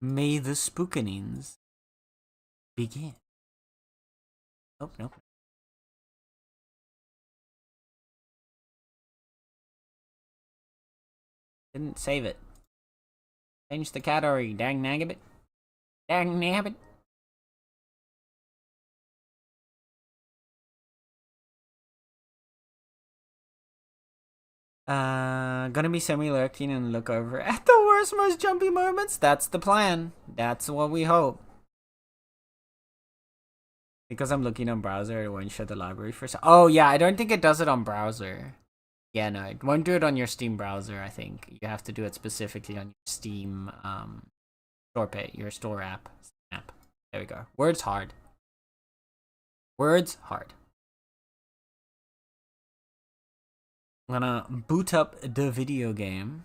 May the spookenings begin. Nope, nope. Didn't save it. Change the category, dang naggabit. Dang nabbit. Gonna be semi-lurking and look over at the worst, most jumpy moments? That's the plan. That's what we hope. Because I'm looking on browser, it won't show the library for oh yeah, I don't think it does it on browser. Yeah, no, it won't do it on your Steam browser, I think. You have to do it specifically on your Steam, store pay, your store app. There we go. Words hard. Words hard. I'm gonna boot up the video game.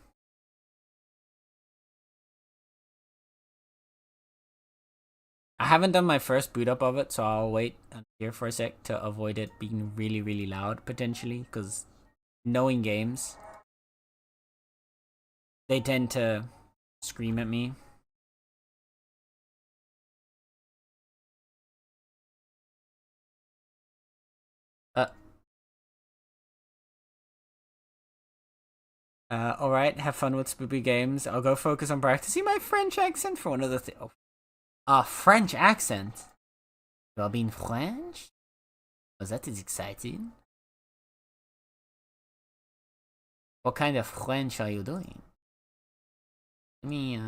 I haven't done my first boot up of it, so I'll wait here for a sec to avoid it being really, really loud, potentially, because knowing games, they tend to scream at me. Alright, have fun with spoopy games. I'll go focus on practicing my French accent for one of the things. French accent? You are being French? Oh, that is exciting. What kind of French are you doing? Let me,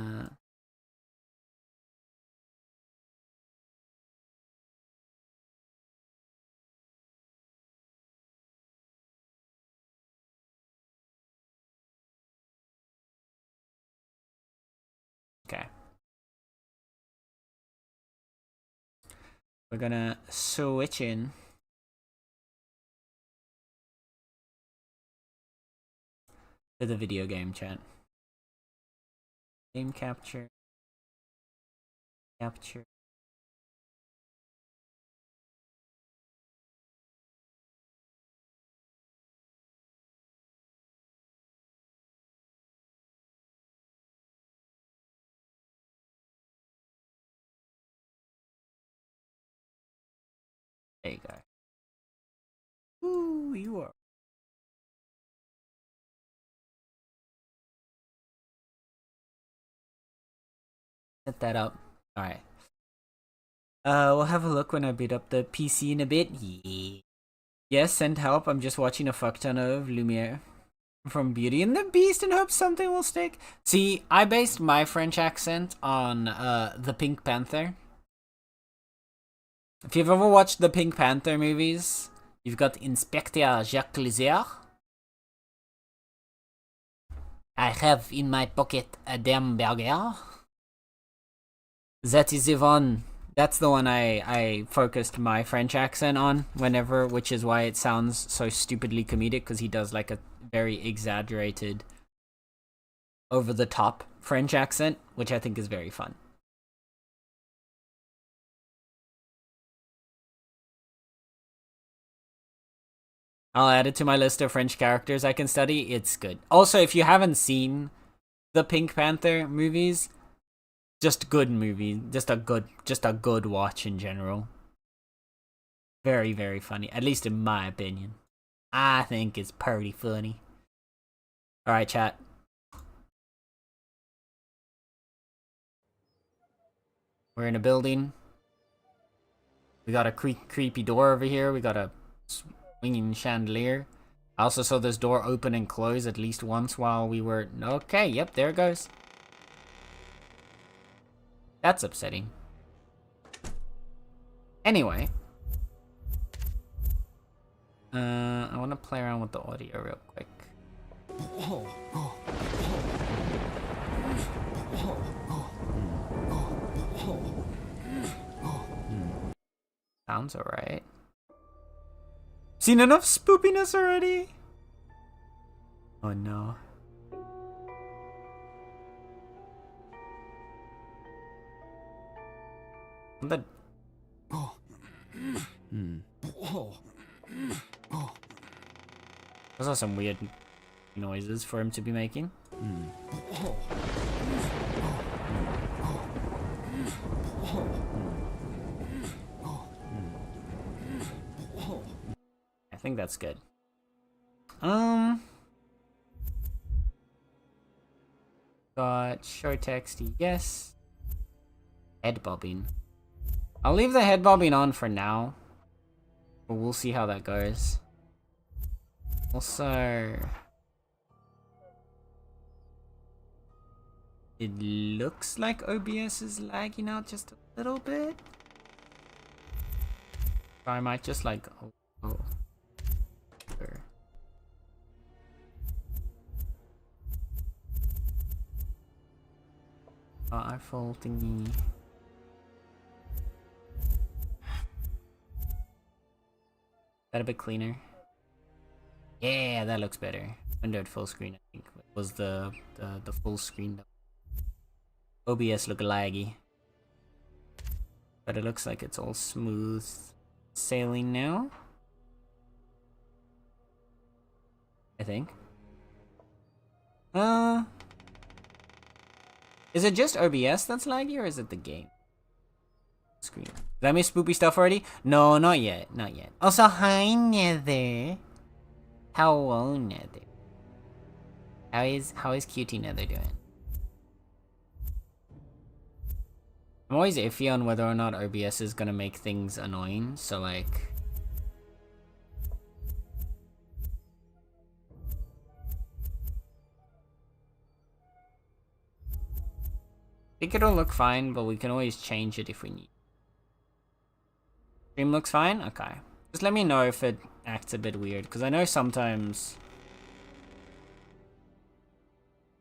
okay. We're gonna switch in. To the video game chat. Game capture. Capture. There you go. Ooh, you are. Set that up. Alright. We'll have a look when I beat up the PC in a bit. Yeah. Yes, send help. I'm just watching a fuck ton of Lumiere from Beauty and the Beast and hope something will stick. See, I based my French accent on the Pink Panther. If you've ever watched the Pink Panther movies, you've got Inspector Jacques Lézard. I have in my pocket a damn burger. That is the one. That's the one I focused my French accent on whenever, which is why it sounds so stupidly comedic, because he does like a very exaggerated, over-the-top French accent, which I think is very fun. I'll add it to my list of French characters I can study. It's good. Also, if you haven't seen the Pink Panther movies, just good movie. Just a good watch in general. Very, very funny. At least in my opinion. I think it's pretty funny. Alright, chat. We're in a building. We got a creepy door over here. We got a swinging chandelier. I also saw this door open and close at least once while we were... Okay, yep, there it goes. That's upsetting. Anyway. I want to play around with the audio real quick. Sounds alright. Seen enough spoopiness already? Oh no. The... Those are some weird noises for him to be making. think that's good. Got short text, yes. Head bobbing. I'll leave the head bobbing on for now. But we'll see how that goes. Also, it looks like OBS is lagging out just a little bit. I might just like, oh. Sure. iPhone thingy. That a bit cleaner. Yeah, that looks better. Rendered full screen, I think, was the full screen. OBS look laggy, but it looks like it's all smooth sailing now. I think. Is it just OBS that's laggy, or is it the game? Screen. Did I miss spoopy stuff already? No, not yet. Not yet. Also, hi, Nether. Hello, Nether. How is cutie Nether doing? I'm always iffy on whether or not OBS is gonna make things annoying, so like... I think it'll look fine, but we can always change it if we need. Stream looks fine? Okay. Just let me know if it acts a bit weird, because I know sometimes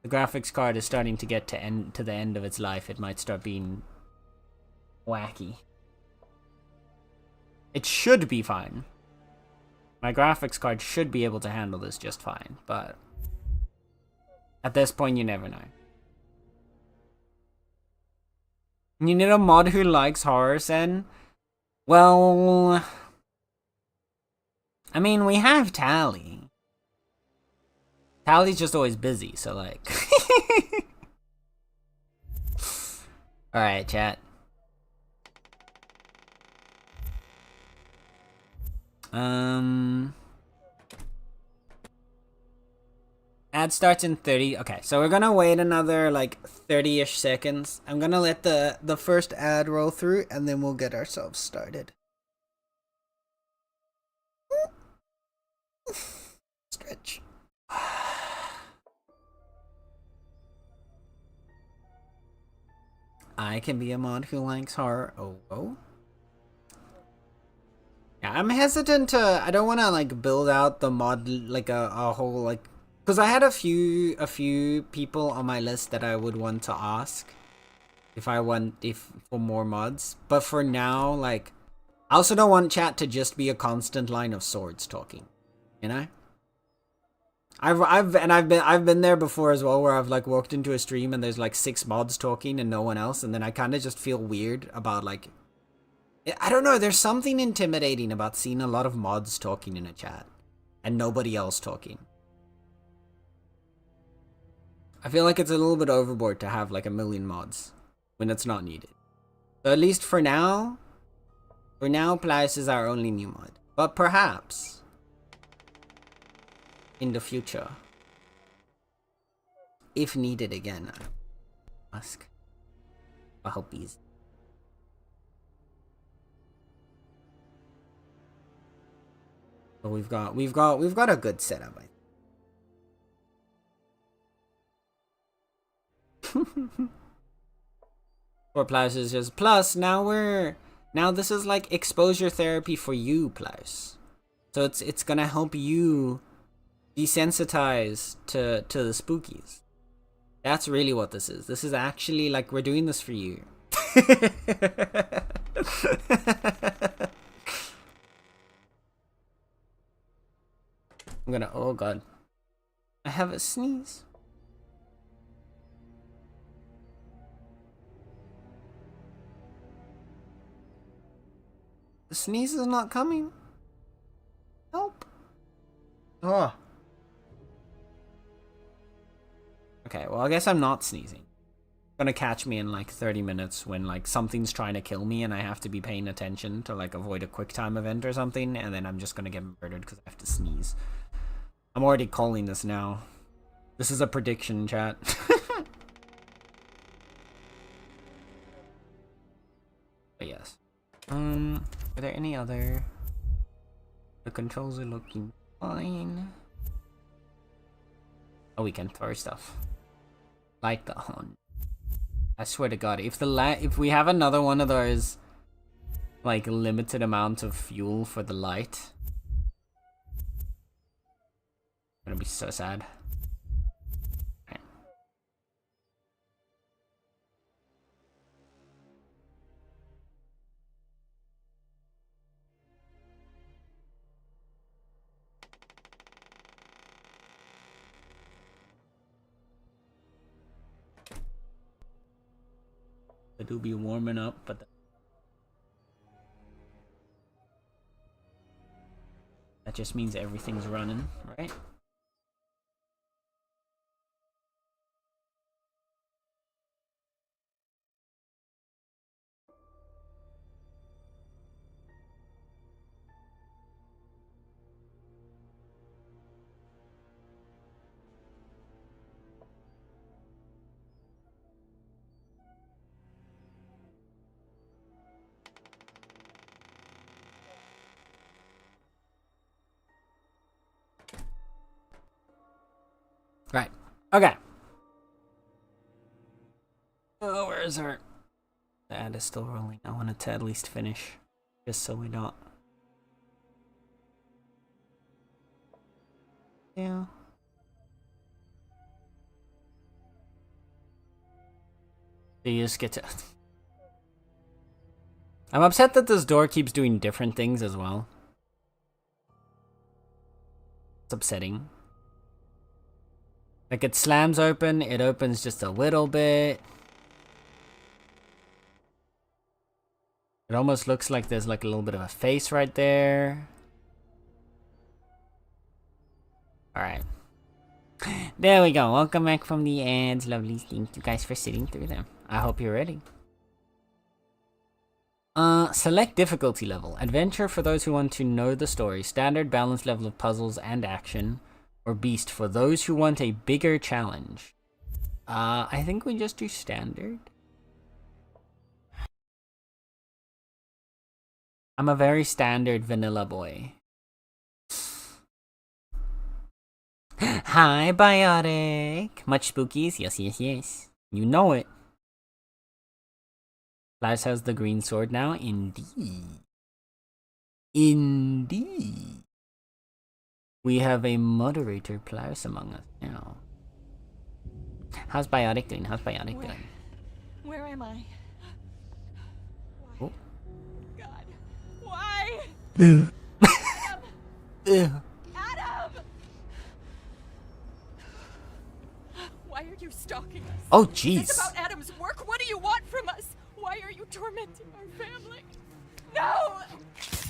the graphics card is starting to get to the end of its life. It might start being wacky. It should be fine. My graphics card should be able to handle this just fine, but at this point you never know. You need a mod who likes horror, Sen? Well, I mean, we have Tally. Tally's just always busy, so like... Alright, chat. Ad starts in 30. Okay, so we're gonna wait another like 30-ish seconds. I'm gonna let the first ad roll through, and then we'll get ourselves started. Stretch. I can be a mod who likes horror. Oh. Yeah, I'm hesitant to. I don't want to like build out the mod like a whole like. Because I had a few people on my list that I would want to ask if for more mods. But for now, like, I also don't want chat to just be a constant line of swords talking, you know. I've been there before as well, where I've like walked into a stream and there's like 6 mods talking and no one else, and then I kind of just feel weird about like, I don't know. There's something intimidating about seeing a lot of mods talking in a chat and nobody else talking. I feel like it's a little bit overboard to have like 1 million mods when it's not needed. So at least for now, Plaus is our only new mod. But perhaps in the future, if needed again, I ask for helpies. But we've got a good setup, I think. For Plaus is just plus now this is like exposure therapy for you, Plaus. So it's gonna help you desensitize to the spookies. That's really what this is. This is actually like we're doing this for you. I'm gonna, oh god. I have a sneeze. The sneeze is not coming. Help. Oh. Okay, well I guess I'm not sneezing. gonna catch me in like 30 minutes when like something's trying to kill me and I have to be paying attention to like avoid a quick time event or something, and then I'm just gonna get murdered because I have to sneeze. I'm already calling this now. This is a prediction, chat. But yes. Are there any other? The controls are looking fine. Oh, we can throw stuff. Like the hunt. I swear to God, if we have another one of those, like, limited amount of fuel for the light, I'm gonna be so sad. Right. I do be warming up, but that just means everything's running, right? Right. Okay. Oh, where is our... The ad is still rolling. I want it to at least finish. Just so we don't... Yeah. You just get to... I'm upset that this door keeps doing different things as well. It's upsetting. Like, it slams open, it opens just a little bit. It almost looks like there's like a little bit of a face right there. Alright. There we go. Welcome back from the ads. Lovely. Thank you guys for sitting through them. I hope you're ready. Select difficulty level. Adventure for those who want to know the story. Standard, balanced level of puzzles and action. Or beast for those who want a bigger challenge. I think we just do standard. I'm a very standard vanilla boy. Hi, Biotic. Much spookies? Yes, yes, yes. You know it. Lars has the green sword now? Indeed. Indeed. We have a moderator Plouse among us now. How's Biotic doing? How's Biotic doing? Where am I? Why? Oh. God. Why? Adam! Adam! Why are you stalking us? Oh, Is jeez. this about Adam's work? What do you want from us? Why are you tormenting our family? No!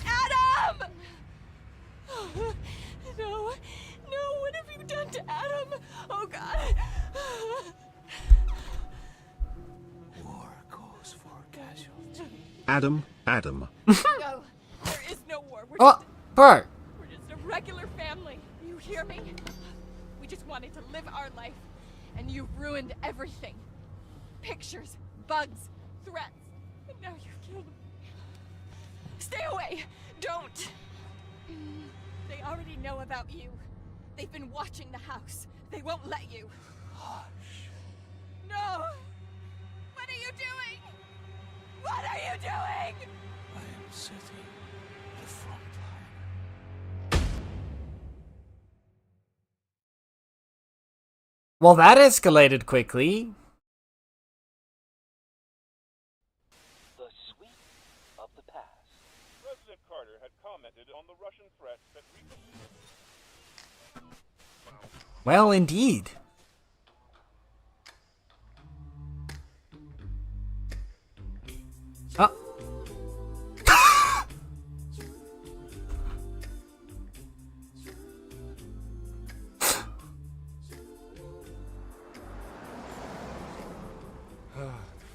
Adam! No. No, what have you done to Adam? Oh, God. War calls for casualties. Adam. No, there is no war. Oh, Bert! We're just a regular family. You hear me? We just wanted to live our life, and you ruined everything. Pictures, bugs, threats, and now you've killed them. Stay away! Don't! They already know about you. They've been watching the house. They won't let you. Hush. No! What are you doing? What are you doing? I am sitting at the front line. Well, that escalated quickly. The sweep of the past. President Carter had commented on the Russian threat that Well, indeed. Oh.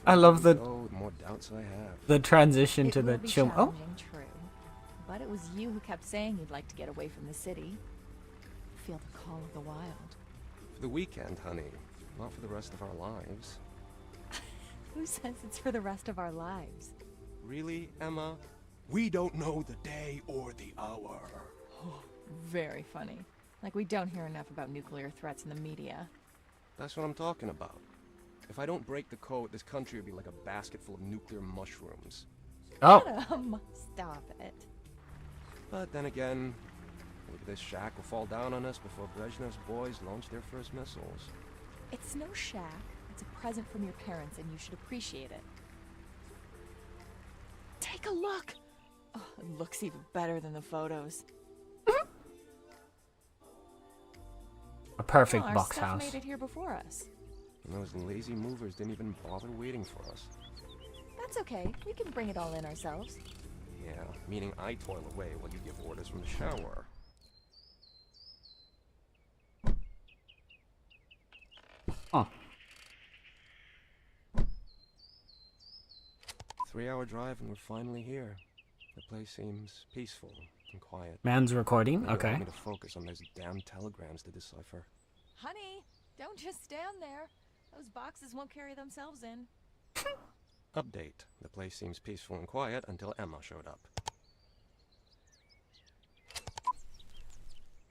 I love the more doubts I have. the transition to It the will be chill. Oh, challenging, true. But it was you who kept saying you'd like to get away from the city. Feel the call of the wild. For the weekend, honey. Not for the rest of our lives. Who says it's for the rest of our lives? Really, Emma? We don't know the day or the hour. Very funny. Like we don't hear enough about nuclear threats in the media. That's what I'm talking about. If I don't break the code, this country would be like a basket full of nuclear mushrooms. oh, Stop it. But then again, maybe this shack will fall down on us before Brezhnev's boys launch their first missiles. It's no shack. It's a present from your parents, and you should appreciate it. Take a look! Oh, it looks even better than the photos. a perfect Well, our box stuff house. made it here before us. And those lazy movers didn't even bother waiting for us. That's okay. We can bring it all in ourselves. Yeah, meaning I toil away while you give orders from the shower. Huh. 3-hour drive and we're finally here. The place seems peaceful and quiet. Man's recording. They Okay. want me to focus on those damn telegrams to decipher. Honey, don't just stand there. Those boxes won't carry themselves in. Update. The place seems peaceful and quiet until Emma showed up.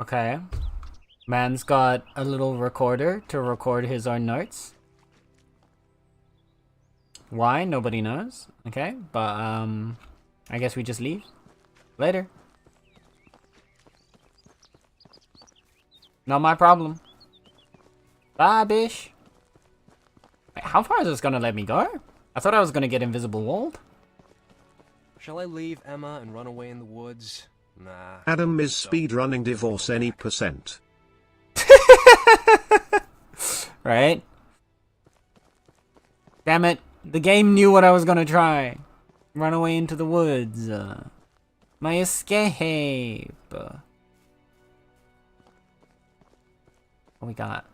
Okay. Man's got a little recorder to record his own notes. Why? Nobody knows. Okay, but I guess we just leave. Later. Not my problem. Bye, bish. Wait, how far is this gonna let me go? I thought I was gonna get invisible walled. Shall I leave Emma and run away in the woods? Nah. Adam is speedrunning divorce any percent. Right? Damn it. The game knew what I was gonna try. Run away into the woods. My escape. What we got?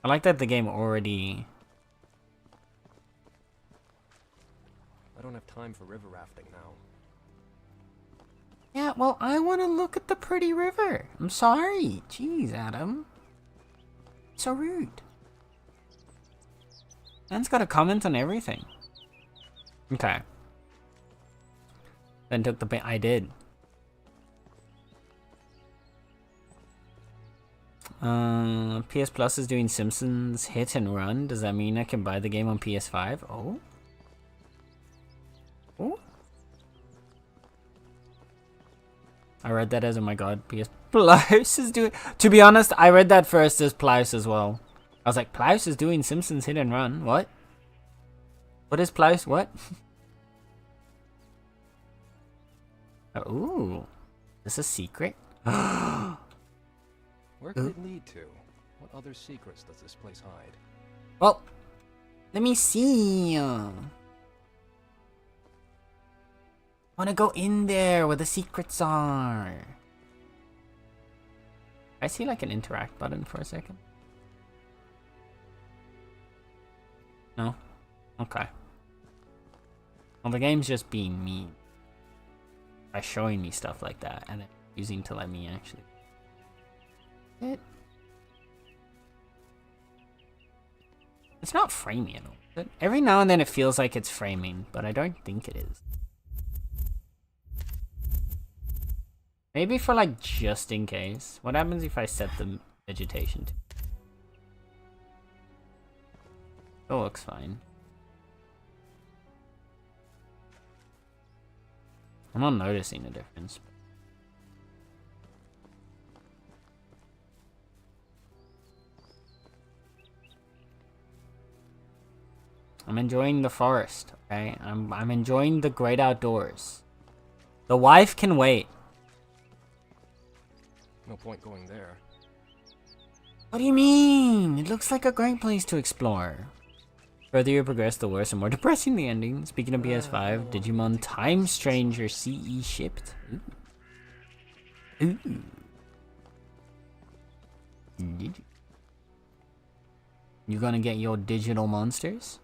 I like that the game already... I don't have time for river rafting now. Yeah, well, I want to look at the pretty river. I'm sorry. Jeez, Adam. So rude. Man's got a comment on everything. Okay. Then took the I did. PS Plus is doing Simpsons Hit and Run. Does that mean I can buy the game on PS5? Oh. Oh. I read that as, oh my god, PS Plus is doing... To be honest, I read that first as Plus as well. I was like, Plus is doing Simpsons Hit and Run? What? What is Plus? What? Ooh. Is this a secret? Where could it lead to? What other secrets does this place hide? Well, let me see. Wanna go in there where the secrets are. I see like an interact button for a second. No? Okay. Well, the game's just being mean by showing me stuff like that and then using to let me actually... It's not framing at all. But every now and then it feels like it's framing, but I don't think it is. Maybe for like just in case. What happens if I set the vegetation to? It looks fine. I'm not noticing a difference. I'm enjoying the forest, okay? I'm enjoying the great outdoors. The wife can wait. No point going there. What do you mean? It looks like a great place to explore. Further you progress, the worse and more depressing the ending. Speaking of PS5, Digimon Time Stranger CE shipped. Ooh. Ooh. Did you? You gonna get your digital monsters?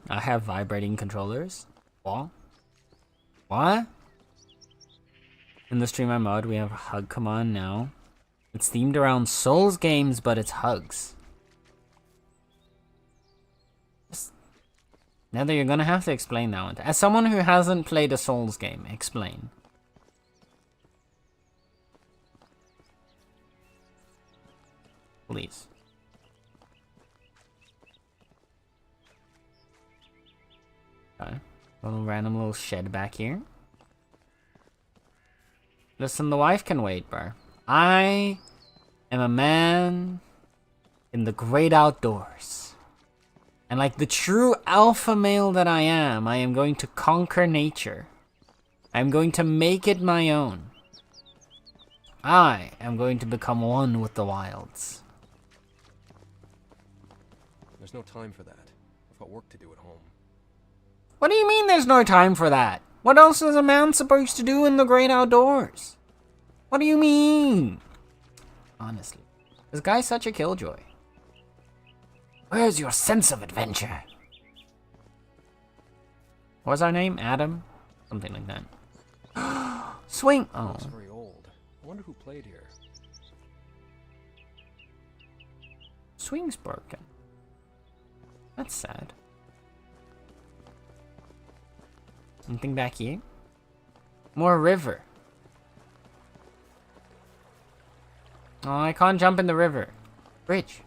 I have vibrating controllers. What? What? In the streamer mode, we have Hug Command now. It's themed around Souls games, but it's hugs. Nether, you're gonna have to explain that one. As someone who hasn't played a Souls game, explain. Please. Okay. Little random little shed back here. Listen, the wife can wait, bro. I am a man in the great outdoors. And like the true alpha male that I am going to conquer nature. I'm going to make it my own. I am going to become one with the wilds. There's no time for that. I've got work to do at home. What do you mean there's no time for that? What else is a man supposed to do in the great outdoors? What do you mean? Honestly, this guy's such a killjoy. Where's your sense of adventure? What's our name? Adam? Something like that. Swing! Oh. Looks very old. I wonder who played here. Swing's broken. That's sad. Anything back here? More river. Oh, I can't jump in the river. Bridge.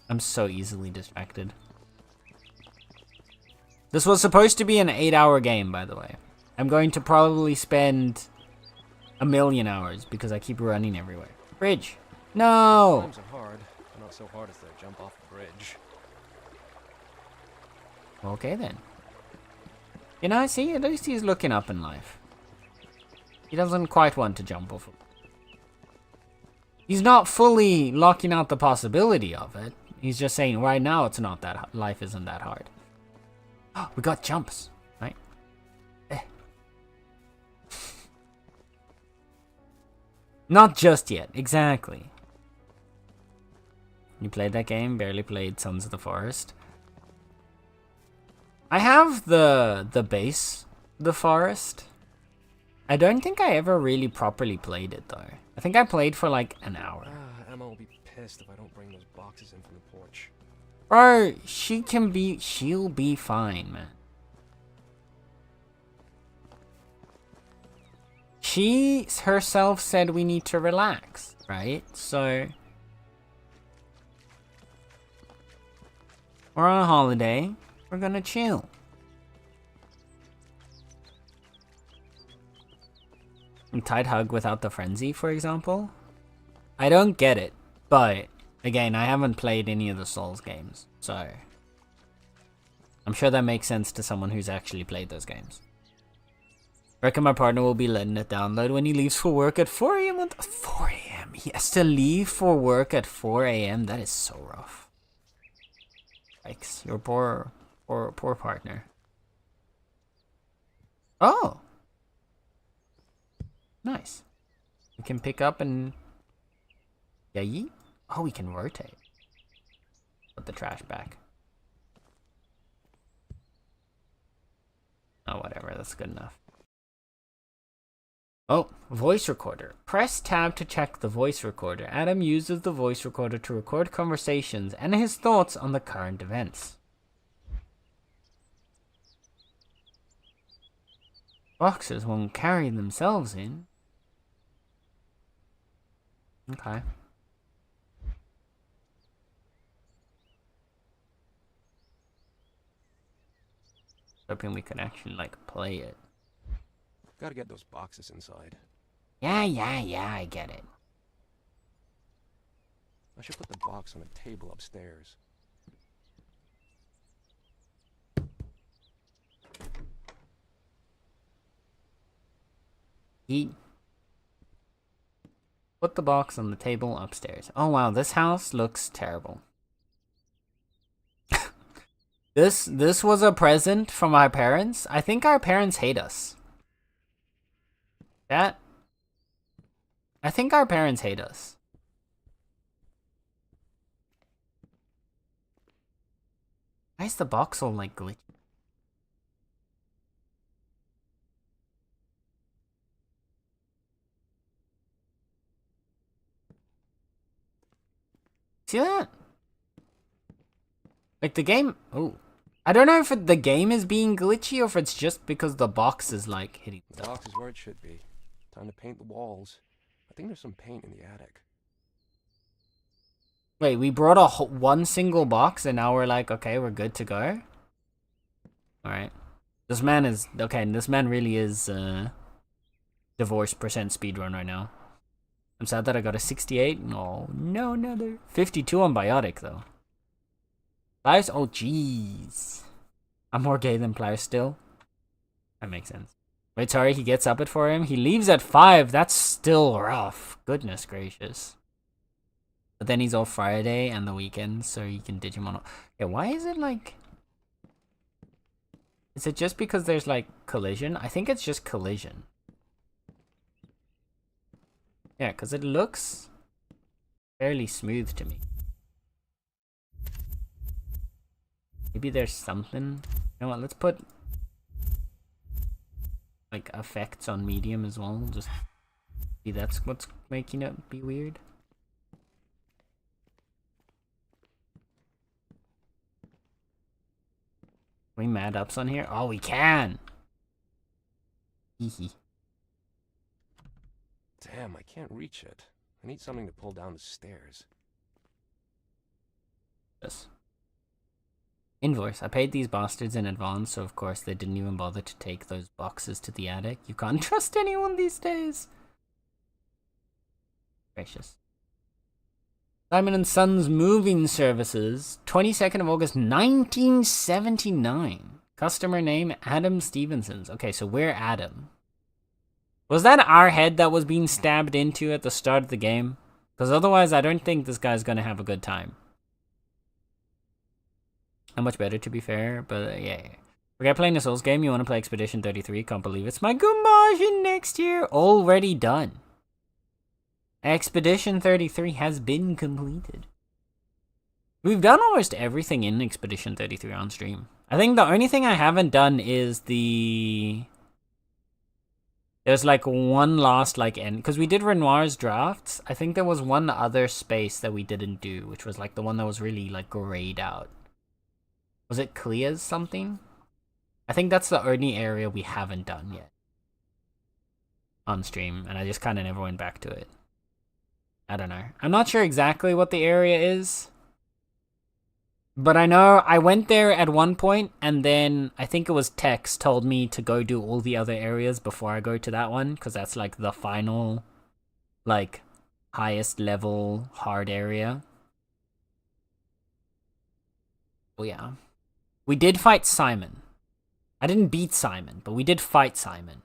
I'm so easily distracted. This was supposed to be an 8-hour game, by the way. I'm going to probably spend 1,000,000 hours because I keep running everywhere. Bridge. No! Times are hard, but not so hard as to jump off the bridge. Okay then. You know, see, at least he's looking up in life. He doesn't quite want to jump off. He's not fully locking out the possibility of it. He's just saying right now it's not that life isn't that hard. Oh, we got jumps, right? Not just yet, exactly. You played that game? Barely played Sons of the Forest. I have the base, the forest. I don't think I ever really properly played it though. I think I played for like an hour. Emma will be pissed if I don't bring those boxes in from the porch. Bro, she'll be fine, man. She herself said we need to relax, right? So we're on a holiday. We're gonna chill. A tight hug without the frenzy, for example. I don't get it, but again, I haven't played any of the Souls games, so I'm sure that makes sense to someone who's actually played those games. Reckon my partner will be letting it download when he leaves for work at 4 a.m. 4 a.m. He has to leave for work at 4 a.m. That is so rough. Yikes, your poor partner. Oh! Nice. We can pick up and... Yeah, oh, we can rotate. Put the trash back. Oh, whatever, that's good enough. Oh, voice recorder. Press tab to check the voice recorder. Adam uses the voice recorder to record conversations and his thoughts on the current events. Boxes won't carry themselves in. Okay. Hoping we can actually, like, play it. Gotta get those boxes inside. Yeah, I get it. I should put the box on a table upstairs. Put the box on the table upstairs. Oh wow, this house looks terrible. This was a present from our parents. I think our parents hate us. That. I think our parents hate us. Why is the box all like glitchy? See that? Like the game. Oh. I don't know if the game is being glitchy or if it's just because the box is like hitting The stuff. box is where it should be. Time to paint the walls. I think there's some paint in the attic. Wait, we brought a one single box and now we're like, okay, we're good to go? Alright. This man is... Okay, this man really is divorce percent speedrun right now. I'm sad that I got a 68. Oh, no, another 52 on Biotic, though. Pliers? Oh, jeez. I'm more gay than Pliers still. That makes sense. Wait, sorry, he gets up at 4 a.m. He leaves at 5. That's still rough. Goodness gracious. But then he's off Friday and the weekend, so you can Digimon. Yeah, why is it like... Is it just because there's like collision? I think it's just collision. Yeah, because it looks fairly smooth to me. Maybe there's something. You know what? Let's put like effects on medium as well. Just see that's what's making it be weird. Can we mad ups on here? Oh, we can. Hehe. Damn, I can't reach it. I need something to pull down the stairs. Yes. Invoice. I paid these bastards in advance, so of course they didn't even bother to take those boxes to the attic. You can't trust anyone these days. Gracious. Simon & Sons Moving Services, 22nd of August, 1979. Customer name, Adam Stevensons. Okay, so we're Adam. Was that our head that was being stabbed into at the start of the game? Because otherwise, I don't think this guy's going to have a good time. How much better, to be fair, but yeah. Forget playing a Souls game, you want to play Expedition 33, can't believe it's my Gumbashin next year. Already done. Expedition 33 has been completed. We've done almost everything in Expedition 33 on stream. I think the only thing I haven't done is the... There's like one last like end, because we did Renoir's drafts. I think there was one other space that we didn't do, which was like the one that was really like grayed out. Was it Clea's something? I think that's the only area we haven't done yet on stream, and I just kind of never went back to it. I don't know. I'm not sure exactly what the area is, but I know I went there at one point, and then I think it was Tex told me to go do all the other areas before I go to that one, because that's like the final, like, highest level hard area. Oh yeah. We did fight Simon. I didn't beat Simon, but we did fight Simon.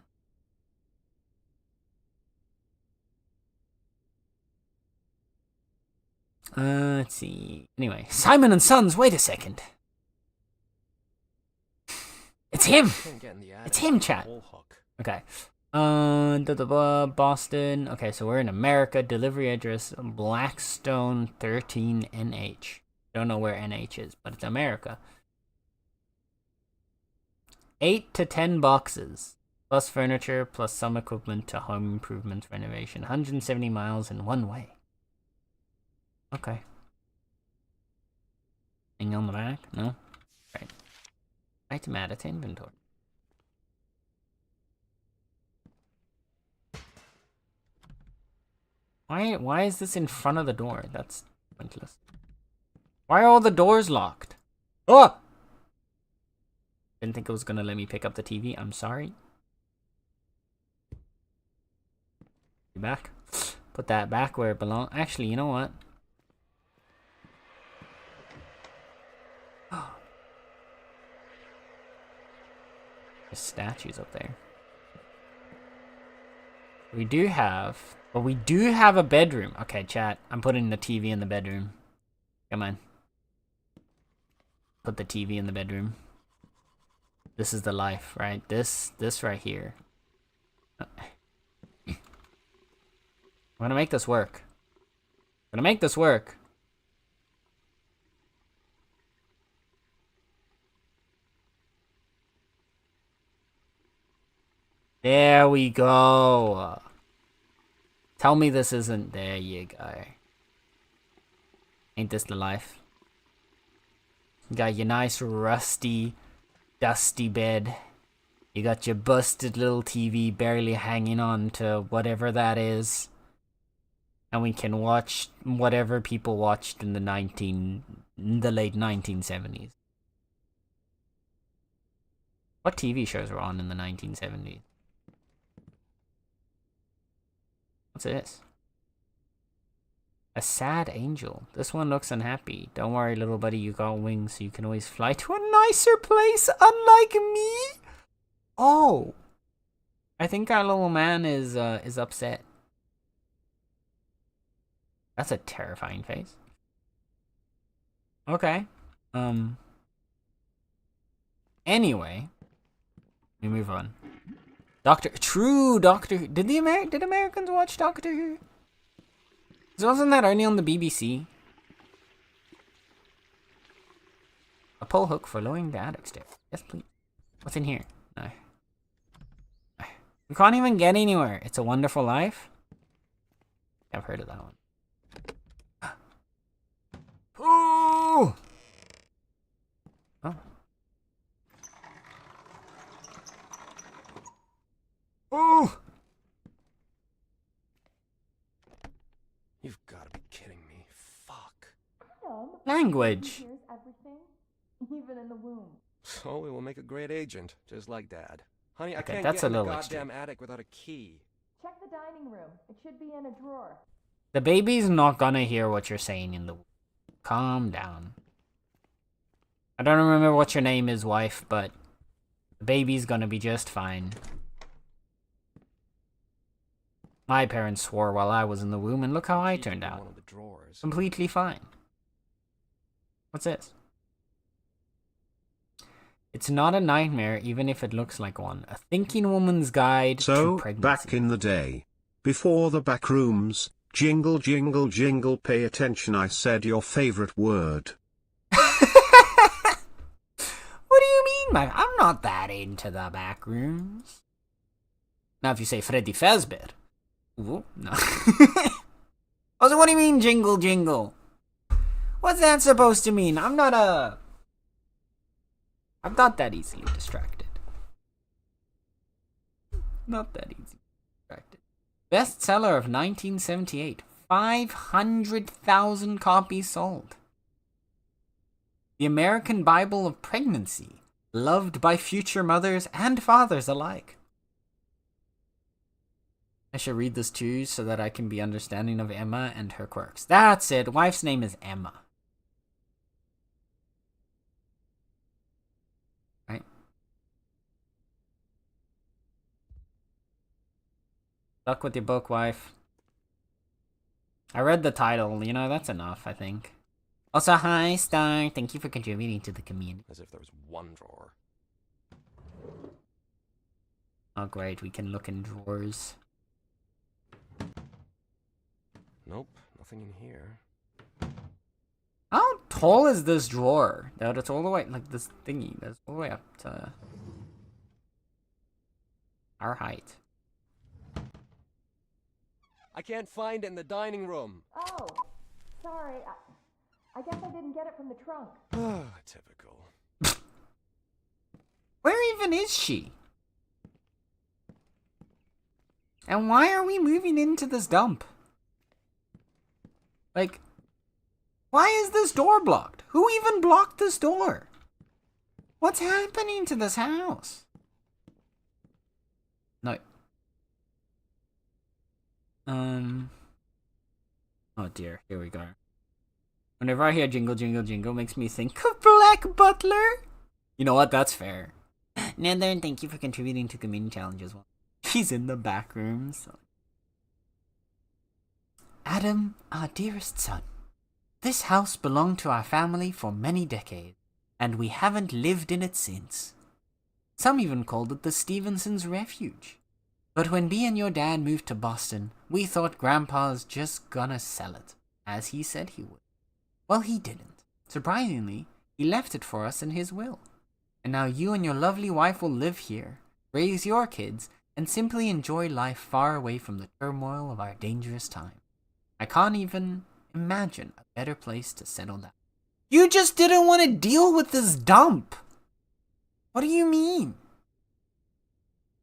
Let's see. Anyway, Simon & Sons, wait a second. It's him! Can't get in the attic. It's him, chat. Whole hook. Okay. Boston. Okay, so we're in America. Delivery address, Blackstone 13 NH. Don't know where NH is, but it's America. 8 to 10 boxes. Plus furniture, plus some equipment to home improvement renovation. 170 miles in one way. Okay. Thing on the back? No? Right. Item added to inventory. Why is this in front of the door? That's pointless. Why are all the doors locked? Oh! Didn't think it was gonna let me pick up the TV. I'm sorry. Be back. Put that back where it belongs. Actually, you know what? There's statues up there. We do have... But we do have a bedroom. Okay, chat. I'm putting the TV in the bedroom. Come on. Put the TV in the bedroom. This is the life, right? This right here. I'm gonna make this work. I'm gonna make this work. There we go. Tell me this isn't. There you go. Ain't this the life? You got your nice rusty, dusty bed. You got your busted little TV barely hanging on to whatever that is. And we can watch whatever people watched in the late 1970s. What TV shows were on in the 1970s? What's this? A sad angel. This one looks unhappy. Don't worry, little buddy, you got wings, so you can always fly to a nicer place, unlike me. Oh, I think our little man is upset. That's a terrifying face. Okay. Anyway, we move on. Doctor. Did Americans watch Doctor Who? Wasn't that only on the BBC? A pull hook for lowering the attic stairs. Yes, please. What's in here? No. We can't even get anywhere. It's a Wonderful Life? I've heard of that one. Oh! Oh. Oh! You've got to be kidding me. Fuck. Language. He hears everything, even in the womb. So we will make a great agent, just like Dad. Honey, I Okay, can't that's get a in the little goddamn extreme. attic without a key. Check the dining room. It should be in a drawer. The baby's not gonna hear what you're saying in the... Calm down. I don't remember what your name is, wife, but... The baby's gonna be just fine. My parents swore while I was in the womb, and look how I turned out. One of the drawers. Completely fine. What's this? It's not a nightmare, even if it looks like one. A thinking woman's guide So, to pregnancy. back in the day, before the back rooms, jingle jingle jingle, pay attention, I said your favorite word. What do you mean, man? I'm not that into the back rooms. Now, if you say Freddy Fazbear. Ooh, no. Also, what do you mean, jingle jingle? What's that supposed to mean? I'm not that easily distracted. Not that easy distracted. Bestseller of 1978. 500,000 copies sold. The American Bible of Pregnancy. Loved by future mothers and fathers alike. I should read this too so that I can be understanding of Emma and her quirks. That's it. Wife's name is Emma. Right? Luck with your book, wife. I read the title. You know, that's enough, I think. Also, hi, Star. Thank you for contributing to the community. As if there was one drawer. Oh, great. We can look in drawers. Nope, nothing in here. How tall is this drawer? That it's all the way, like this thingy, that's all the way up to our height. I can't find it in the dining room. Oh, sorry. I guess I didn't get it from the trunk. Typical. Where even is she? And why are we moving into this dump? Like, why is this door blocked? Who even blocked this door? What's happening to this house? No. Oh dear, here we go. Whenever I hear jingle, jingle, jingle, makes me think of Black Butler. You know what? That's fair. Nether, thank you for contributing to community challenge as well. He's in the back rooms. Adam, our dearest son. This house belonged to our family for many decades, and we haven't lived in it since. Some even called it the Stevensons' Refuge. But when me and your dad moved to Boston, we thought Grandpa's just gonna sell it, as he said he would. Well, he didn't. Surprisingly, he left it for us in his will. And now you and your lovely wife will live here, raise your kids, and simply enjoy life far away from the turmoil of our dangerous time. I can't even imagine a better place to settle down. You just didn't want to deal with this dump! What do you mean?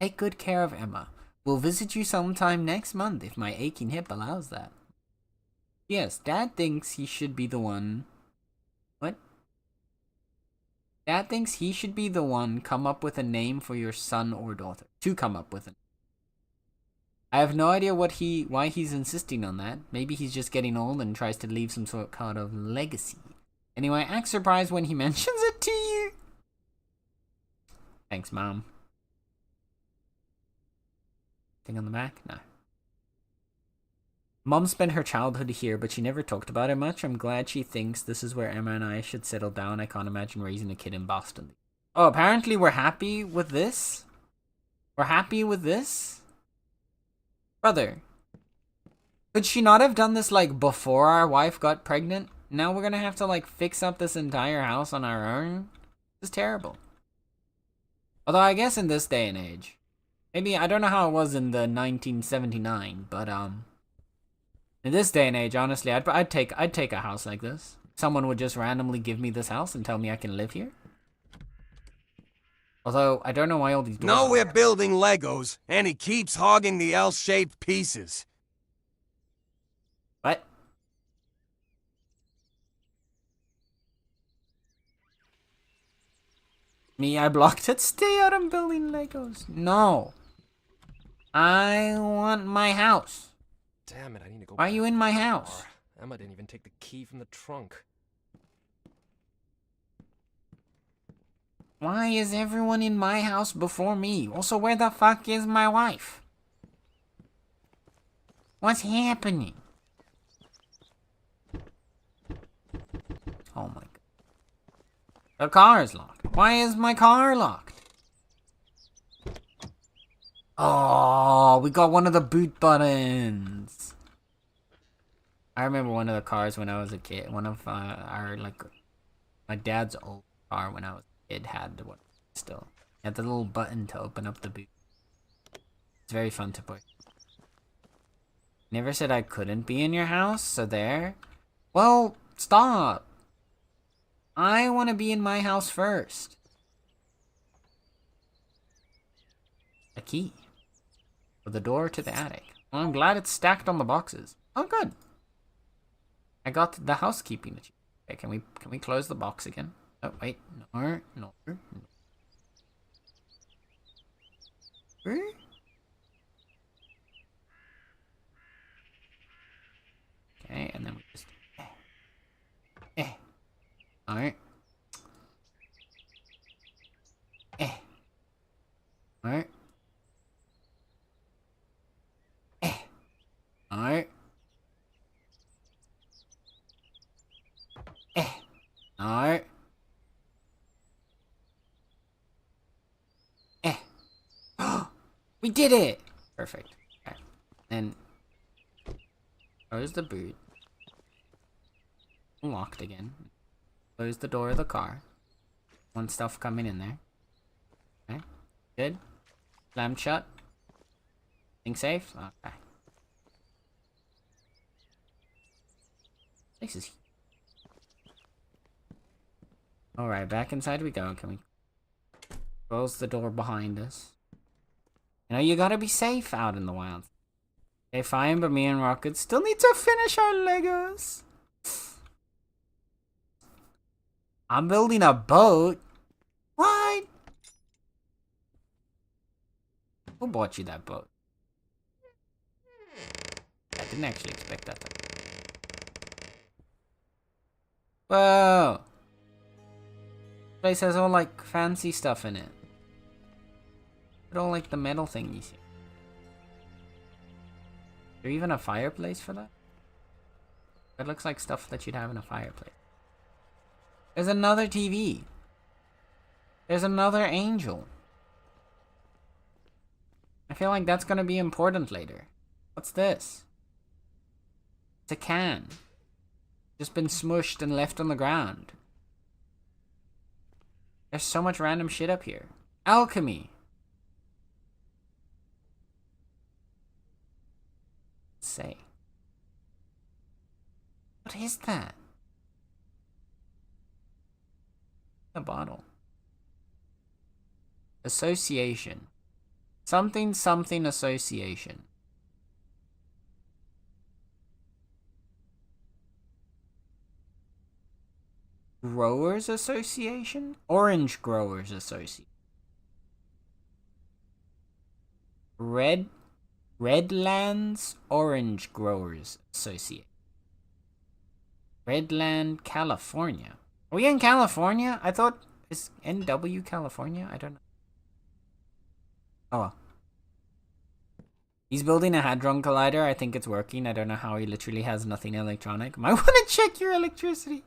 Take good care of Emma. We'll visit you sometime next month if my aching hip allows that. Yes, Dad thinks he should be the one... What? Dad thinks he should be the one come up with a name for your son or daughter. To come up with it. I have no idea why he's insisting on that. Maybe he's just getting old and tries to leave some sort of legacy. Anyway, act surprised when he mentions it to you. Thanks, Mom. Thing on the back? No. Mom spent her childhood here, but she never talked about it much. I'm glad she thinks this is where Emma and I should settle down. I can't imagine raising a kid in Boston. Oh, apparently we're happy with this? We're happy with this? Brother, could she not have done this, like, before our wife got pregnant? Now we're gonna have to, like, fix up this entire house on our own? This is terrible. Although I guess in this day and age, maybe, I don't know how it was in the 1979, but, in this day and age, honestly, I'd take a house like this. Someone would just randomly give me this house and tell me I can live here. Although, I don't know why all these doors No, are we're there. building Legos, and he keeps hogging the L-shaped pieces. What? Me, I blocked it. Stay out, I'm building Legos. No. I want my house. Damn it, I need to go Why are back you in to my the house? car. Emma didn't even take the key from the trunk. Why is everyone in my house before me? Also, where the fuck is my wife? What's happening? Oh my god. The car is locked. Why is my car locked? Oh, we got one of the boot buttons. I remember one of the cars when I was a kid. One of my dad's old car when I was a kid had the one still. Had the little button to open up the boot. It's very fun to push. Never said I couldn't be in your house, so there. Well, stop. I want to be in my house first. A key. For the door to the attic. Well, I'm glad it's stacked on the boxes. Oh, good. I got the housekeeping. Okay, can we close the box again? Oh, wait. No. Okay, and then we just... Alright. Alright. Alright. Alright. We did it! Perfect. Okay. And close the boot. Locked again. Close the door of the car. Want stuff coming in there. Okay. Good. Slam shut. Think safe? Okay. This is... Alright, back inside we go. Can we close the door behind us? You know, you gotta be safe out in the wild. Okay, fine, but me and Rocket still need to finish our Legos. I'm building a boat. What? Who bought you that boat? I didn't actually expect that. Whoa. This place has all like fancy stuff in it. But all like the metal thingies. Is there even a fireplace for that? It looks like stuff that you'd have in a fireplace. There's another TV. There's another angel. I feel like that's gonna be important later. What's this? It's a can. Just been smushed and left on the ground. There's so much random shit up here. Alchemy. Let's say. What is that? A bottle. Association. Something something association. Growers Association? Orange Growers Association. Redlands Orange Growers Association. Redland, California. Are we in California? I thought is NW California? I don't know. Oh well. He's building a Hadron Collider. I think it's working. I don't know how he literally has nothing electronic. Might want to check your electricity.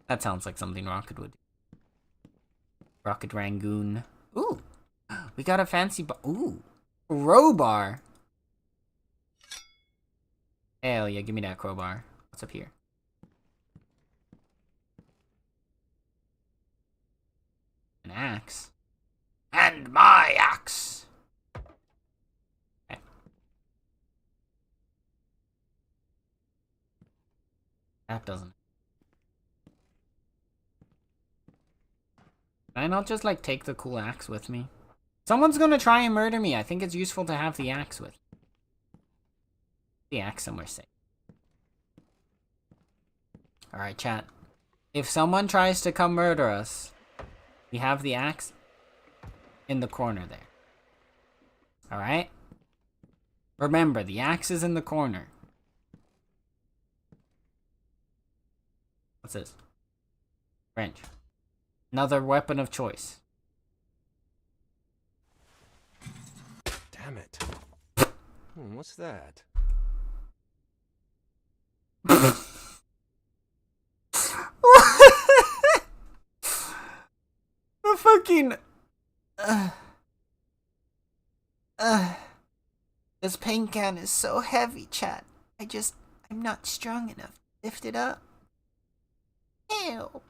That sounds like something Rocket would do. Rocket Rangoon. Ooh. We got a fancy ooh. Crowbar. Hell yeah, give me that crowbar. What's up here? An axe. And my axe. Okay. That doesn't. Can I not just like take the cool axe with me? Someone's gonna try and murder me. I think it's useful to have the axe with. The axe somewhere safe. Alright, chat. If someone tries to come murder us, we have the axe in the corner there. Alright? Remember, the axe is in the corner. What's this? Wrench. Another weapon of choice. Damn it. What's that? The fucking... This paint can is so heavy, chat. I'm not strong enough to lift it up. Help.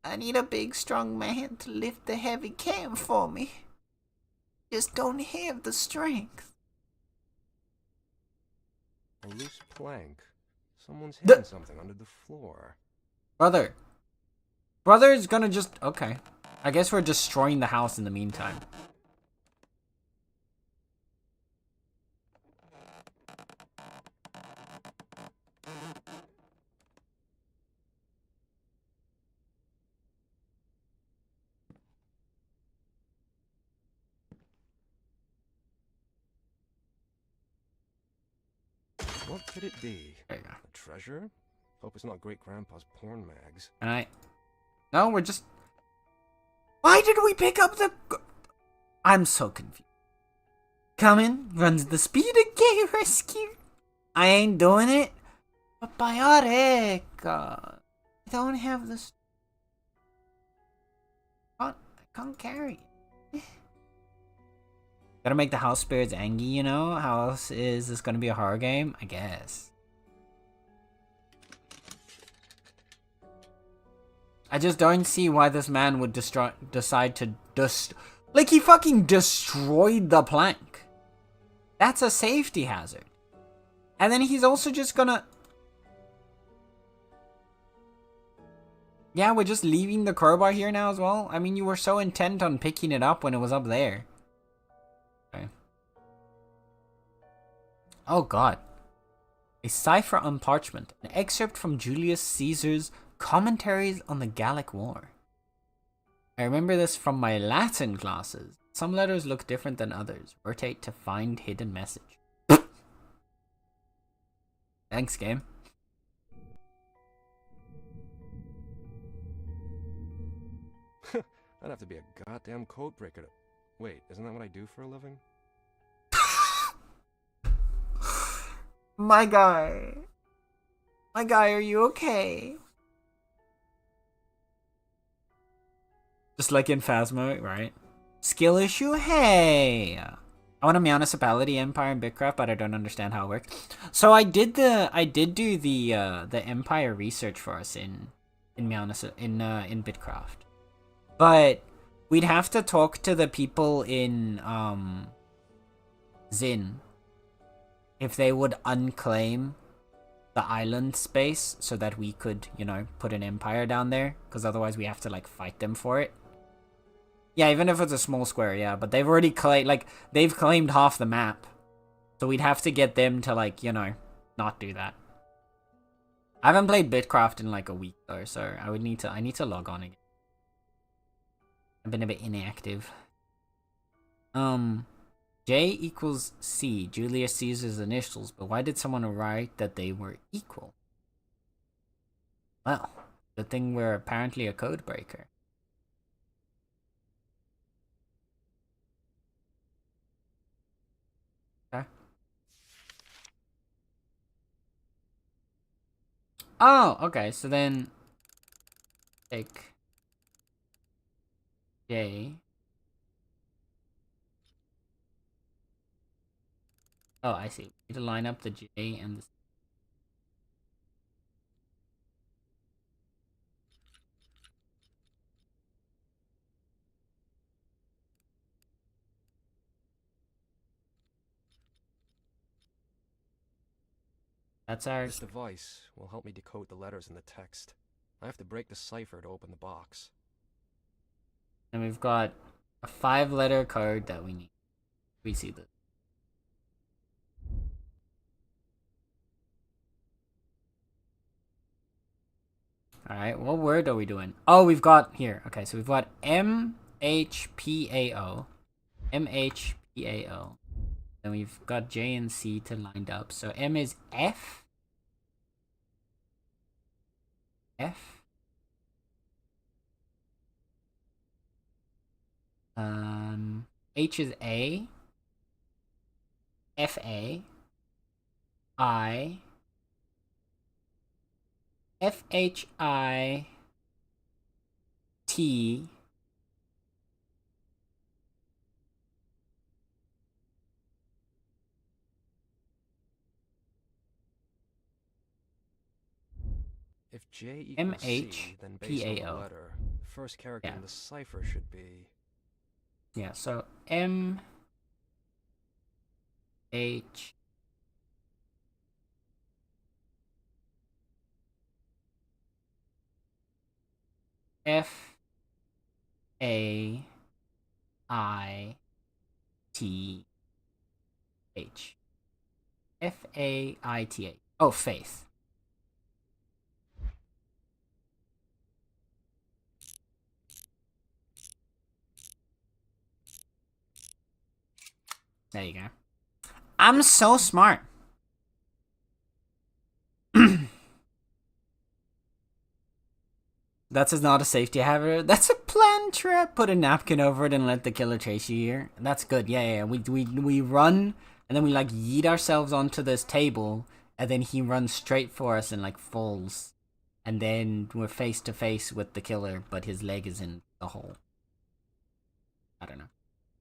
I need a big, strong man to lift the heavy can for me. Just don't have the strength. A loose plank. Someone's hidden something under the floor. Brother. Brother's gonna just... Okay. I guess we're destroying the house in the meantime. What could it be? There you go. A treasure? Hope it's not great-grandpa's porn mags. And No, we're just... Why did we pick up the... I'm so confused. Coming, runs the speed of gay rescue. I ain't doing it. But biotic. I don't have this... I can't carry it. Gotta make the house spirits angry, you know? How else is this gonna be a horror game? I guess. I just don't see why this man would decide to like, he fucking destroyed the plank. That's a safety hazard. And then he's also just gonna... Yeah, we're just leaving the crowbar here now as well? I mean, you were so intent on picking it up when it was up there. Okay. Oh god. A cipher on parchment. An excerpt from Julius Caesar's Commentaries on the Gallic War. I remember this from my Latin classes. Some letters look different than others. Rotate to find hidden message. Thanks, game. I'd have to be a goddamn code breaker to... Wait, isn't that what I do for a living? My guy. My guy, are you okay? Just like in Phasmo, right? Skill issue? Hey! I want a municipality empire in Bitcraft, but I don't understand how it works. So I did do the empire research for us in Bitcraft. But we'd have to talk to the people in Zin if they would unclaim the island space so that we could, you know, put an empire down there, because otherwise we have to like fight them for it. Yeah, even if it's a small square, yeah, but they've already they've claimed half the map. So we'd have to get them to like, you know, not do that. I haven't played Bitcraft in like a week though, so I need to log on again. I've been a bit inactive. J equals C, Julius Caesar's initials, but why did someone write that they were equal? Well, good thing we're apparently a code breaker. Okay. Oh, okay, so then take J. Oh, I see. We need to line up the J and the... That's our... This device will help me decode the letters in the text. I have to break the cipher to open the box. And we've got a 5-letter code that we need. We see this. Alright, what word are we doing? Oh, we've got here. Okay, so we've got MHPAO. MHPAO. Then we've got J and C to lined up. So M is F. F. H is A. F A. I. F H I. T. If J equals C, then based on the MHPAO. letter, the first character in the cipher should be... Yeah, so M H F A I T H. F A I T H. Oh, Faith. There you go. I'm so smart. That's not a safety hazard. That's a planned trap. Put a napkin over it and let the killer chase you here. That's good. Yeah. We run and then we like yeet ourselves onto this table, and then he runs straight for us and like falls, and then we're face to face with the killer, but his leg is in the hole. I don't know.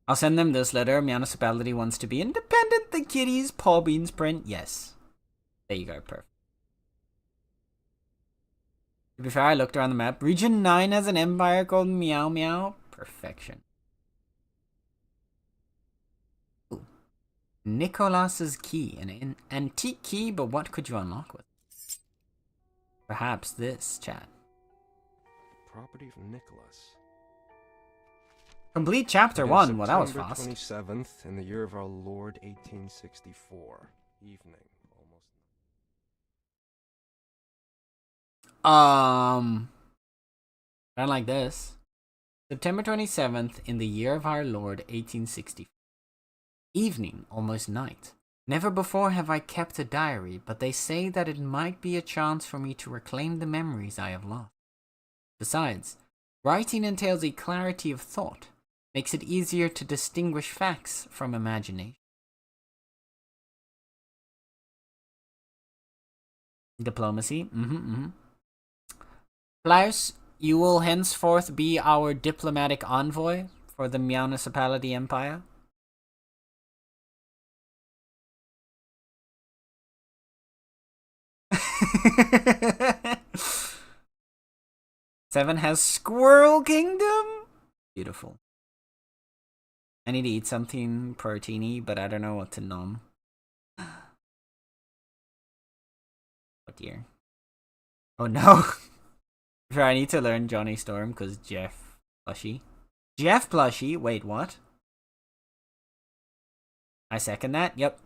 I'll send them this letter. Municipality wants to be independent. The kitties. Paul Beans print. Yes. There you go. Perfect. To be fair, I looked around the map. Region 9 has an empire called Meow Meow. Perfection. Ooh. Nicholas's key. An antique key, but what could you unlock with? Perhaps this, chat. Property of Nicholas. Complete chapter 1. Well, that was September fast. 27th, in the year of our Lord, 1864. Evening, almost. I like this. September 27th, in the year of our Lord, 1860. Evening, almost night. Never before have I kept a diary, but they say that it might be a chance for me to reclaim the memories I have lost. Besides, writing entails a clarity of thought, makes it easier to distinguish facts from imagination. Diplomacy. Klaus, you will henceforth be our diplomatic envoy for the municipality empire. Seven has Squirrel Kingdom. Beautiful. I need to eat something proteiny, but I don't know what to nom. Oh dear. Oh no. Sure, I need to learn Johnny Storm because Jeff Plushie. Jeff Plushie? Wait, what? I second that. Yep.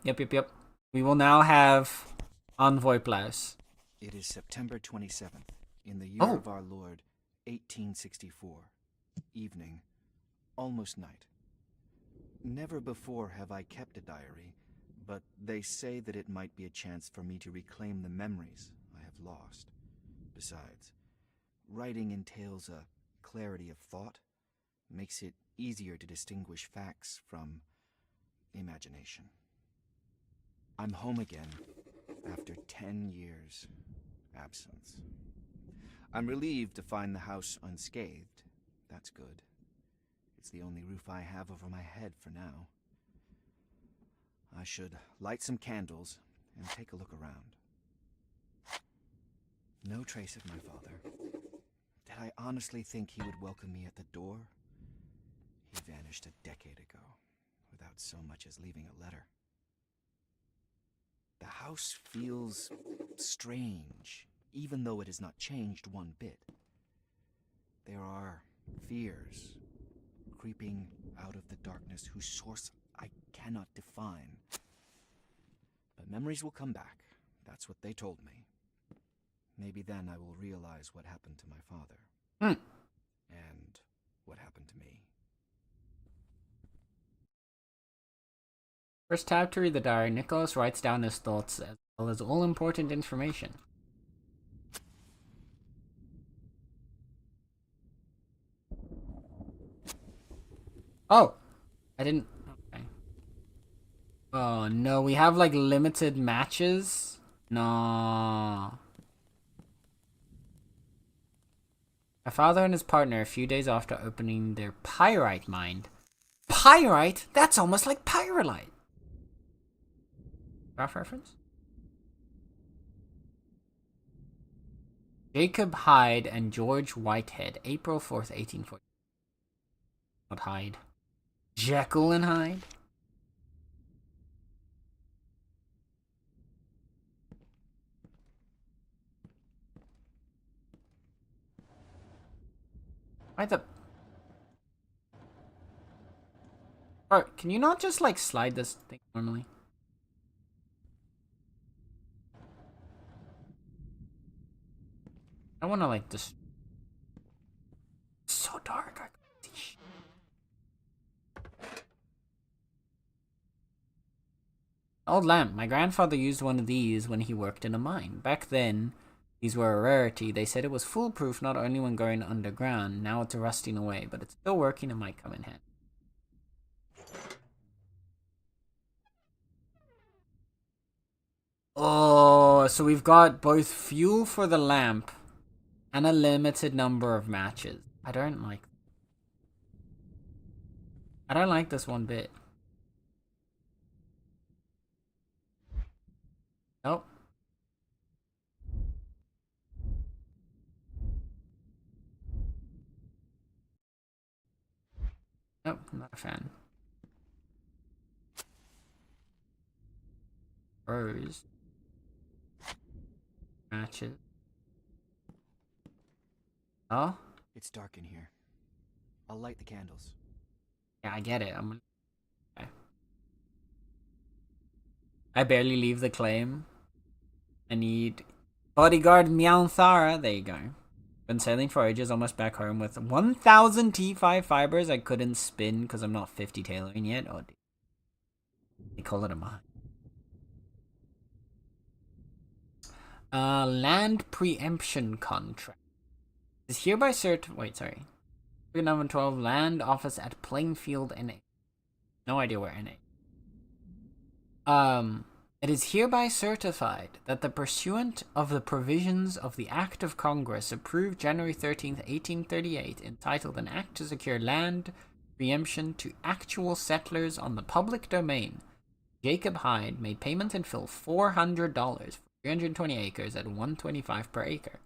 We will now have Envoy Plaus. It is September 27th, in the year Oh. of our Lord, 1864. Evening, almost night. Never before have I kept a diary, but they say that it might be a chance for me to reclaim the memories I have lost. Besides, writing entails a clarity of thought, makes it easier to distinguish facts from imagination. I'm home again after 10 years' absence. I'm relieved to find the house unscathed. That's good. It's the only roof I have over my head for now. I should light some candles and take a look around. No trace of my father. Did I honestly think he would welcome me at the door? He vanished a decade ago, without so much as leaving a letter. The house feels strange, even though it has not changed one bit. There are fears creeping out of the darkness whose source I cannot define. But memories will come back. That's what they told me. Maybe then I will realize what happened to my father. And what happened to me. First tab to read the diary, Nicholas writes down his thoughts as well as all important information. Oh! I didn't... Okay. Oh no, we have like limited matches? No. My father and his partner a few days after opening their pyrite mine. Pyrite? That's almost like pyrolite. Graph reference? Jacob Hyde and George Whitehead, April 4th, 1840. Not Hyde. Jekyll and Hyde? Why the... Bro, can you not just like slide this thing normally? I wanna like just... It's so dark, I can't see shit. Old lamp. My grandfather used one of these when he worked in a mine. Back then, these were a rarity. They said it was foolproof not only when going underground. Now it's rusting away, but it's still working and might come in handy. Oh, so we've got both fuel for the lamp and a limited number of matches. I don't like this one bit. Nope. Nope, not a fan. Rose. Matches. Oh? It's dark in here. I'll light the candles. Yeah, I get it. Okay. I barely leave the claim. I need bodyguard Meowthara. There you go. Been sailing for ages, almost back home with 1,000 T5 fibers I couldn't spin because I'm not 50 tailoring yet. Oh, dude. They call it a mine. Land preemption contract. Is hereby wait, sorry. 12 land office at Plainfield, NA. No idea where NA. It is hereby certified that the pursuant of the provisions of the Act of Congress approved January 13th, 1838, entitled An Act to Secure Land preemption to actual settlers on the public domain. Jacob Hyde made payment in full $400 for 320 acres at $125 per acre.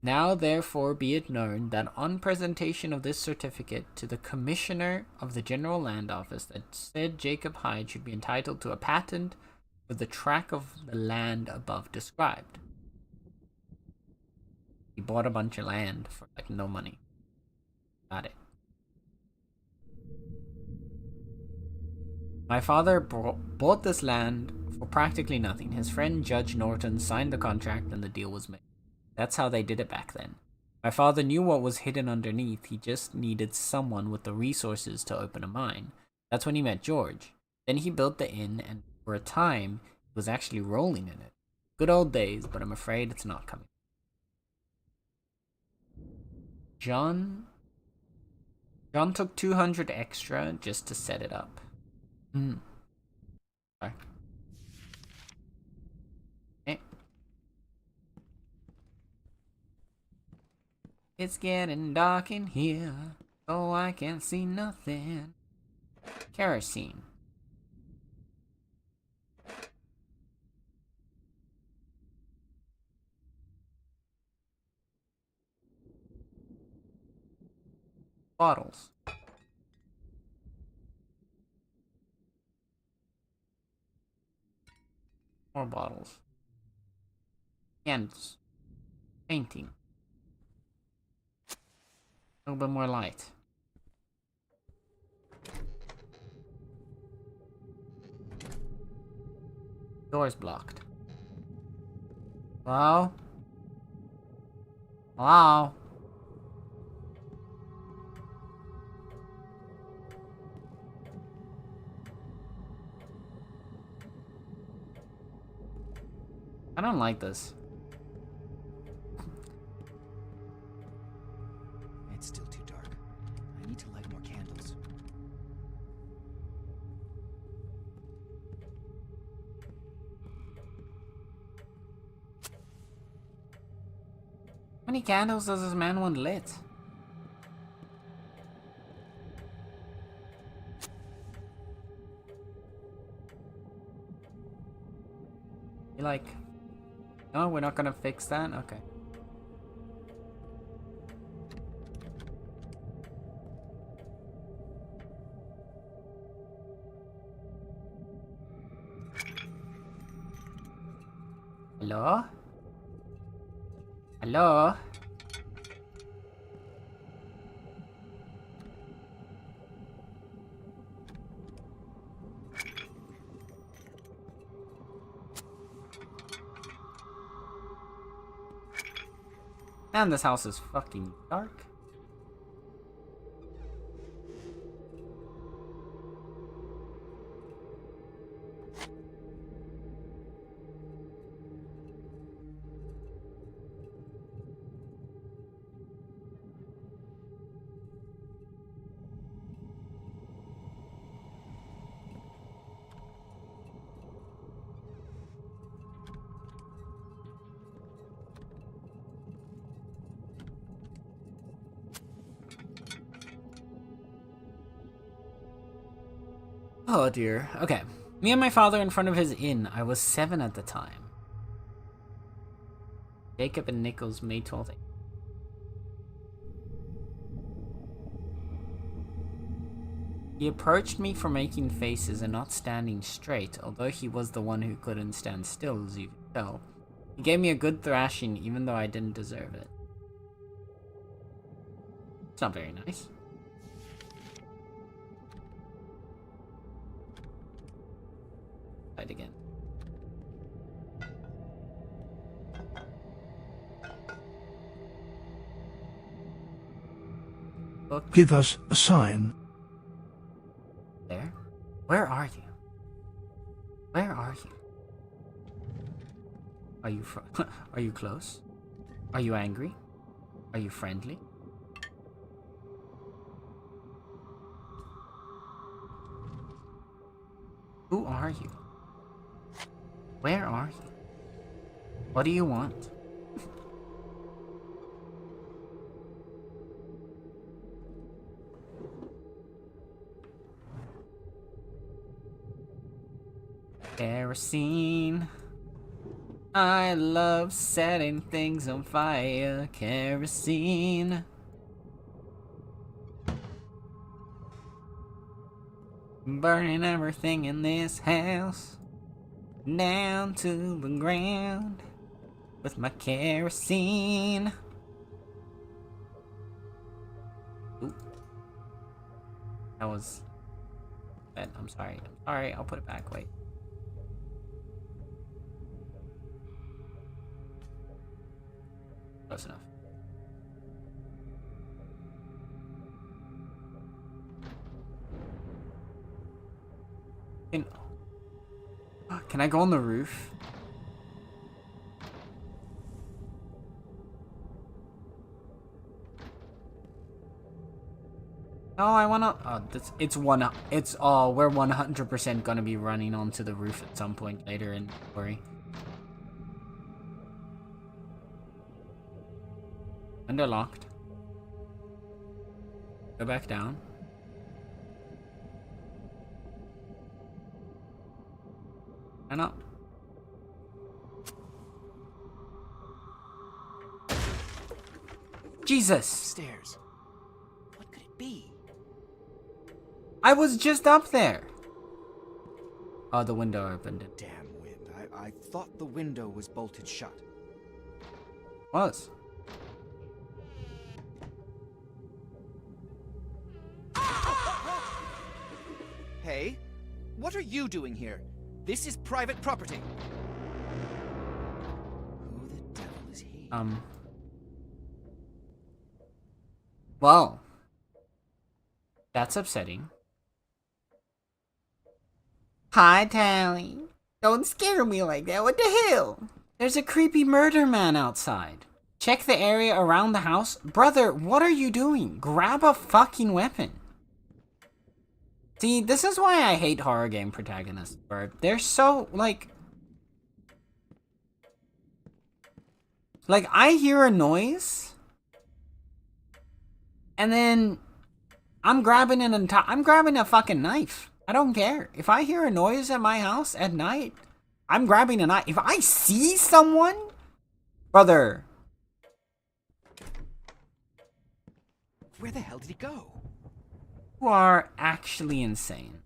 Now therefore be it known that on presentation of this certificate to the Commissioner of the General Land Office, that said Jacob Hyde should be entitled to a patent for the tract of the land above described. He bought a bunch of land for like no money. Got it. My father bought this land for practically nothing. His friend Judge Norton signed the contract and the deal was made. That's how they did it back then. My father knew what was hidden underneath. He just needed someone with the resources to open a mine. That's when he met George. Then he built the inn, and for a time, he was actually rolling in it. Good old days, but I'm afraid it's not coming. John took 200 extra just to set it up. Sorry. Okay. It's getting dark in here, so I can't see nothing. Kerosene. Bottles. More bottles. Candles. Painting. A little bit more light. Door's blocked. Hello? Hello? I don't like this. It's still too dark. I need to light more candles. How many candles does this man want lit? You like... No, we're not gonna fix that? Okay. Hello? Hello? Man, this house is fucking dark. Oh dear. Okay. Me and my father in front of his inn. I was 7 at the time. Jacob and Nichols, May 12th. He approached me for making faces and not standing straight, although he was the one who couldn't stand still, as you can tell. He gave me a good thrashing, even though I didn't deserve it. It's not very nice. Fight again. Book. Give us a sign. There? Where are you? Where are you? Are you are you close? Are you angry? Are you friendly? Who are you? Where are you? What do you want? Kerosene. I love setting things on fire. Kerosene. Burning everything in this house down to the ground with my kerosene. Ooh. That was bad. I'm sorry. I'll put it back. Wait. Close enough. Can I go on the roof? No, I wanna. Oh, we're 100% gonna be running onto the roof at some point later in the story. Window locked. Go back down. And up. Jesus! Stairs. What could it be? I was just up there! Oh, the window opened. Damn wind. I thought the window was bolted shut. Was. Hey, what are you doing here? This is private property. Who the devil is he? Well. That's upsetting. Hi, Tally. Don't scare me like that. What the hell? There's a creepy murder man outside. Check the area around the house. Brother, what are you doing? Grab a fucking weapon. See, this is why I hate horror game protagonists, bro. They're so, like, I hear a noise, and then I'm grabbing a fucking knife. I don't care. If I hear a noise at my house at night, I'm grabbing a knife. If I see someone, brother. Where the hell did he go? You are actually insane.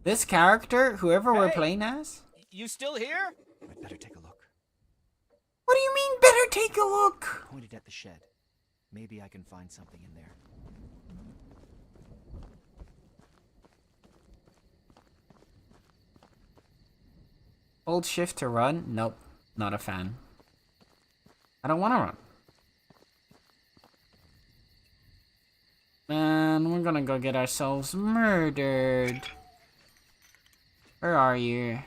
This character, whoever we're playing as. You still here? I'd better take a look. What do you mean, better take a look? Pointed at the shed. Maybe I can find something in there. Hold shift to run? Nope. Not a fan. I don't want to run. Man, we're gonna go get ourselves murdered. Where are you?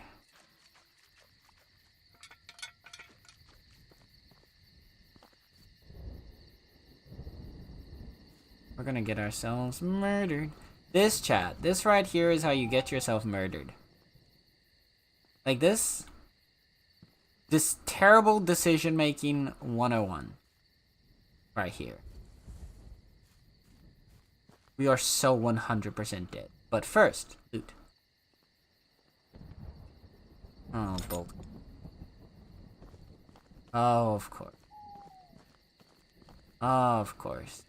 We're gonna get ourselves murdered. This right here is how you get yourself murdered. Like this terrible decision making 101. Right here. We are so 100% dead. But first, loot. Oh, bulk. Oh, of course. Oh, of course.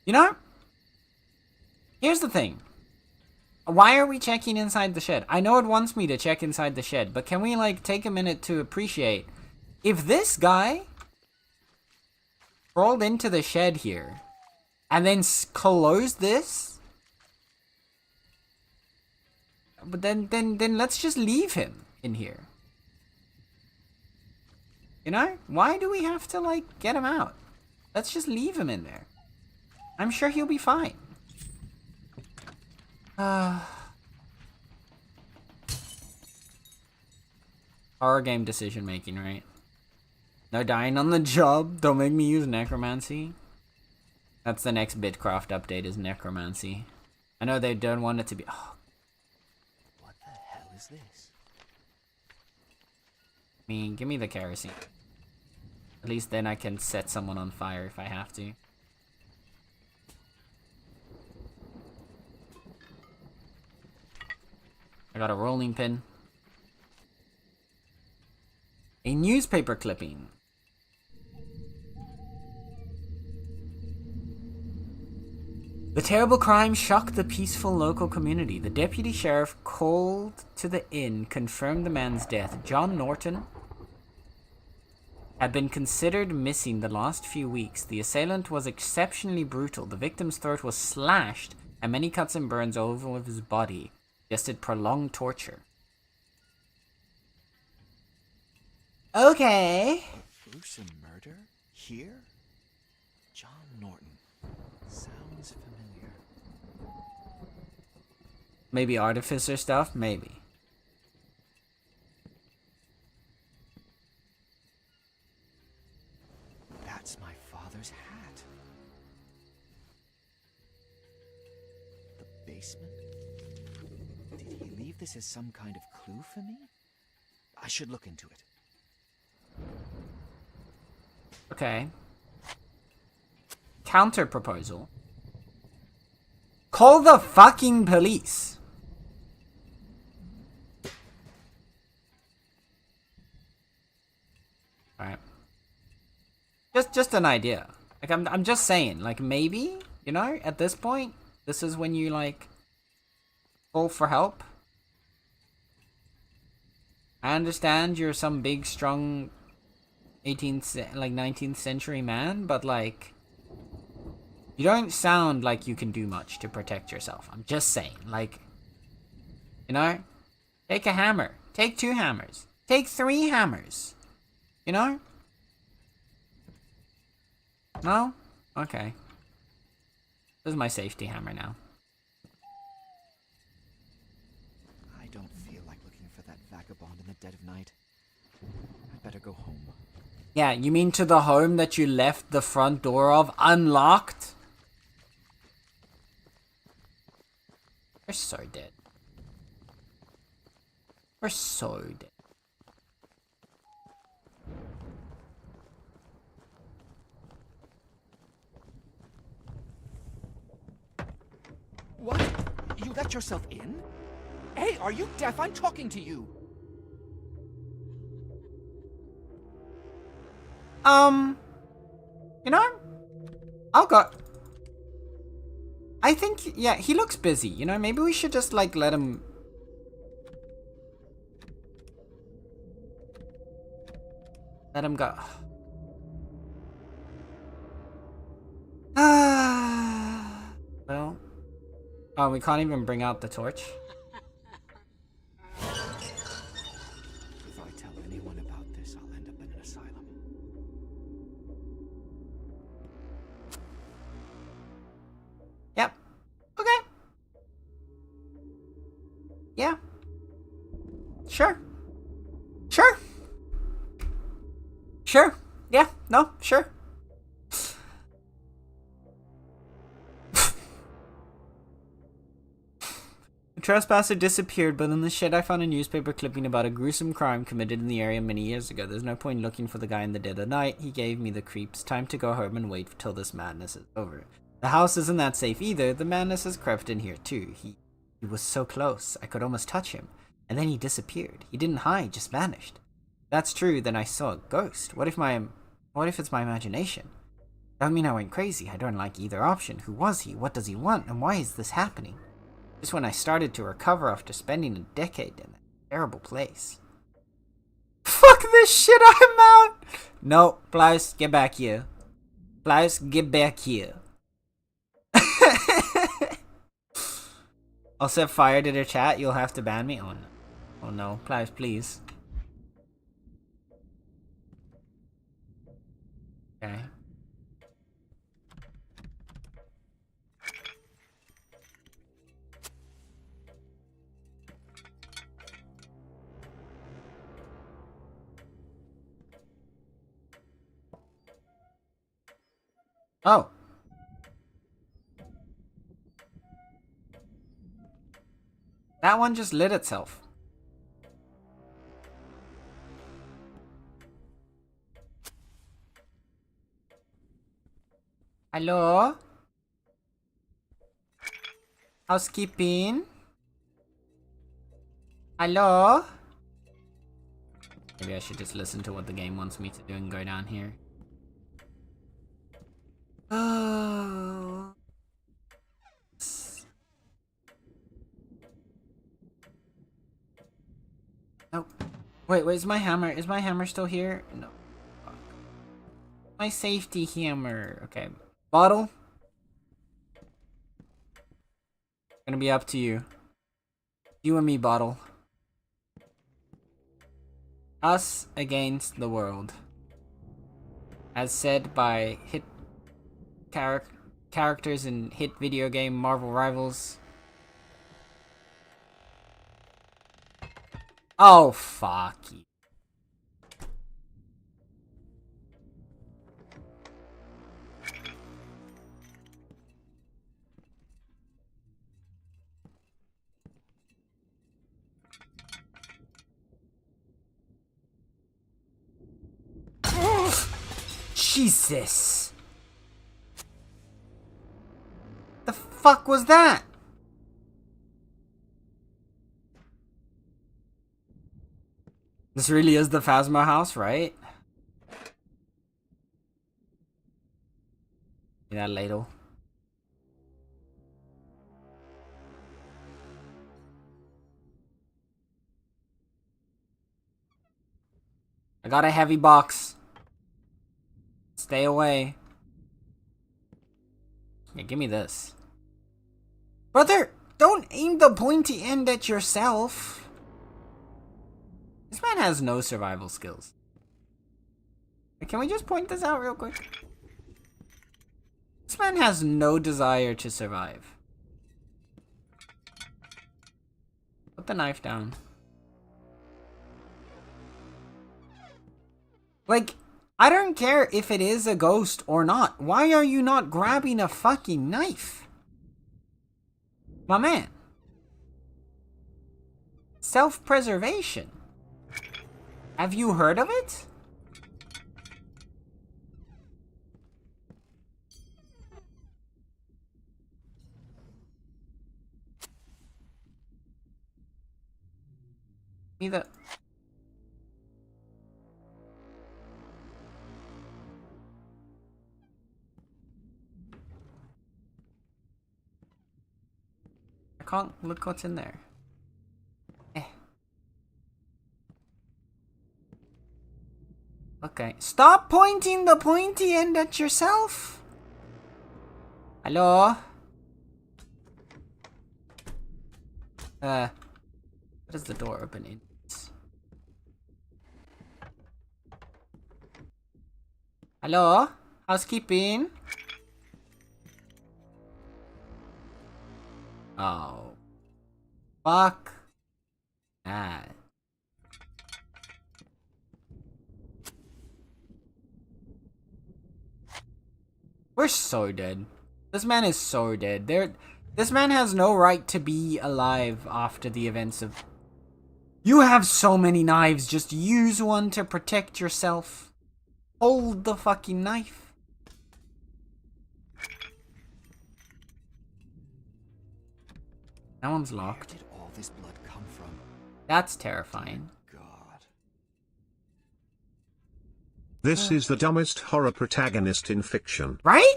You know? Here's the thing. Why are we checking inside the shed? I know it wants me to check inside the shed, but can we, like, take a minute to appreciate if this guy rolled into the shed here and then closed this, but then let's just leave him in here. You know? Why do we have to, like, get him out? Let's just leave him in there. I'm sure he'll be fine. Horror game decision making, right? No dying on the job. Don't make me use necromancy. That's the next Bitcraft update, is necromancy. I know they don't want it to be. Oh. What the hell is this? Give me the kerosene. At least then I can set someone on fire if I have to. I got a rolling pin. A newspaper clipping. The terrible crime shocked the peaceful local community. The deputy sheriff called to the inn confirmed the man's death. John Norton had been considered missing the last few weeks. The assailant was exceptionally brutal. The victim's throat was slashed and many cuts and burns all over his body suggested prolonged torture. Okay. A gruesome murder? Here? John Norton. Sounds familiar. Maybe artificer stuff? Maybe. That's my father's hat. The basement? Did he leave this as some kind of clue for me? I should look into it. Okay. Counter proposal. Call the fucking police. Alright. Just an idea. Like I'm just saying, like maybe, you know, at this point, this is when you like call for help. I understand you're some big strong 19th century man, but like you don't sound like you can do much to protect yourself. I'm just saying, like, you know, take a hammer, take 2 hammers, take 3 hammers, you know? No? Okay. This is my safety hammer now. I don't feel like looking for that vagabond in the dead of night. I'd better go home. Yeah, you mean to the home that you left the front door of unlocked? We're so dead. We're so dead. What? You let yourself in? Hey, are you deaf? I'm talking to you. You know, I'll go. I think, yeah, he looks busy, you know, maybe we should just, like, let him... Let him go. Well... Oh, we can't even bring out the torch. If I tell anyone about this, I'll end up in an asylum. Yep. Okay. Yeah. Sure. Sure. Sure. Yeah. No. Sure. The trespasser disappeared, but in the shed I found a newspaper clipping about a gruesome crime committed in the area many years ago. There's no point looking for the guy in the dead of night. He gave me the creeps. Time to go home and wait till this madness is over. The house isn't that safe either. The madness has crept in here too. He was so close. I could almost touch him. And then he disappeared. He didn't hide, just vanished. If that's true, then I saw a ghost. What if it's my imagination? Don't mean I went crazy. I don't like either option. Who was he? What does he want? And why is this happening? Just when I started to recover after spending a decade in that terrible place. Fuck this shit, I'm out! No, Blouse, get back here. Blouse, get back here. I'll set fire to their chat, you'll have to ban me? Oh no. Oh no, Blouse, please. Okay. Oh. That one just lit itself. Hello? Housekeeping? Hello? Maybe I should just listen to what the game wants me to do and go down here. Oh. Oh. Wait, is my hammer? Is my hammer still here? No. Fuck. My safety hammer. Okay. Bottle? Gonna be up to you. You and me, Bottle. Us against the world. As said by hit characters in hit video game Marvel Rivals. Oh, fuck you. Jesus. The fuck was that? This really is the Phasma house, right? See that ladle? I got a heavy box. Stay away. Yeah, give me this. Brother, don't aim the pointy end at yourself. This man has no survival skills. Can we just point this out real quick? This man has no desire to survive. Put the knife down. Like, I don't care if it is a ghost or not. Why are you not grabbing a fucking knife? My man. Self-preservation. Have you heard of it? Either. I can't look what's in there. Okay. Stop pointing the pointy end at yourself. Hello? What does the door open in? Hello? Housekeeping? Oh. Fuck. That. We're so dead. This man is so dead. This man has no right to be alive after the events of... You have so many knives. Just use one to protect yourself. Hold the fucking knife. That one's locked. Where did all this blood come from? That's terrifying. God. This is the dumbest horror protagonist in fiction. Right?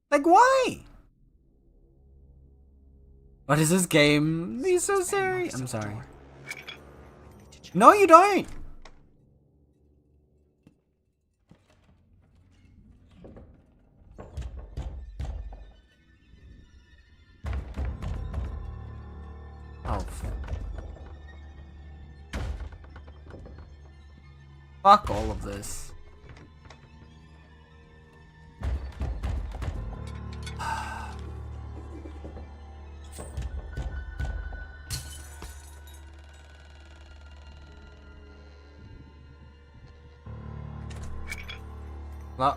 Like, why? What is this game? He's so serious. I'm sorry. No, you don't. Oh, fuck all of this.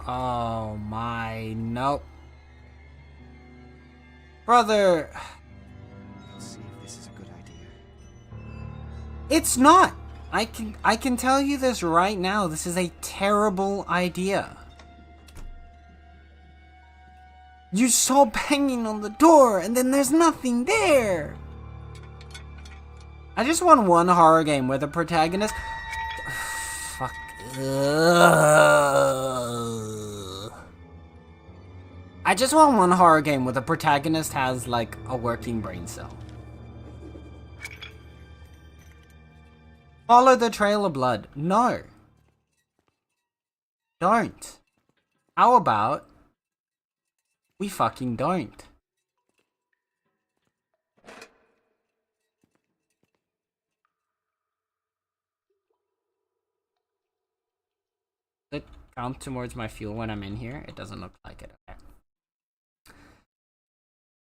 Oh my, nope. Brother. Let's see if this is a good idea. It's not. I can tell you this right now. This is a terrible idea. You saw banging on the door and then there's nothing there. I just want one horror game where the protagonist... Fuck. I just want one horror game where the protagonist has, like, a working brain cell. Follow the trail of blood. No. Don't. How about we fucking don't? Does it count towards my fuel when I'm in here? It doesn't look like it. Okay.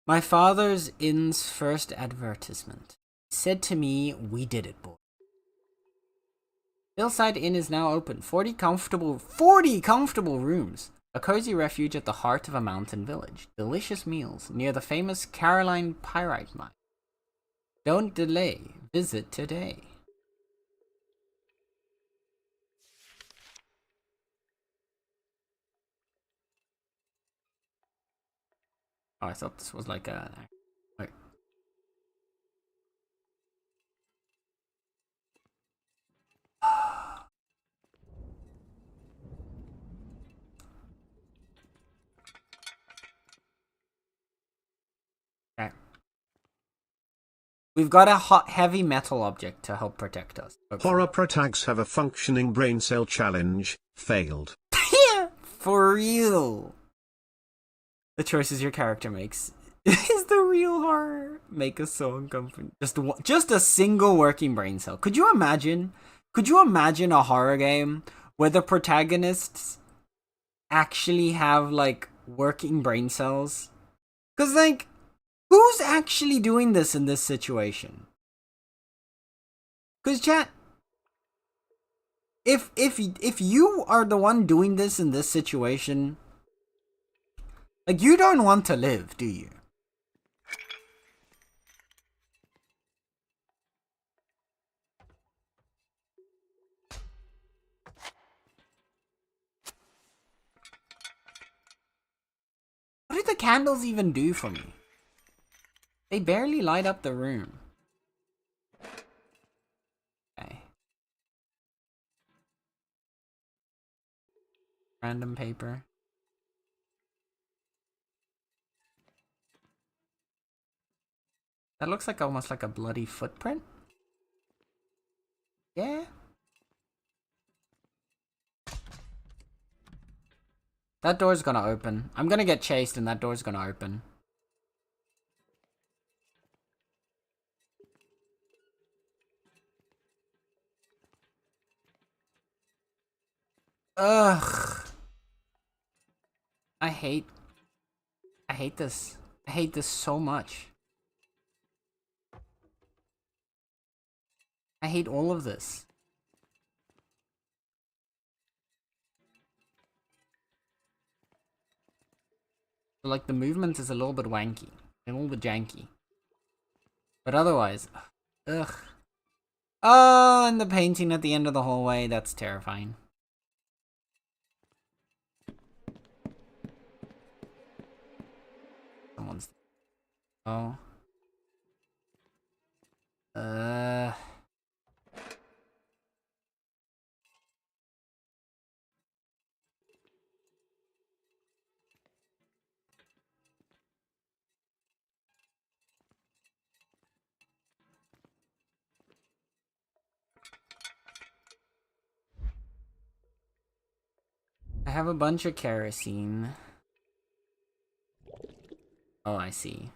My father's inn's first advertisement said to me, "We did it, boy." Hillside Inn is now open. 40 comfortable rooms. A cozy refuge at the heart of a mountain village. Delicious meals near the famous Caroline Pyrite Mine. Don't delay. Visit today. Oh, I thought this was like a... Wait. Okay. We've got a hot, heavy metal object to help protect us. Okay. Horror protags have a functioning brain cell challenge. Failed. Yeah, for real. The choices your character makes is the real horror. Make a song company. Just a single working brain cell. Could you imagine? Could you imagine a horror game where the protagonists actually have, like, working brain cells? Because, like, who's actually doing this in this situation? Because, chat, if you are the one doing this in this situation, like, you don't want to live, do you? What did the candles even do for me? They barely light up the room. Okay. Random paper. That looks like almost like a bloody footprint. Yeah. That door's gonna open. I'm gonna get chased and that door's gonna open. Ugh. I hate this. I hate this so much. I hate all of this. Like, the movement is a little bit wanky. A little bit janky. But otherwise, ugh. Oh, and the painting at the end of the hallway, that's terrifying. Someone's... Oh. I have a bunch of kerosene. Oh, I see.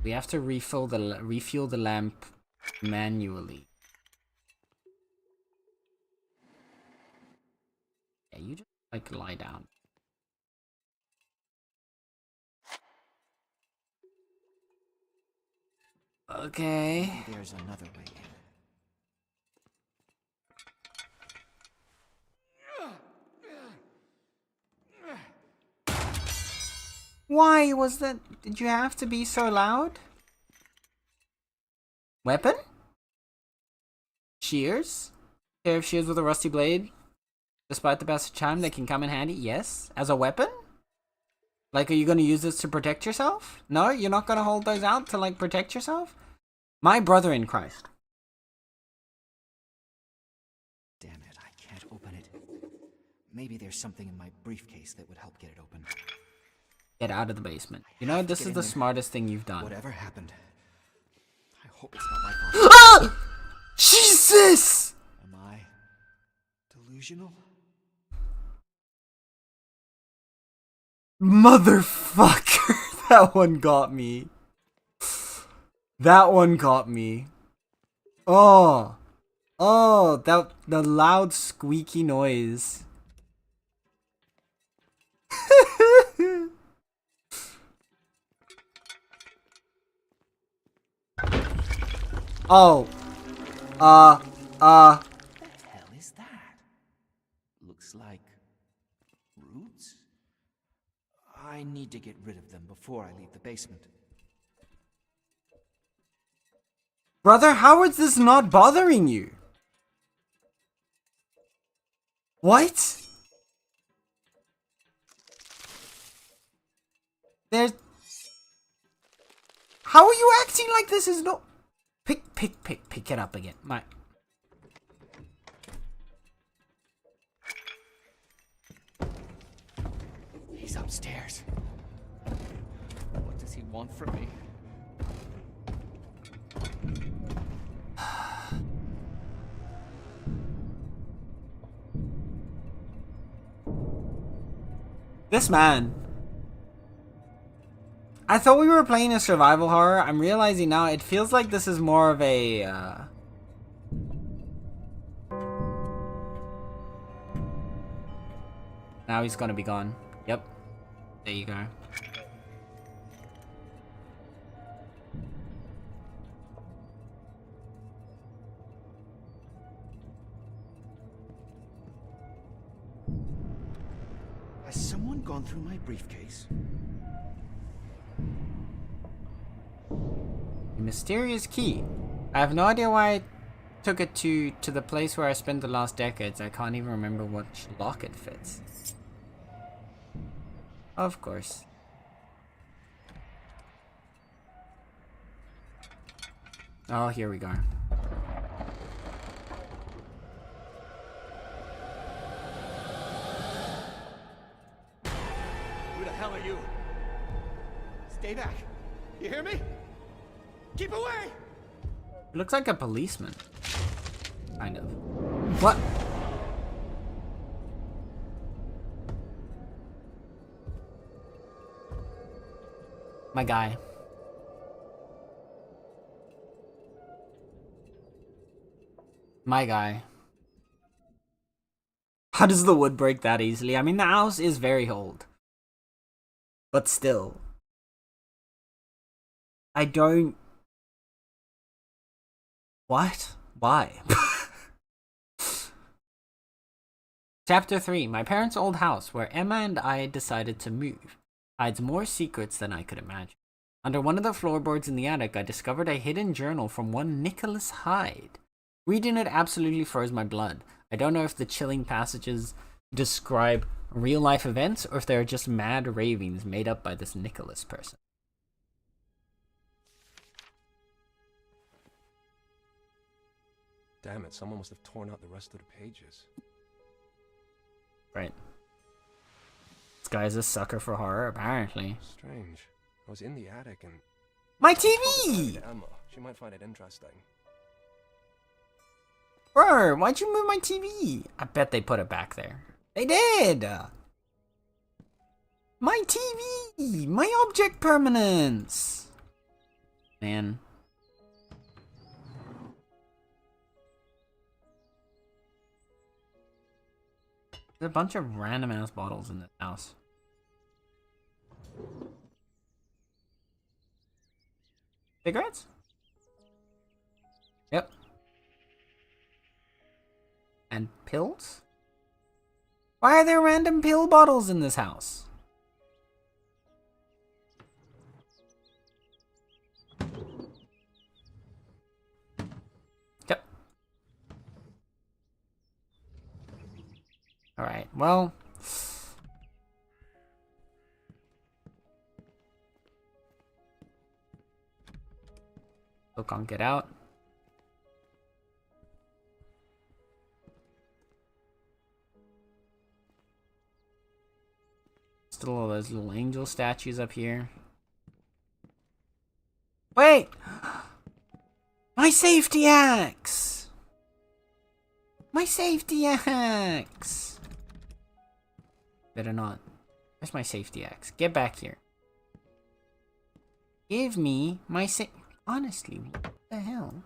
We have to refuel the lamp manually. Yeah, you just, like, lie down. Okay. There's another way in. Why was that? Did you have to be so loud? Weapon? Shears? Pair of shears with a rusty blade. Despite the passage of time, they can come in handy. Yes. As a weapon? Like, are you gonna use this to protect yourself? No? You're not gonna hold those out to, like, protect yourself? My brother in Christ. Damn it, I can't open it. Maybe there's something in my briefcase that would help get it open. Get out of the basement. You know, this is the smartest thing you've done. Whatever happened, I hope it's not my fault. Jesus! Am I delusional? Motherfucker. That one got me. That one got me. Oh. Oh, the loud squeaky noise. Oh. What the hell is that? Looks like roots? I need to get rid of them before I leave the basement. Brother, how is this not bothering you? What? There's... How are you acting like this is no... Pick it up again. My... He's upstairs. What does he want from me? This man. I thought we were playing a survival horror. I'm realizing now it feels like this is more of a, Now he's gonna be gone. Yep. There you go. Has someone gone through my briefcase? A mysterious key. I have no idea why I took it to the place where I spent the last decades. I can't even remember which lock it fits. Of course. Oh, here we go. Who the hell are you? Stay back. You hear me? Keep away! It looks like a policeman. Kind of. What? My guy. My guy. How does the wood break that easily? I mean, the house is very old. But still. I don't... What? Why? Chapter 3. My parents' old house, where Emma and I decided to move, hides more secrets than I could imagine. Under one of the floorboards in the attic, I discovered a hidden journal from one Nicholas Hyde. Reading it absolutely froze my blood. I don't know if the chilling passages describe real-life events or if they are just mad ravings made up by this Nicholas person. Damn it, someone must have torn out the rest of the pages. Right. This guy's a sucker for horror, apparently. Strange. I was in the attic and... My I TV! told Emma. She might find it interesting. Bro, why'd you move my TV? I bet they put it back there. They did! My TV! My object permanence! Man. There's a bunch of random ass bottles in this house. Cigarettes? Yep. And pills? Why are there random pill bottles in this house? Yep. Alright, well... can't get out. Still all those little angel statues up here. Wait! My safety axe! My safety axe! Better not. Where's my safety axe? Get back here. Give me my honestly, what the hell?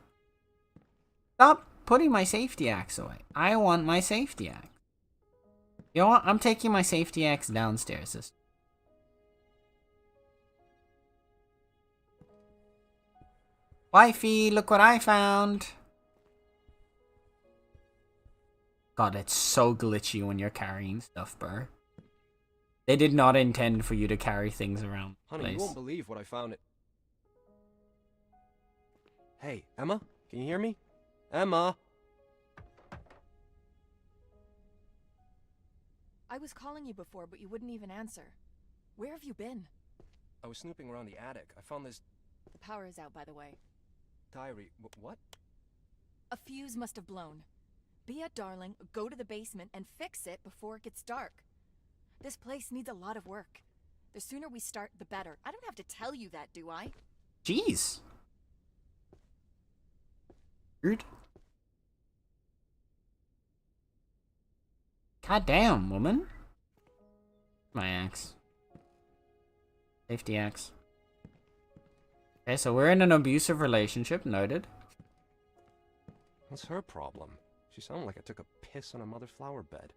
Stop putting my safety axe away. I want my safety axe. You know what? I'm taking my safety axe downstairs. Wifey, look what I found. God, it's so glitchy when you're carrying stuff, bro. They did not intend for you to carry things around the Honey, place. you won't believe what I found. Hey, Emma? Can you hear me? Emma? I was calling you before, but you wouldn't even answer. Where have you been? I was snooping around the attic. I found this The power is out, by the way. diary. What? A fuse must have blown. Be a darling, go to the basement and fix it before it gets dark. This place needs a lot of work. The sooner we start, the better. I don't have to tell you that, do I? Jeez. Rude. God damn, woman. My axe. Safety axe. Okay, so we're in an abusive relationship, noted. What's her problem? She sounded like I took a piss on a mother flower bed.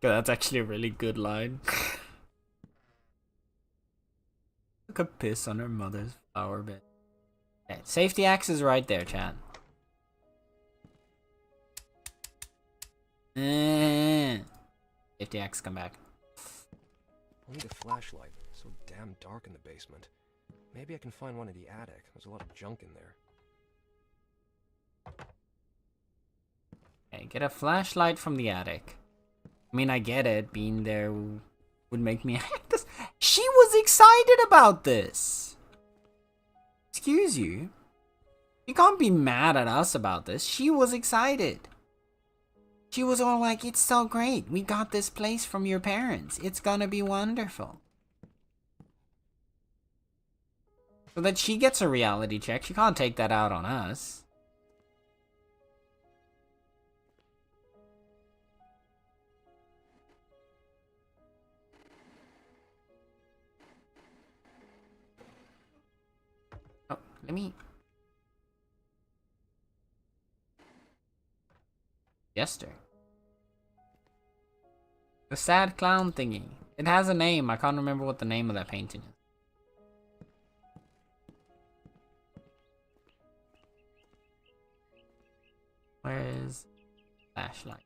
Okay, that's actually a really good line. Took a piss on her mother's flower bed. Okay, safety axe is right there, chat. Safety axe, come back. I need a flashlight. It's so damn dark in the basement. Maybe I can find one in the attic. There's a lot of junk in there. Okay, get a flashlight from the attic. I mean, I get it. Being there would make me act this. She was excited about this. Excuse you. You can't be mad at us about this. She was excited. She was all like, it's so great. We got this place from your parents. It's gonna be wonderful. So that she gets a reality check. She can't take that out on us. Oh, let me... Jester. The sad clown thingy. It has a name. I can't remember what the name of that painting is. Where is flashlight?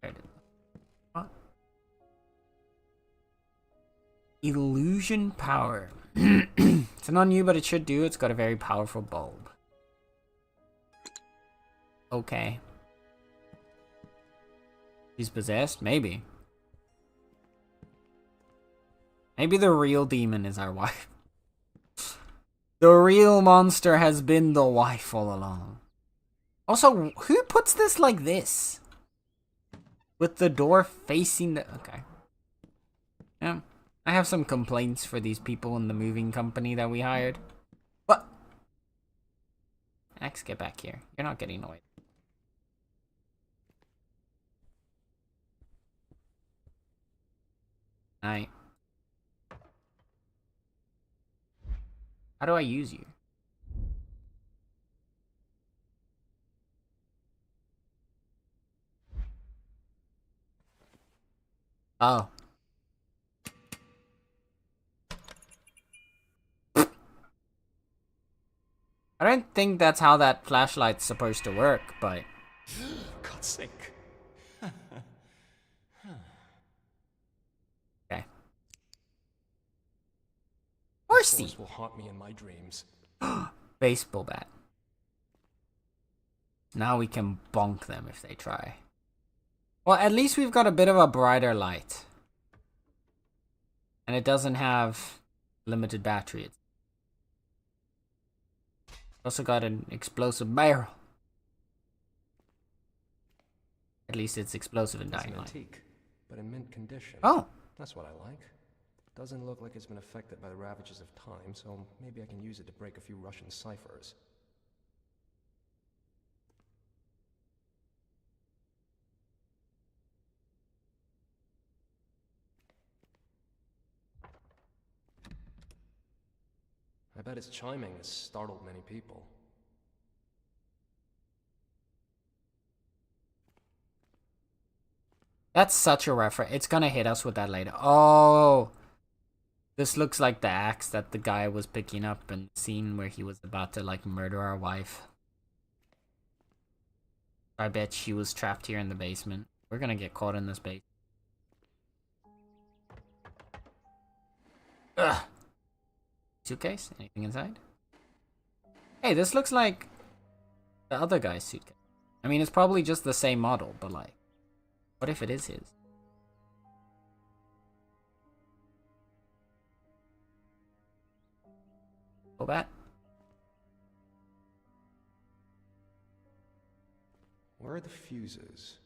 There it is. What? Illusion power. It's not new, but it should do. It's got a very powerful bulb. Okay. She's possessed? Maybe. Maybe the real demon is our wife. The real monster has been the wife all along. Also, who puts this like this? With the door facing the... Okay. Yeah. I have some complaints for these people in the moving company that we hired. What? Axe, get back here. You're not getting away. Night. How do I use you? Oh. I don't think that's how that flashlight's supposed to work, but... God's sake. Okay. Horsey! Force will haunt me in my dreams. Baseball bat. Now we can bonk them if they try. Well, at least we've got a bit of a brighter light. And it doesn't have limited battery. It's also got an explosive barrel. At least it's explosive in It's Dying an Light. antique, but in mint condition. Oh, That's what I like. Doesn't look like it's been affected by the ravages of time, so maybe I can use it to break a few Russian ciphers. I bet its chiming has startled many people. that's such a reference. It's gonna hit us with that later. Oh, this looks like the axe that the guy was picking up in the scene where he was about to like murder our wife. I bet she was trapped here in the basement. We're gonna get caught in this basement. Ugh. Suitcase? Anything inside? Hey, this looks like the other guy's suitcase. I mean, it's probably just the same model, but like, what if it is his? Go back. Where are the fuses?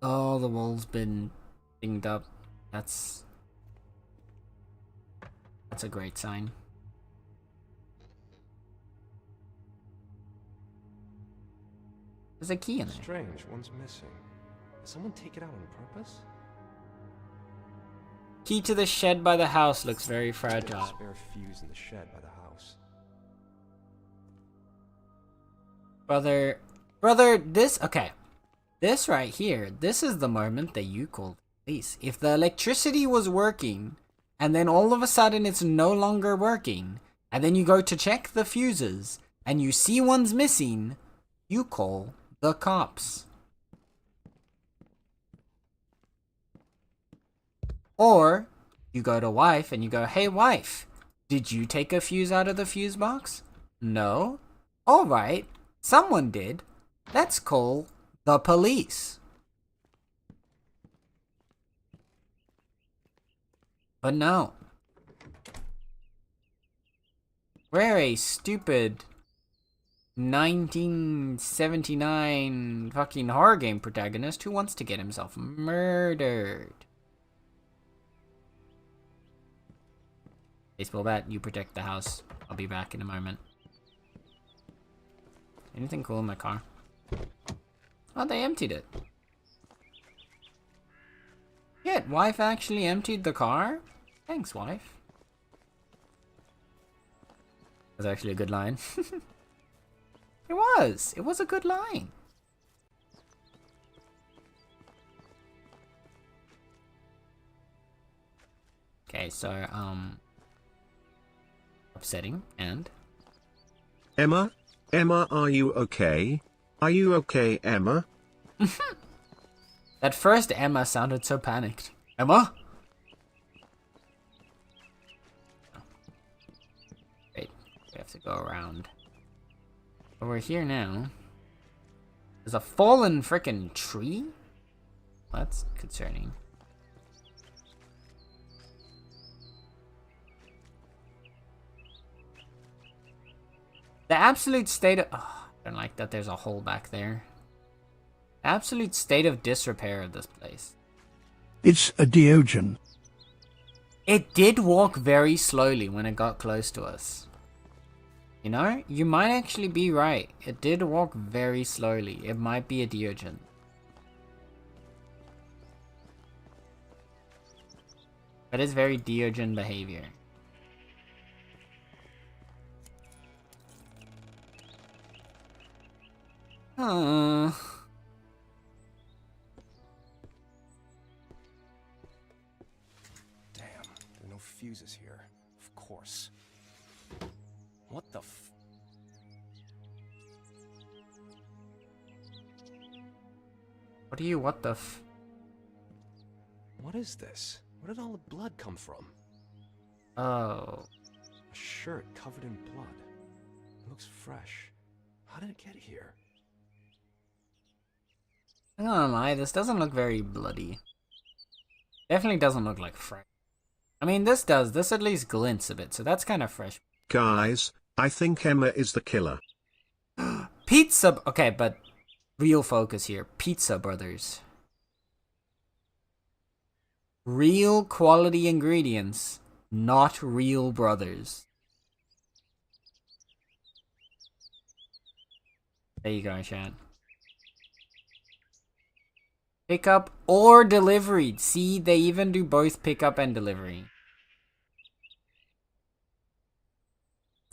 Oh, the wall's been dinged up. That's a great sign. There's a key in there. Strange, one's missing. Did someone take it out on purpose? Key to the shed by the house looks very There's a fragile. spare fuse in the shed by the house. Brother, this, okay. This right here, this is the moment that you call the police. If the electricity was working, and then all of a sudden it's no longer working, and then you go to check the fuses, and you see one's missing, you call the cops. Or, you go to wife and you go, hey wife, did you take a fuse out of the fuse box? No? Alright, someone did. Let's call the police. But no. We're a stupid 1979 fucking horror game protagonist who wants to get himself murdered. Baseball bat, you protect the house. I'll be back in a moment. Anything cool in my car? Oh, they emptied it. Shit, wife actually emptied the car? Thanks, wife. That's actually a good line. It was. It was a good line. Okay, so, upsetting, and? Emma? Emma, are you okay? Are you okay, Emma? That first Emma sounded so panicked. Emma? Wait, we have to go around. But we're here now. There's a fallen frickin' tree? That's concerning. The absolute state of... Oh, I don't like that there's a hole back there. Absolute state of disrepair of this place. It's a Diogen. It did walk very slowly when it got close to us. You know, you might actually be right. It did walk very slowly. It might be a Diogen. That is very Diogen behavior. Damn, there are no fuses here. Of course. What the f... What the f... What is this? Where did all the blood come from? Oh. A shirt covered in blood. It looks fresh. How did it get here? I'm not gonna lie, this doesn't look very bloody. Definitely doesn't look like fresh. I mean, this does. This at least glints a bit, so that's kind of fresh. Guys, I think Emma is the killer. Pizza. Okay, but real focus here. Pizza Brothers. Real quality ingredients, not real brothers. There you go, chat. Pickup or delivery. See, they even do both pickup and delivery.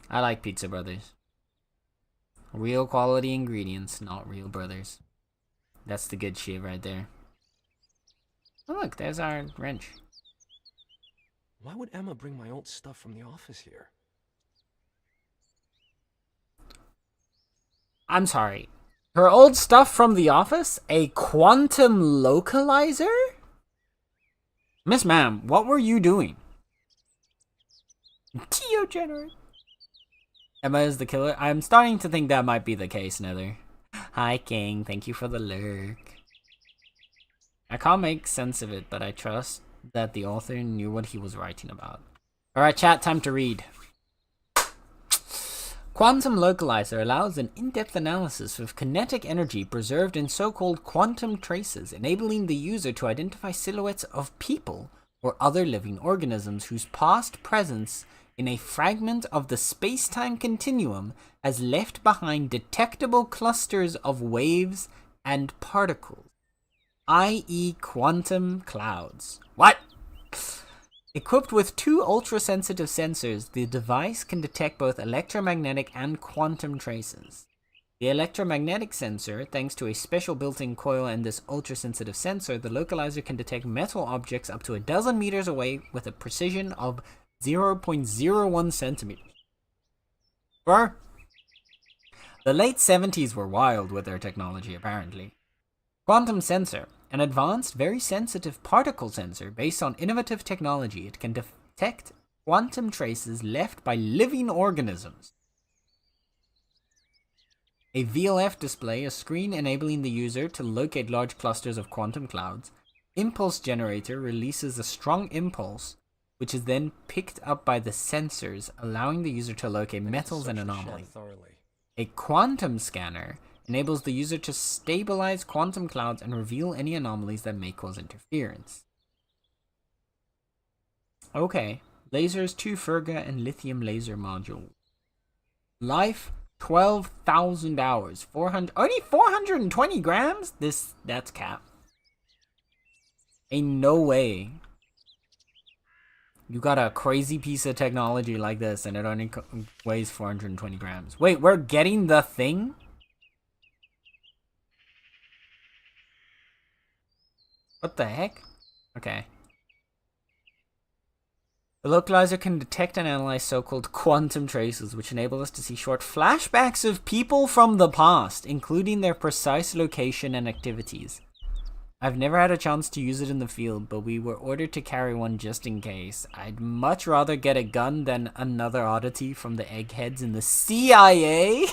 I like Pizza Brothers. Real quality ingredients, not real brothers. That's the good shit right there. Oh look, there's our wrench. Why would Emma bring my old stuff from the office here? I'm sorry. Her old stuff from the office? A quantum localizer? Miss Ma'am, what were you doing? Geogenerate. Emma is the killer? I'm starting to think that might be the case, Nether. Hi, King. Thank you for the lurk. I can't make sense of it, but I trust that the author knew what he was writing about. Alright, chat, time to read. Quantum Localizer allows an in-depth analysis of kinetic energy preserved in so-called quantum traces, enabling the user to identify silhouettes of people or other living organisms whose past presence in a fragment of the space-time continuum has left behind detectable clusters of waves and particles, i.e. quantum clouds. What? Equipped with 2 ultra-sensitive sensors, the device can detect both electromagnetic and quantum traces. The electromagnetic sensor, thanks to a special built-in coil and this ultra-sensitive sensor, the localizer can detect metal objects up to 12 meters away with a precision of 0.01 centimeters. Bruh. The late 70s were wild with their technology, apparently. Quantum Sensor. An advanced, very sensitive particle sensor based on innovative technology. It can detect quantum traces left by living organisms. A VLF display, a screen enabling the user to locate large clusters of quantum clouds. Impulse generator releases a strong impulse, which is then picked up by the sensors, allowing the user to locate metals and anomalies. A quantum scanner enables the user to stabilize quantum clouds and reveal any anomalies that may cause interference. Okay, lasers 2 Ferga and lithium laser module. Life 12,000 hours. 400 only 420 grams? That's cap. Ain't no way. You got a crazy piece of technology like this and it only weighs 420 grams. Wait, we're getting the thing? What the heck? Okay. The localizer can detect and analyze so-called quantum traces, which enable us to see short flashbacks of people from the past, including their precise location and activities. I've never had a chance to use it in the field, but we were ordered to carry one just in case. I'd much rather get a gun than another oddity from the eggheads in the CIA?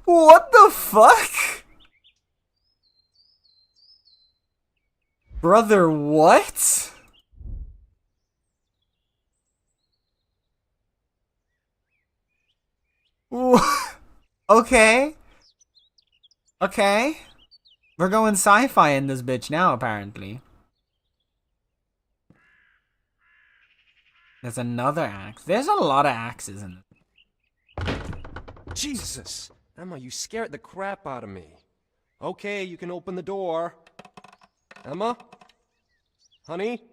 What the fuck? Brother, what? Okay. Okay. We're going sci-fi in this bitch now, apparently. There's another axe. There's a lot of axes in this. Jesus! Emma, you scared the crap out of me. Okay, you can open the door. Emma? Honey?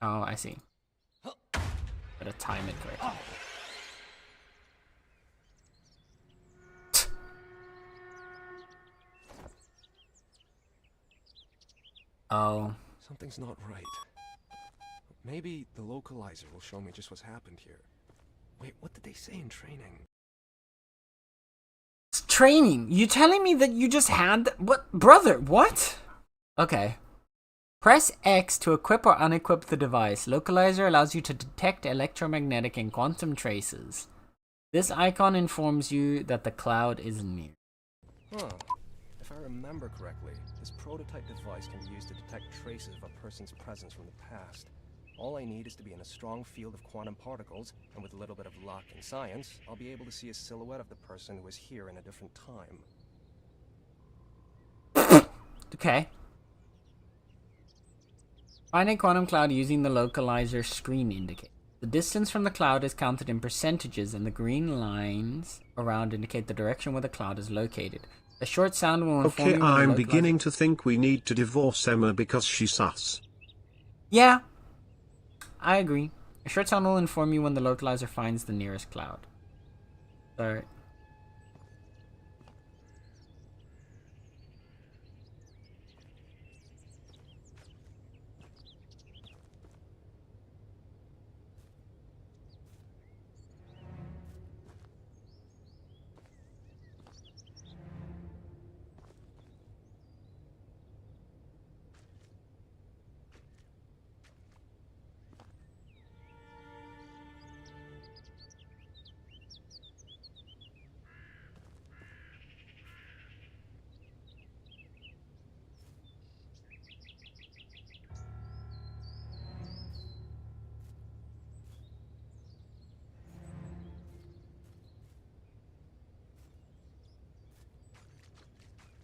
Oh, I see. Gotta time it correctly. Oh. Something's not right. Maybe the localizer will show me just what's happened here. Wait, what did they say in training? It's training? You telling me that you just had what? Brother, what? Okay. Press X to equip or unequip the device. Localizer allows you to detect electromagnetic and quantum traces. This icon informs you that the cloud is near. Huh. If I remember correctly, this prototype device can be used to detect traces of a person's presence from the past. All I need is to be in a strong field of quantum particles, and with a little bit of luck and science, I'll be able to see a silhouette of the person who was here in a different time. Okay. Find a quantum cloud using the localizer screen indicator. The distance from the cloud is counted in percentages, and the green lines around indicate the direction where the cloud is located. A short sound will inform you Okay, when the I'm localizer... beginning to think we need to divorce Emma because she's sus. Yeah, I agree. A short sound will inform you when the localizer finds the nearest cloud. So...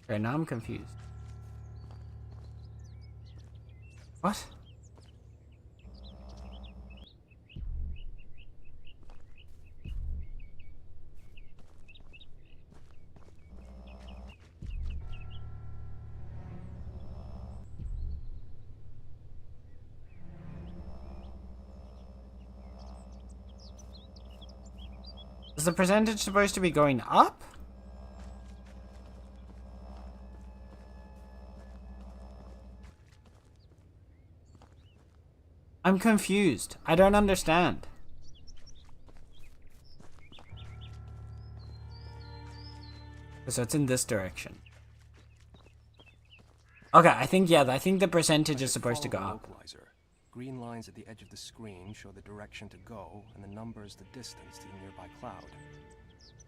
Okay, now I'm confused. What? Is the percentage supposed to be going up? I'm confused. I don't understand. So it's in this direction. Okay, I think, yeah, I think the percentage is supposed to go up. Localizer. Green lines at the edge of the screen show the direction to go, and the numbers the distance to the nearby cloud.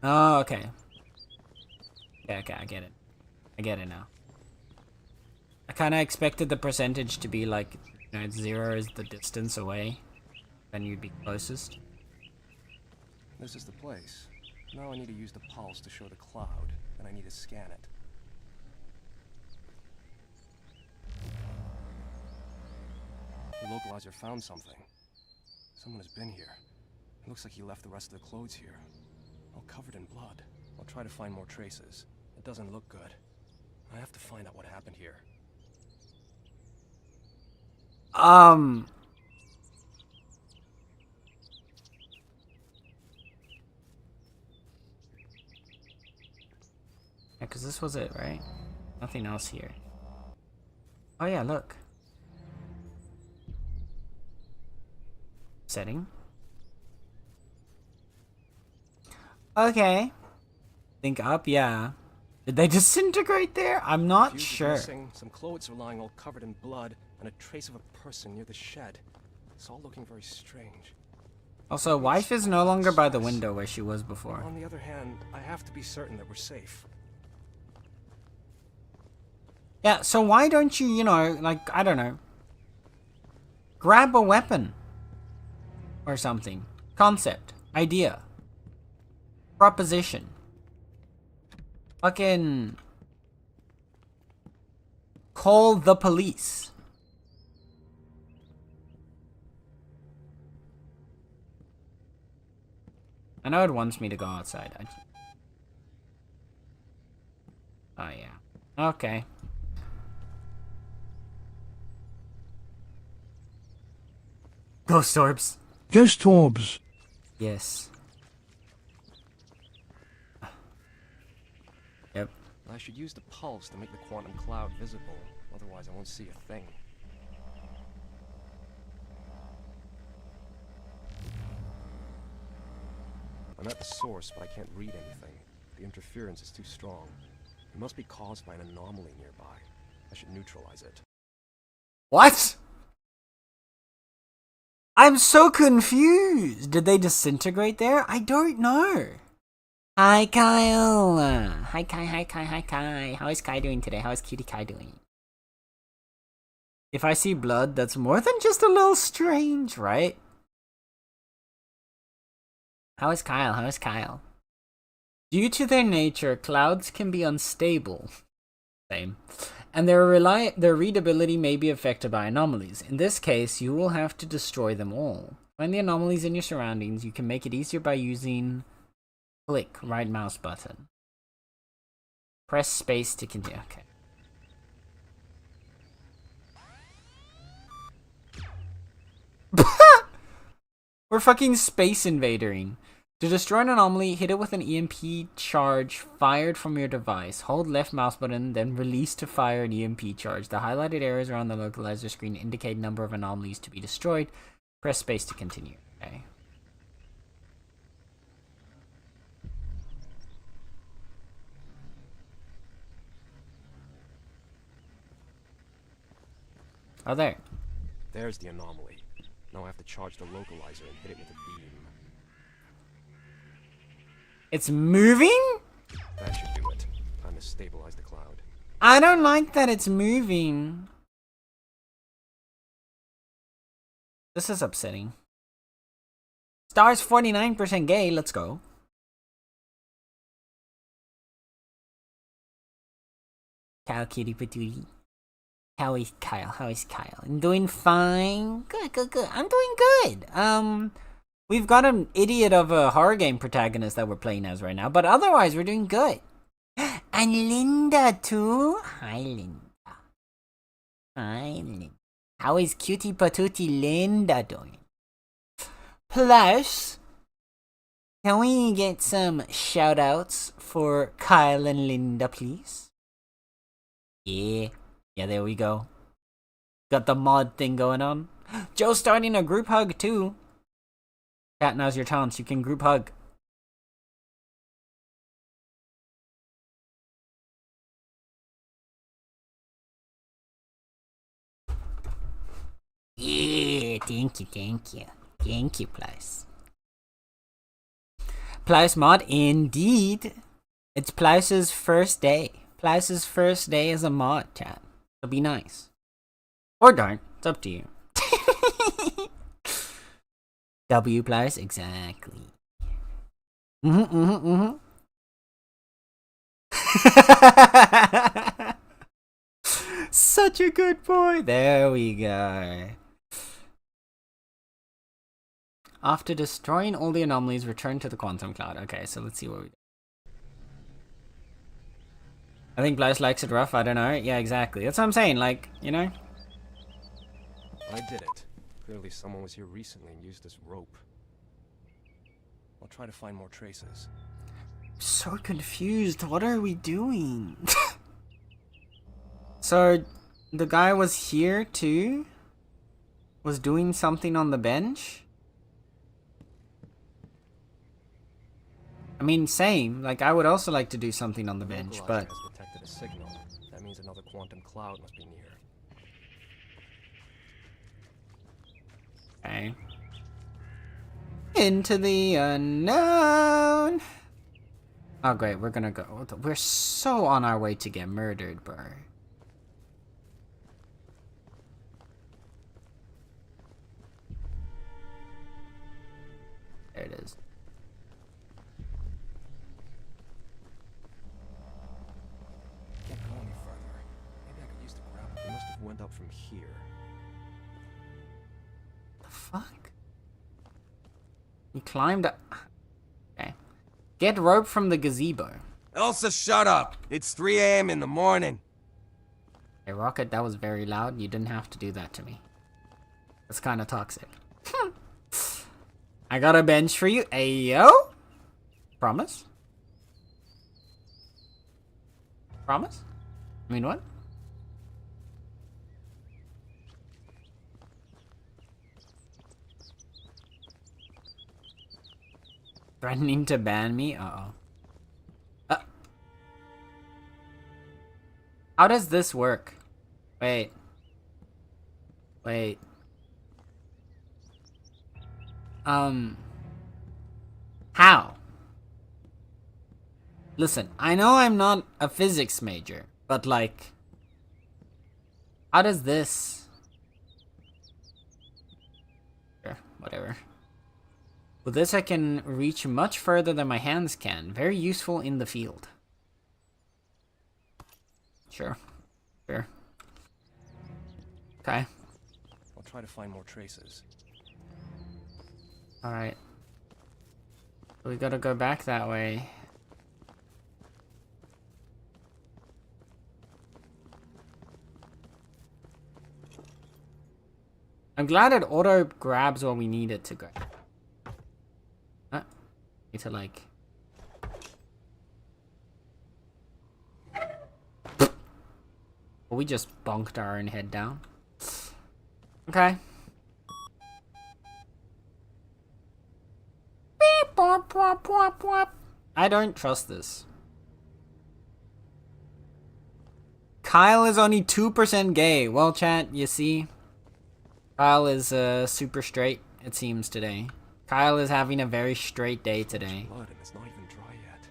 Oh, okay. Okay, I get it. I get it now. I kind of expected the percentage to be like, you know, 0 is the distance away, then you'd be closest. This is the place. Now I need to use the pulse to show the cloud, and I need to scan it. The localizer found something. Someone has been here. It looks like he left the rest of the clothes here. All covered in blood. I'll try to find more traces. It doesn't look good. I have to find out what happened here. Yeah, because this was it, right? Nothing else here. Oh yeah, look. Setting. Okay. Think up, yeah. Did they disintegrate there? I'm not Fuse is sure. missing, some clothes are lying all covered in blood, and a trace of a person near the shed. It's all looking very strange. Also, wife is no longer by the window where she was before. On the other hand, I have to be certain that we're safe. Yeah, so why don't you, you know, like, I don't know, grab a weapon or something. Concept. Idea. Proposition. Fucking call the police. I know it wants me to go outside. Oh yeah. Okay. Ghost orbs. Ghost orbs. Yes. Yep. I should use the pulse to make the quantum cloud visible. Otherwise, I won't see a thing. I'm at the source, but I can't read anything. The interference is too strong. It must be caused by an anomaly nearby. I should neutralize it. What? I'm so confused. Did they disintegrate there? I don't know. Hi, Kyle. Hi, Kai. Hi, Kai. Hi, Kai. How is Kai doing today? How is Cutie Kai doing? If I see blood, that's more than just a little strange, right? How is Kyle? How is Kyle? Due to their nature, clouds can be unstable. Same. And their readability may be affected by anomalies. In this case, you will have to destroy them all. Find the anomalies in your surroundings. You can make it easier by using click right mouse button. Press space to continue. Okay. We're fucking space invading. To destroy an anomaly, hit it with an EMP charge fired from your device. Hold left mouse button, then release to fire an EMP charge. The highlighted areas around the localizer screen indicate number of anomalies to be destroyed. Press space to continue. Okay. Oh, there. There's the anomaly. Now I have to charge the localizer and hit it with a beam. It's moving? That should do it. Time to stabilize the cloud. I don't like that it's moving. This is upsetting. Stars 49% gay, let's go. Kyle Kitty Patootie. How is Kyle? How is Kyle? I'm doing fine. Good, good, good. I'm doing good. We've got an idiot of a horror game protagonist that we're playing as right now, but otherwise we're doing good. And Linda too. Hi, Linda. Hi, Linda. How is Cutie Patootie Linda doing? Plus, can we get some shout outs for Kyle and Linda, please? Yeah, there we go. Got the mod thing going on. Joe's starting a group hug too. Cat, now's your chance. You can group hug. Yeah, thank you. Thank you, Plies. Plies mod, indeed. It's Plies' first day. Plies' first day as a mod, chat. So be nice. Or don't. It's up to you. W Plies, exactly. Such a good boy. There we go. After destroying all the anomalies, return to the quantum cloud. Okay, so let's see what we do. I think Blaise likes it rough. I don't know. Yeah, exactly. That's what I'm saying. Like, you know? I did it. Clearly someone was here recently and used this rope. I'll try to find more traces. So confused. What are we doing? So, the guy was here too? Was doing something on the bench? I mean, same. Like, I would also like to do something on the bench, but... has detected a signal. That means another quantum cloud must be near. Okay. Into the unknown. Oh, great. We're gonna go. We're so on our way to get murdered, bro. There it is. Can't go any further. Maybe I could use the grapple. They must have went up from here. The fuck? He climbed up. Okay. Get rope from the gazebo. Elsa, shut up! It's 3 a.m. in the morning. Hey, Rocket, that was very loud. You didn't have to do that to me. That's kind of toxic. I got a bench for you. Ayo? Promise? Promise? I mean, what? Threatening to ban me? Uh-oh. How does this work? Wait. Wait. How? Listen, I know I'm not a physics major, but like, how does this? Sure, whatever. With this I can reach much further than my hands can. Very useful in the field. Sure. Sure. Okay. I'll try to find more traces. Alright. We gotta go back that way. I'm glad it auto grabs what we need it to grab. Need to like... We just bonked our own head down. Okay. Beep, bop, bop, bop, bop. I don't trust this. Kyle is only 2% gay. Well, chat, you see? Kyle is super straight, it seems, today. Kyle is having a very straight day today. Blood, and it's not even dry yet.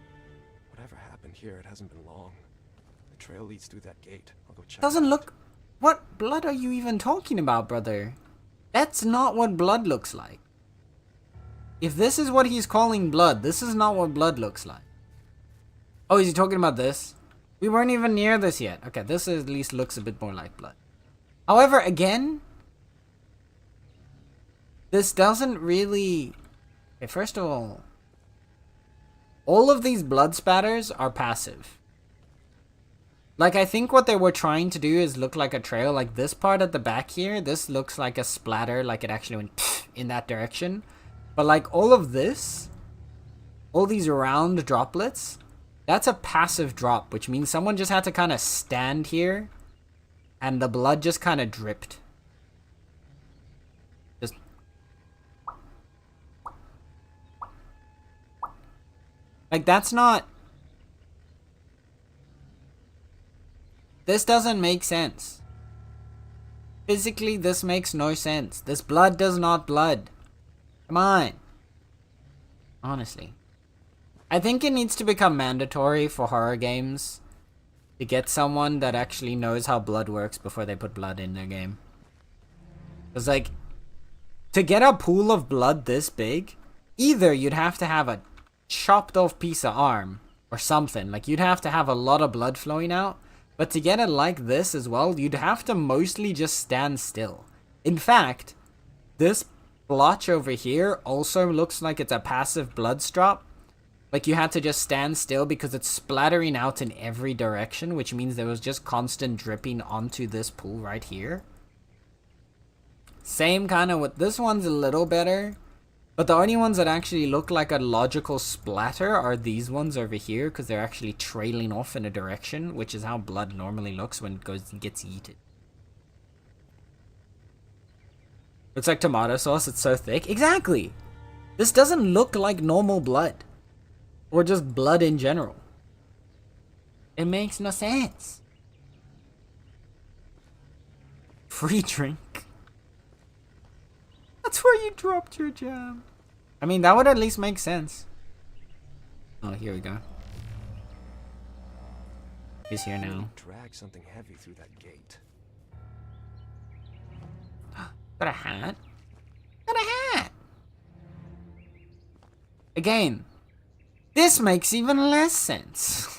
Whatever happened here, it hasn't been long. The trail leads through that gate. I'll go check. Doesn't look... What blood are you even talking about, brother? That's not what blood looks like. If this is what he's calling blood, this is not what blood looks like. Oh, is he talking about this? We weren't even near this yet. Okay, this at least looks a bit more like blood. However, again... This doesn't really... Okay, first of all of these blood spatters are passive. Like, I think what they were trying to do is look like a trail. Like, this part at the back here, this looks like a splatter, like it actually went in that direction. But, like, all of this, all these round droplets, that's a passive drop, which means someone just had to kind of stand here, and the blood just kind of dripped. Just... Like, that's not... This doesn't make sense. Physically, this makes no sense. This blood does not blood. Come on. Honestly. I think it needs to become mandatory for horror games to get someone that actually knows how blood works before they put blood in their game. Because, like, to get a pool of blood this big, either you'd have to have a chopped off piece of arm or something. Like, you'd have to have a lot of blood flowing out. But to get it like this as well, you'd have to mostly just stand still. In fact, this blotch over here also looks like it's a passive blood drop. Like, you had to just stand still because it's splattering out in every direction, which means there was just constant dripping onto this pool right here. Same kind of with this one's a little better. But the only ones that actually look like a logical splatter are these ones over here, because they're actually trailing off in a direction, which is how blood normally looks when it gets eaten. Looks like tomato sauce, it's so thick. Exactly! This doesn't look like normal blood. Or just blood in general. It makes no sense. Free drink. That's where you dropped your jam. I mean, that would at least make sense. Oh, here we go. He's here now. Drag something heavy through that gate. Got a hat? Got a hat! Again, this makes even less sense.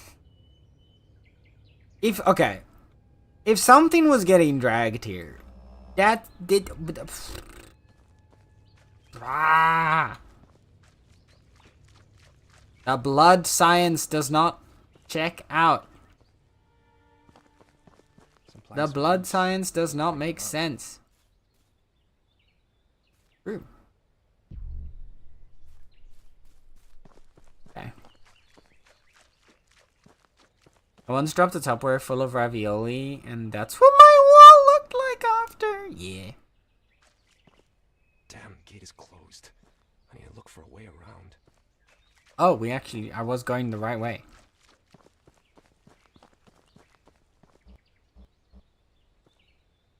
Okay. If something was getting dragged here, that did... The blood science does not check out. The blood science does not make sense. True. Okay. I once dropped a Tupperware full of ravioli, and that's what my wall looked like after. Yeah. Damn, gate is closed. I need to look for a way around. Oh, I was going the right way.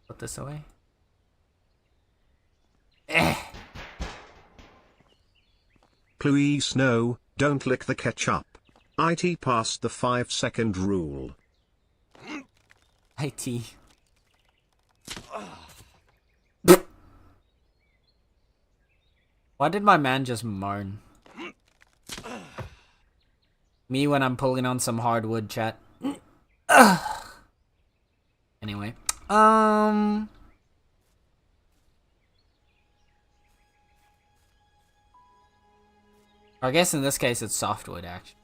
Put this away. Please no, don't lick the ketchup. IT passed the 5-second rule. IT. Why did my man just moan? Me when I'm pulling on some hardwood, chat. Anyway. I guess in this case it's softwood, actually.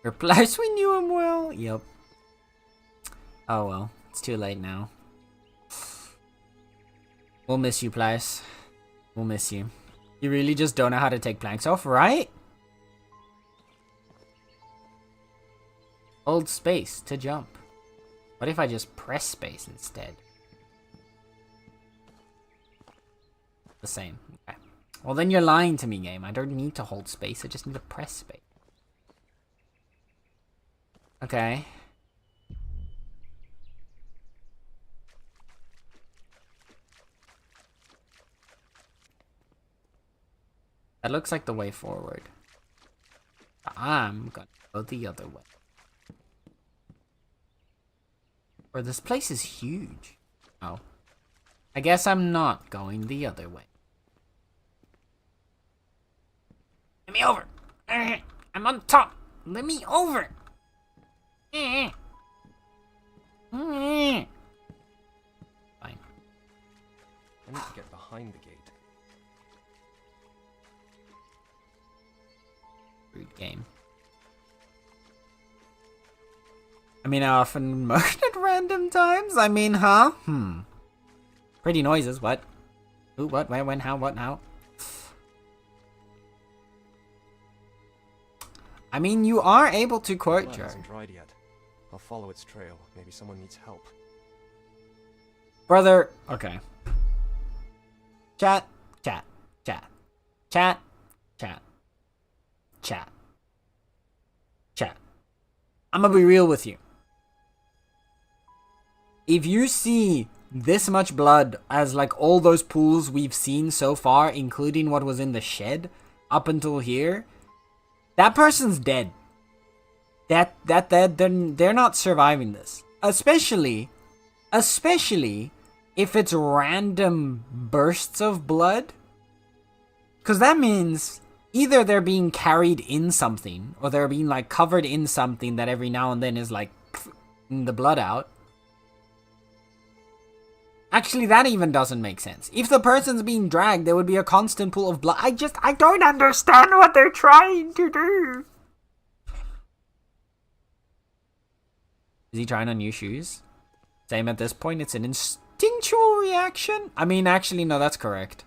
Replies, we knew him well. Yep. Oh well, it's too late now. We'll miss you, Plies. We'll miss you. You really just don't know how to take planks off, right? Hold space to jump. What if I just press space instead? The same. Okay. Well, then you're lying to me, game. I don't need to hold space. I just need to press space. Okay. That looks like the way forward. I'm gonna go the other way. Or this place is huge. Oh. I guess I'm not going the other way. Let me over. I'm on top. Let me over. Fine. I need to get behind the gate. Rude game. I mean, I often moan at random times. I mean, huh? Pretty noises, what? Who, what, where, when, how, what, how? I mean, you are able to quote Blood Joe. hasn't dried yet. I'll follow its trail. Maybe someone needs help. Brother, okay. Chat, chat, chat, chat, chat, chat, chat. I'm gonna be real with you. If you see this much blood as like all those pools we've seen so far, including what was in the shed up until here, that person's dead. They're not surviving this. Especially if it's random bursts of blood. Because that means either they're being carried in something, or they're being like covered in something that every now and then is like the blood out. Actually, that even doesn't make sense. If the person's being dragged, there would be a constant pool of blood. I don't understand what they're trying to do. Is he trying on new shoes? Same at this point, it's an instinctual reaction. I mean, actually, no, that's correct.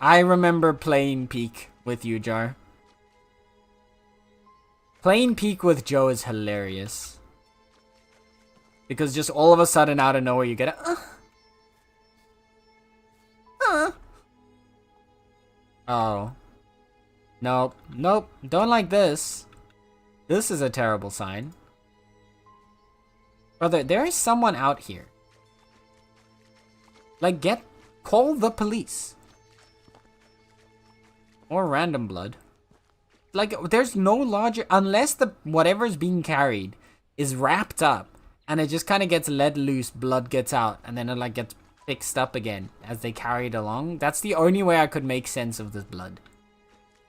I remember playing Peak with you, Jar. Playing Peak with Joe is hilarious. Because just all of a sudden, out of nowhere, you get a... Oh. Nope. Nope. Don't like this. This is a terrible sign. Brother, there is someone out here. Like, call the police. Or random blood. Like, there's no logic, unless whatever's being carried is wrapped up, and it just kind of gets let loose, blood gets out, and then it like gets fixed up again as they carry it along. That's the only way I could make sense of this blood.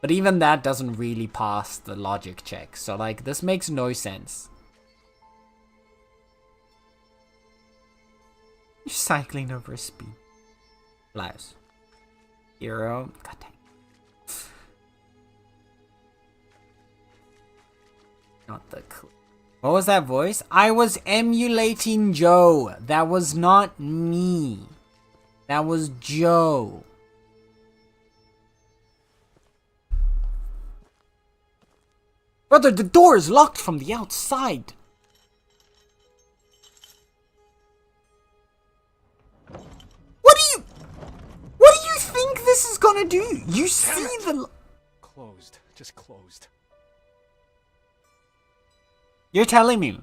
But even that doesn't really pass the logic check, so like, this makes no sense. You're cycling over speed. Lives. Hero. God dang. Not the clue. What was that voice? I was emulating Joe. That was not me. That was Joe. Brother, the door is locked from the outside. What do you think this is gonna do? You see the... Closed. Just closed. You're telling me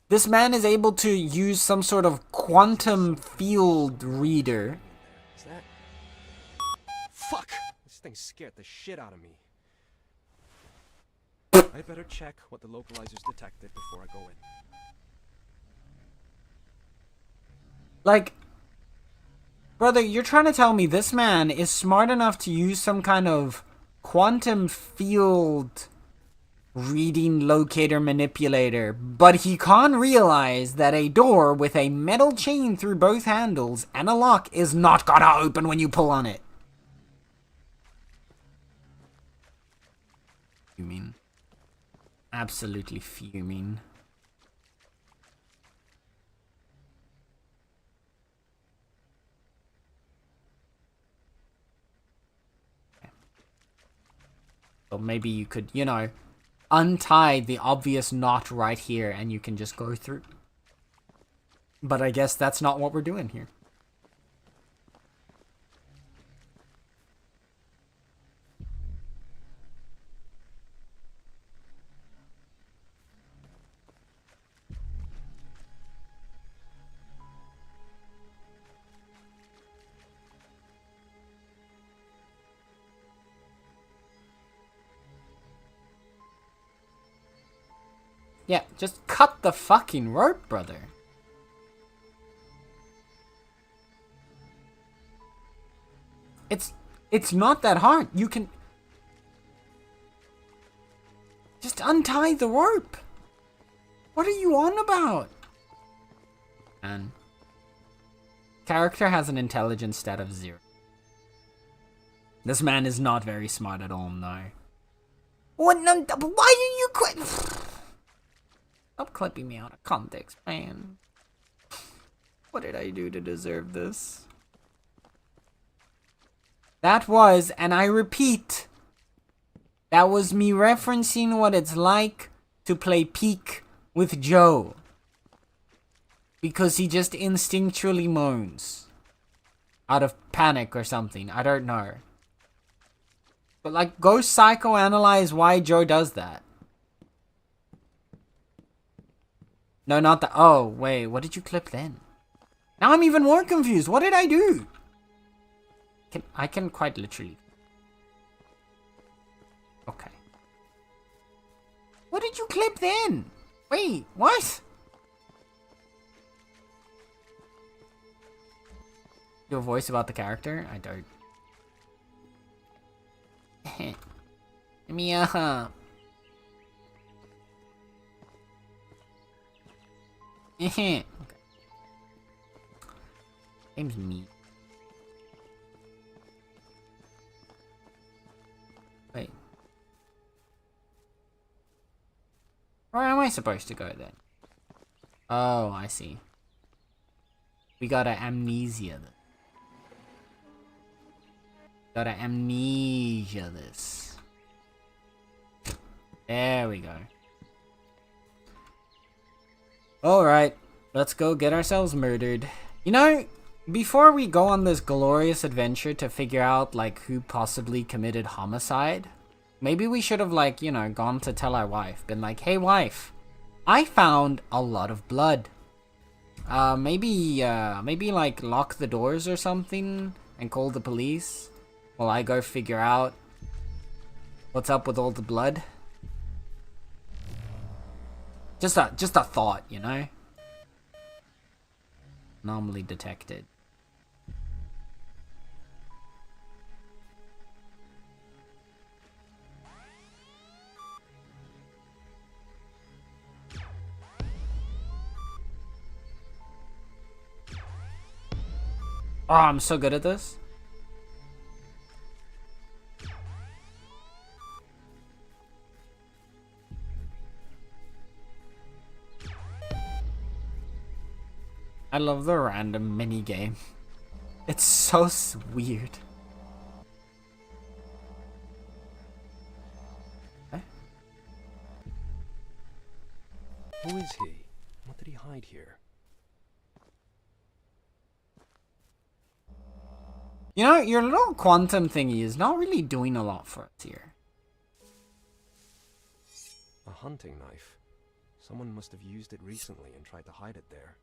This man is able to use some sort of quantum field reader. Is that... Fuck! This thing scared the shit out of me. I better check what the localizers detected before I go in. Like, brother, you're trying to tell me this man is smart enough to use some kind of quantum field reading locator manipulator, but he can't realize that a door with a metal chain through both handles and a lock is not gonna open when you pull on it. Fuming. Absolutely fuming. Or maybe you could, you know, untie the obvious knot right here and you can just go through. But I guess that's not what we're doing here. Yeah, just cut the fucking rope, brother. It's not that hard. You can just untie the rope. What are you on about? And character has an intelligence stat of 0. This man is not very smart at all, no. What? No, why are you quit? Stop clipping me out of context, man. What did I do to deserve this? That was, and I repeat, that was me referencing what it's like to play Peak with Joe. Because he just instinctually moans. Out of panic or something, I don't know. But like, go psychoanalyze why Joe does that. No, not that. Oh, wait, what did you clip then? Now I'm even more confused. What did I do? I can quite literally. Okay. What did you clip then? Wait, what? Your voice about the character? I don't. Mia. Okay. Name's me. Wait. Where am I supposed to go then? Oh, I see. We got an amnesia. Gotta amnesia this. There we go. Alright, let's go get ourselves murdered. You know, before we go on this glorious adventure to figure out, like, who possibly committed homicide, maybe we should have, like, you know, gone to tell our wife. Been like, hey wife, I found a lot of blood. Maybe like, lock the doors or something and call the police while I go figure out what's up with all the blood. Just a thought, you know? Normally detected. Oh, I'm so good at this. I love the random mini game. It's so weird. Okay. Who is he? What did he hide here? You know, your little quantum thingy is not really doing a lot for us here. A hunting knife. Someone must have used it recently and tried to hide it there.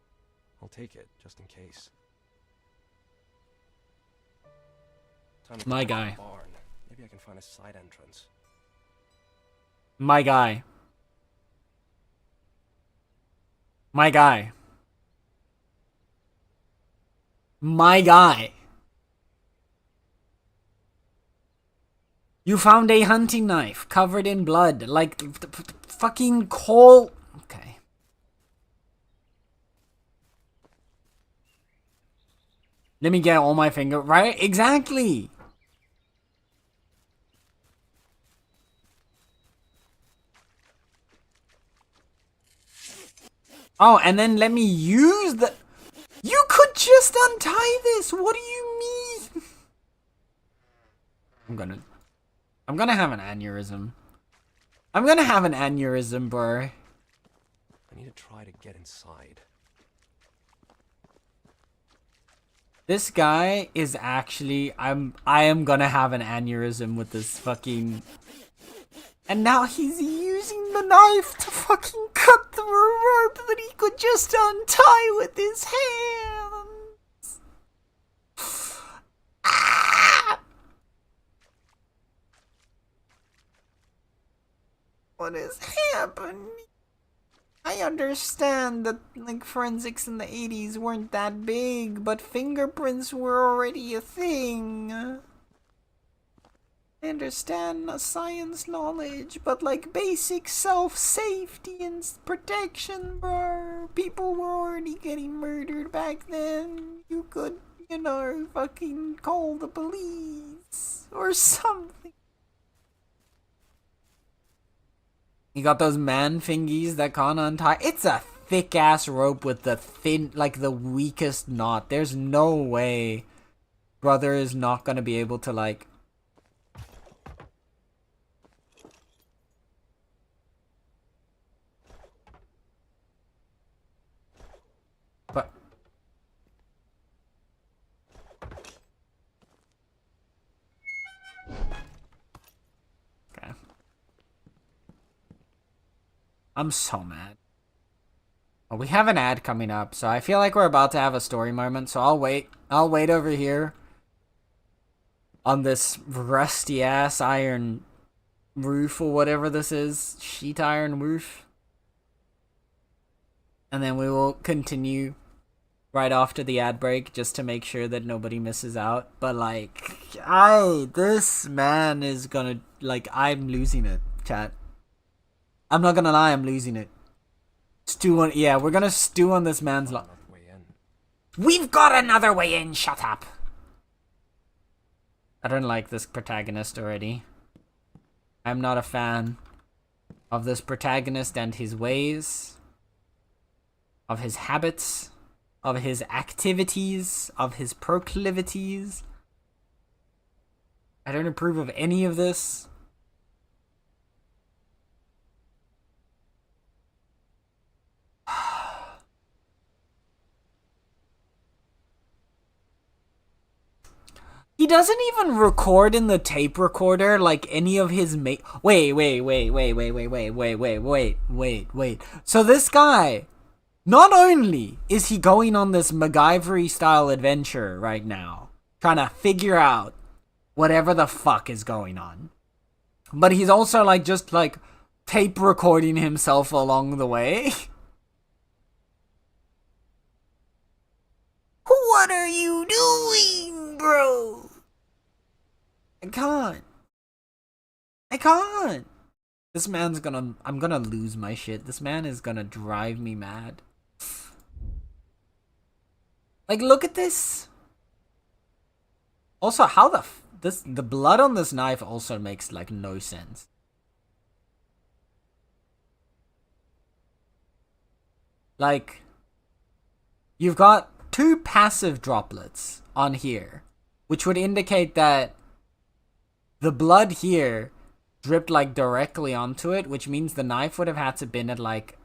I'll take it, just in case. Time to My check out guy. the barn. Maybe I can find a side entrance. My guy. My guy. My guy. You found a hunting knife covered in blood. Like, fucking coal. Okay. Let me get all my finger. Right? Exactly. Oh, and then let me use the... You could just untie this. What do you mean? I'm gonna have an aneurysm. I'm gonna have an aneurysm, bro. I need to try to get inside. This guy is actually... I am gonna have an aneurysm with this fucking... And now he's using the knife to fucking cut the rope that he could just untie with his hands. Ah! What is happening? I understand that, like, forensics in the 80s weren't that big, but fingerprints were already a thing. I understand science knowledge, but like basic self-safety and protection, bro. People were already getting murdered back then. You could, you know, fucking call the police or something. You got those man fingies that can't untie. It's a thick ass rope with the thin, like the weakest knot. There's no way brother is not gonna be able to like... But okay. I'm so mad. Well, we have an ad coming up, so I feel like we're about to have a story moment, so I'll wait. I'll wait over here on this rusty ass iron roof or whatever this is. Sheet iron roof. And then we will continue right after the ad break just to make sure that nobody misses out. But like, this man is gonna, like, I'm losing it, chat. I'm not gonna lie, I'm losing it. Stew on, yeah, we're gonna stew on this man's We've got another way in, shut up. I don't like this protagonist already. I'm not a fan of this protagonist and his ways, of his habits, of his activities, of his proclivities. I don't approve of any of this. He doesn't even record in the tape recorder like any of his Wait. So this guy, not only is he going on this MacGyver style adventure right now, trying to figure out whatever the fuck is going on, but he's also like just like tape recording himself along the way. What are you doing, bro? I can't. This man's gonna... I'm gonna lose my shit. This man is gonna drive me mad. Like, look at this. Also, how the blood on this knife also makes, like, no sense. Like, you've got 2 passive droplets on here, which would indicate that the blood here dripped like directly onto it, which means the knife would have had to been at like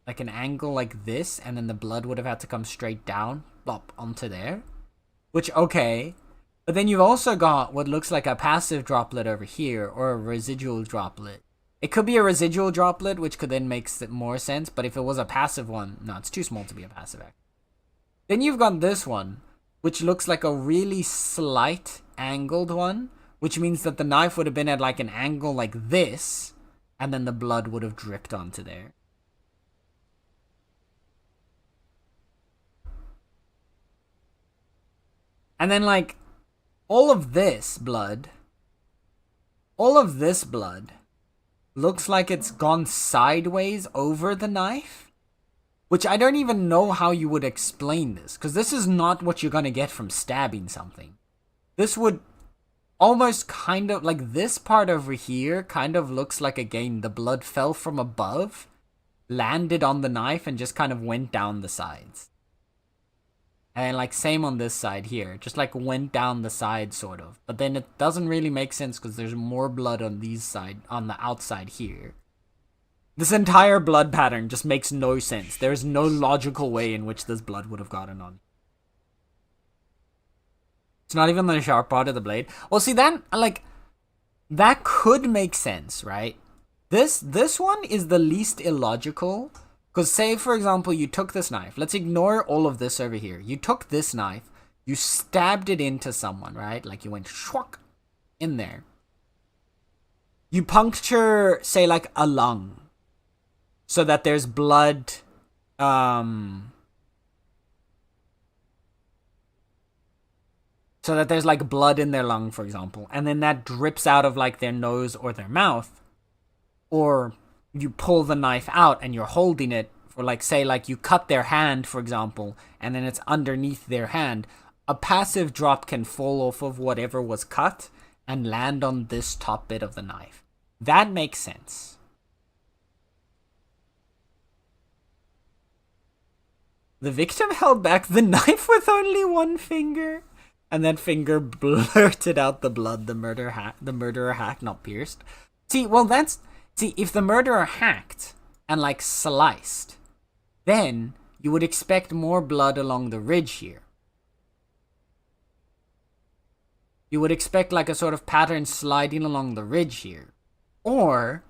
an angle like this, and then the blood would have had to come straight down, plop, onto there. Which, okay. But then you've also got what looks like a passive droplet over here, or a residual droplet, It could be a residual droplet, which could then make more sense, but if it was a passive one, no, it's too small to be a passive act. Then you've got this one, which looks like a really slight angled one, which means that the knife would have been at like an angle like this, and then the blood would have dripped onto there. And then like all of this blood looks like it's gone sideways over the knife, which I don't even know how you would explain this, because this is not what you're gonna get from stabbing something. This would almost kind of, like this part over here kind of looks like, again, the blood fell from above, landed on the knife, and just kind of went down the sides. And like same on this side here, just like went down the side sort of. But then it doesn't really make sense because there's more blood on these side, on the outside here. This entire blood pattern just makes no sense. There's no logical way in which this blood would have gotten on. It's not even the sharp part of the blade. Well, see, that, like, that could make sense, right? This one is the least illogical. Because say, for example, you took this knife. Let's ignore all of this over here. You took this knife. You stabbed it into someone, right? Like you went shwak in there. You puncture, say, like a lung. So that there's blood. So that there's like blood in their lung, for example. And then that drips out of like their nose or their mouth. Or you pull the knife out and you're holding it for, like, say, like you cut their hand, for example, and then it's underneath their hand. A passive drop can fall off of whatever was cut and land on this top bit of the knife. That makes sense. The victim held back the knife with only one finger, and that finger blurted out the blood the murderer hacked, not pierced. See, well, see, if the murderer hacked and, like, sliced, then you would expect more blood along the ridge here. You would expect, like, a sort of pattern sliding along the ridge here. Or,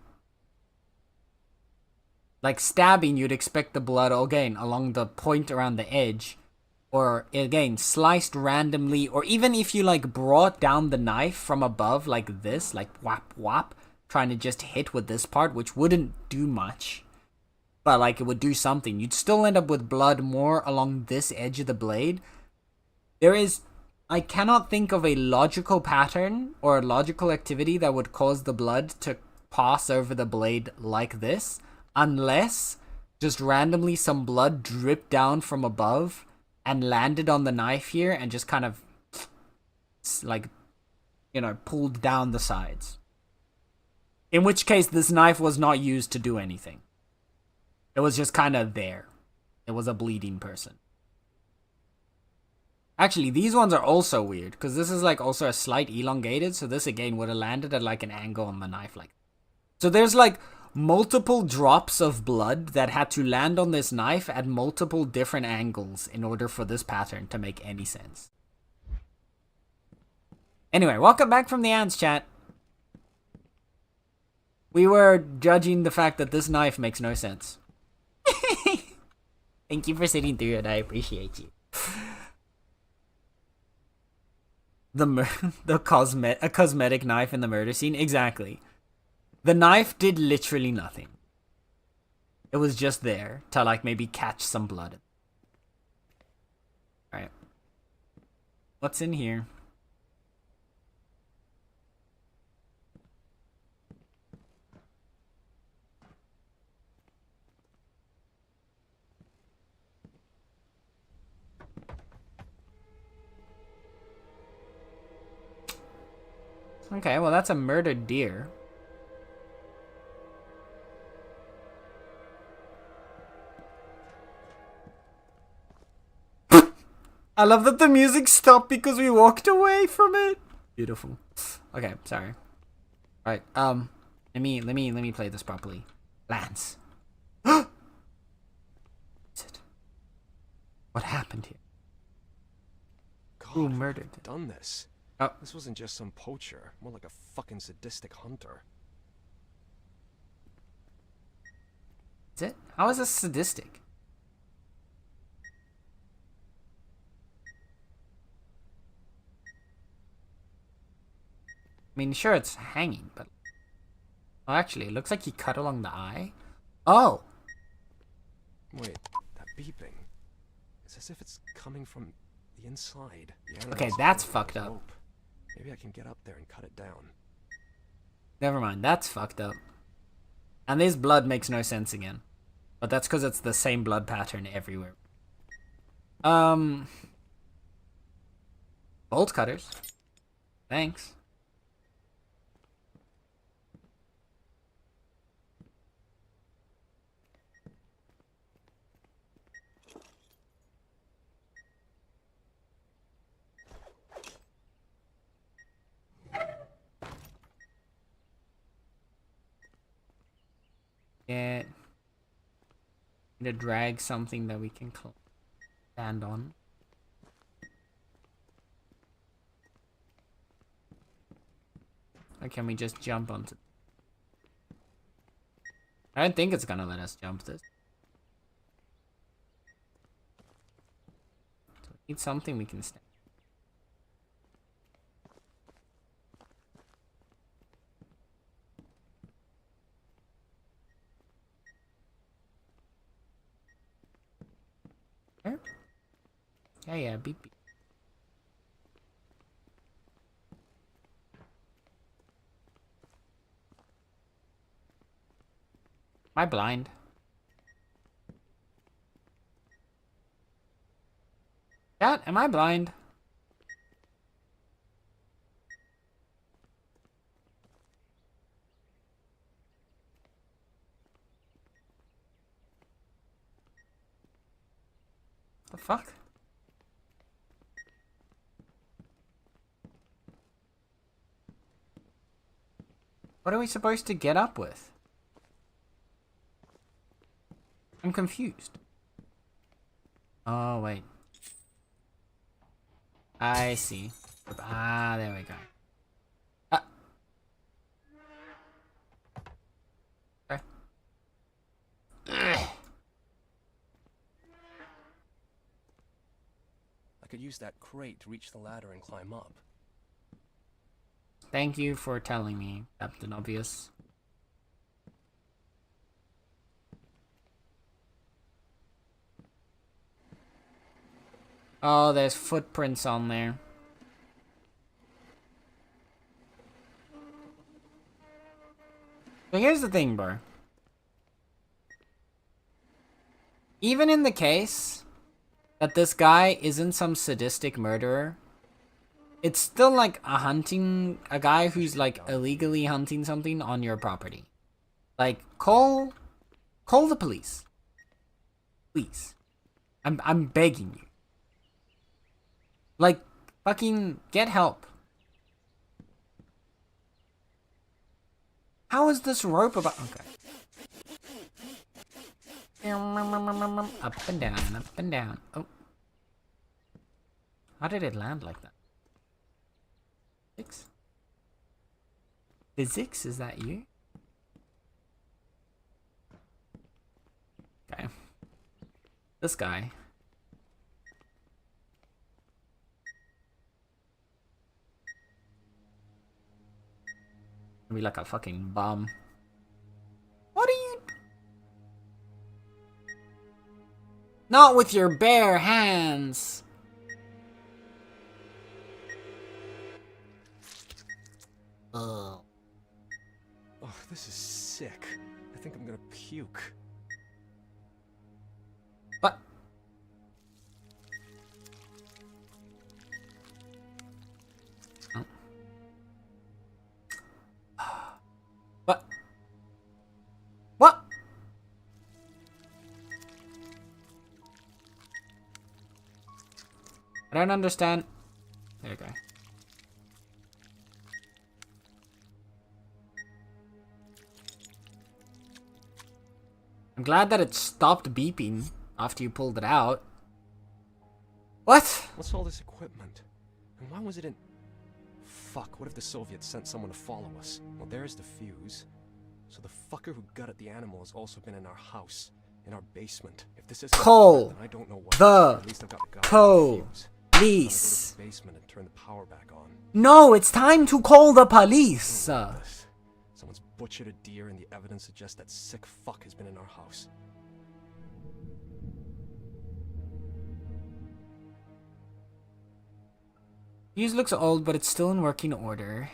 like stabbing, you'd expect the blood, again, along the point around the edge. Or, again, sliced randomly. Or even if you, like, brought down the knife from above like this, like whap whap, trying to just hit with this part, which wouldn't do much, but like it would do something, you'd still end up with blood more along this edge of the blade. I cannot think of a logical pattern or a logical activity that would cause the blood to pass over the blade like this, unless just randomly some blood dripped down from above and landed on the knife here and just kind of, like, you know, pulled down the sides. In which case, this knife was not used to do anything. It was just kind of there. It was a bleeding person. Actually, these ones are also weird, because this is like also a slight elongated, so this again would have landed at like an angle on the knife. Like, so there's like multiple drops of blood that had to land on this knife at multiple different angles in order for this pattern to make any sense. Anyway, welcome back from the ants, chat. We were judging the fact that this knife makes no sense. Thank you for sitting through it. I appreciate you. A cosmetic knife in the murder scene? Exactly. The knife did literally nothing. It was just there to, like, maybe catch some blood. Alright. What's in here? Okay, well, that's a murdered deer. I love that the music stopped because we walked away from it. Beautiful. Okay, sorry. Alright, let me play this properly. Lance. What is it? What happened here? God, Who murdered? Done this. Oh. This wasn't just some poacher, more like a fucking sadistic hunter. Is it? How is this sadistic? I mean, sure, it's hanging, but... Oh, actually, it looks like he cut along the eye. Oh! Wait, that beeping. It's as if it's coming from the inside. The Okay, animal's that's holding fucked the up. rope. Maybe I can get up there and cut it down. Never mind, that's fucked up. And this blood makes no sense again. But that's because it's the same blood pattern everywhere. Bolt cutters. Thanks. Get... to drag something that we can stand on. Or can we just jump onto... I don't think it's gonna let us jump this. So we need something we can stand. Yeah, beep beep. Am I blind? Chat, am I blind? The fuck? What are we supposed to get up with? I'm confused. Oh, wait. I see. Ah, there we go. Ah. Okay. I could use that crate to reach the ladder and climb up. Thank you for telling me, Captain Obvious. Oh, there's footprints on there. So here's the thing, bro. Even in the case that this guy isn't some sadistic murderer, it's still like a guy who's like illegally hunting something on your property. Like, call the police. Please. I'm begging you. Like, fucking get help. How is this rope about... Okay. Up and down, up and down. Oh. How did it land like that? Physics? Is that you? Okay. This guy. Be like a fucking bum. What are you... Not with your bare hands! Ugh. Oh, this is sick. I think I'm gonna puke. What? Oh. What? What? I don't understand. There you go. I'm glad that it stopped beeping after you pulled it out. What? What's all this equipment? And why was it in... Fuck, what if the Soviets sent someone to follow us? Well, there's the fuse. So the fucker who gutted the animal has also been in our house, in our basement. If this is Call then I don't know what. the At least I've got the goddamn fuse. I'm gonna go police. to the basement and turn the power back on. No, it's time to call the police. I don't like this. Someone's butchered a deer, and the evidence suggests that sick fuck has been in our house. Fuse looks old, but it's still in working order.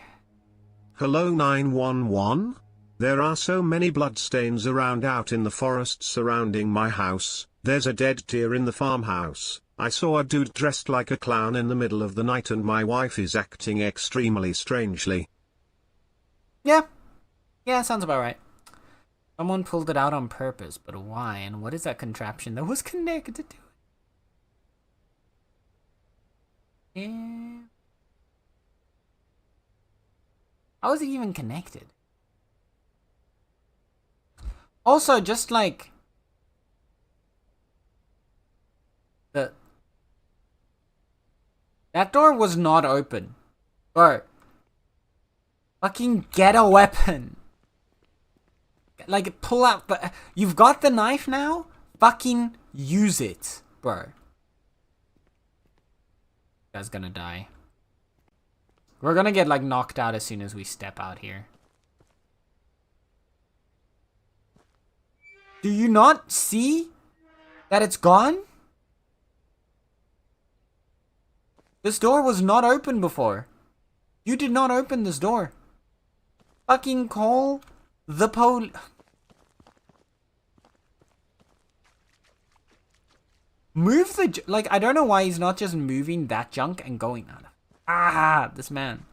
Hello 911? There are so many bloodstains around out in the forest surrounding my house. There's a dead deer in the farmhouse. I saw a dude dressed like a clown in the middle of the night, and my wife is acting extremely strangely. Yeah. Yeah, sounds about right. Someone pulled it out on purpose, but why? And what is that contraption that was connected to it? Yeah. How is it even connected? Also, just like that door was not open. Bro. Fucking get a weapon. Like, pull out the... You've got the knife now? Fucking use it, bro. Guy's gonna die. We're gonna get, like, knocked out as soon as we step out here. Do you not see that it's gone? This door was not open before. You did not open this door. Fucking call the police. Move the... Like, I don't know why he's not just moving that junk and going out. Ah, this man.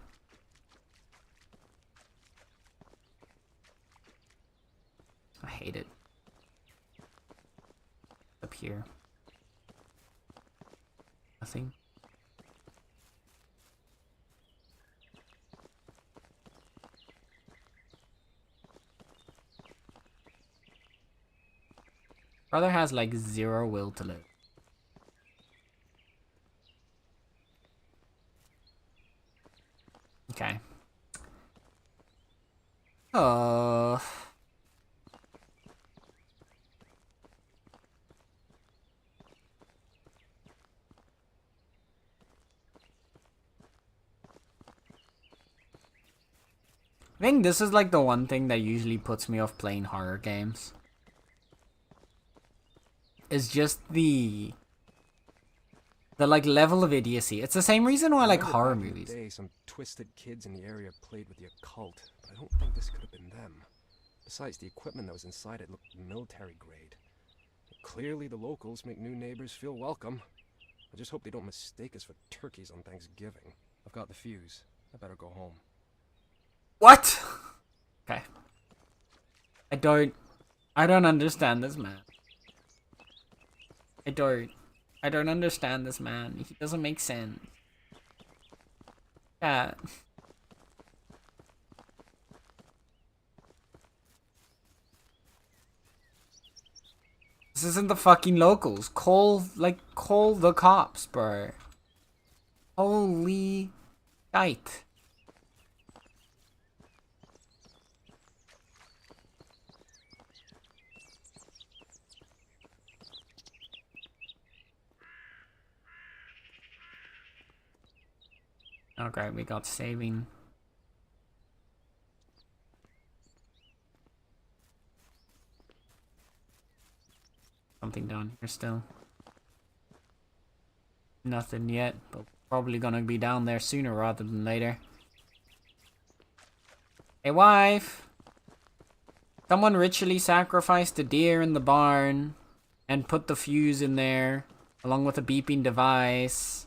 I hate it. Up here. Nothing. Brother has like 0 will to live. Okay. I think this is like the one thing that usually puts me off playing horror games. Is just the like level of idiocy. It's the same reason why I like horror back in the movies. day, some twisted kids in the area played with the occult, but I don't think this could have been them. Besides, the equipment that was inside it looked military grade. Clearly, the locals make new neighbors feel welcome. I just hope they don't mistake us for turkeys on Thanksgiving. I've got the fuse. I better go home. What? Okay. I don't understand this man. I don't understand this man. He doesn't make sense. Yeah. This isn't the fucking locals. Call the cops, bro. Holy shite. Okay, we got saving. Something down here still. Nothing yet, but probably gonna be down there sooner rather than later. Hey, wife! Someone ritually sacrificed a deer in the barn and put the fuse in there, along with a beeping device.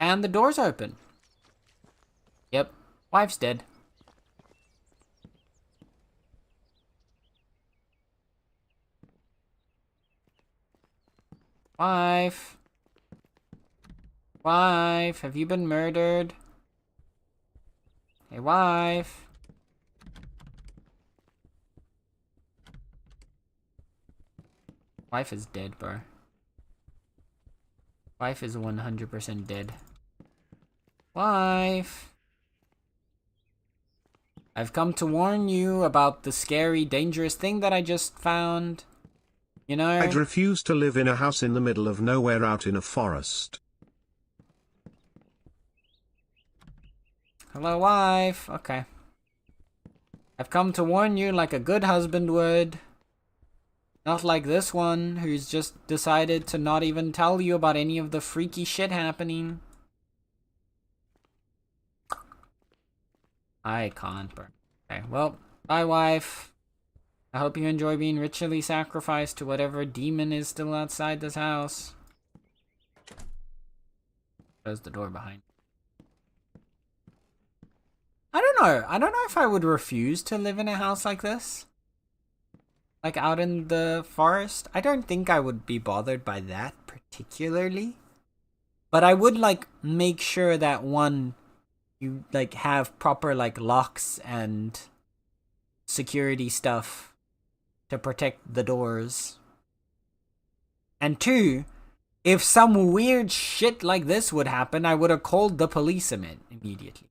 And the door's open. Yep, wife's dead. Wife. Wife, have you been murdered? Hey, wife. Wife is dead, bro. Wife is 100% dead. Wife. I've come to warn you about the scary, dangerous thing that I just found. You know? I'd refuse to live in a house in the middle of nowhere out in a forest. Hello, wife. Okay. I've come to warn you like a good husband would. Not like this one, who's just decided to not even tell you about any of the freaky shit happening. I can't burn. Okay, well, bye, wife. I hope you enjoy being ritually sacrificed to whatever demon is still outside this house. Close the door behind. I don't know. I don't know if I would refuse to live in a house like this. Like out in the forest. I don't think I would be bothered by that particularly. But I would like make sure that one, you like have proper like locks and security stuff to protect the doors. And two, if some weird shit like this would happen, I would have called the police immediately.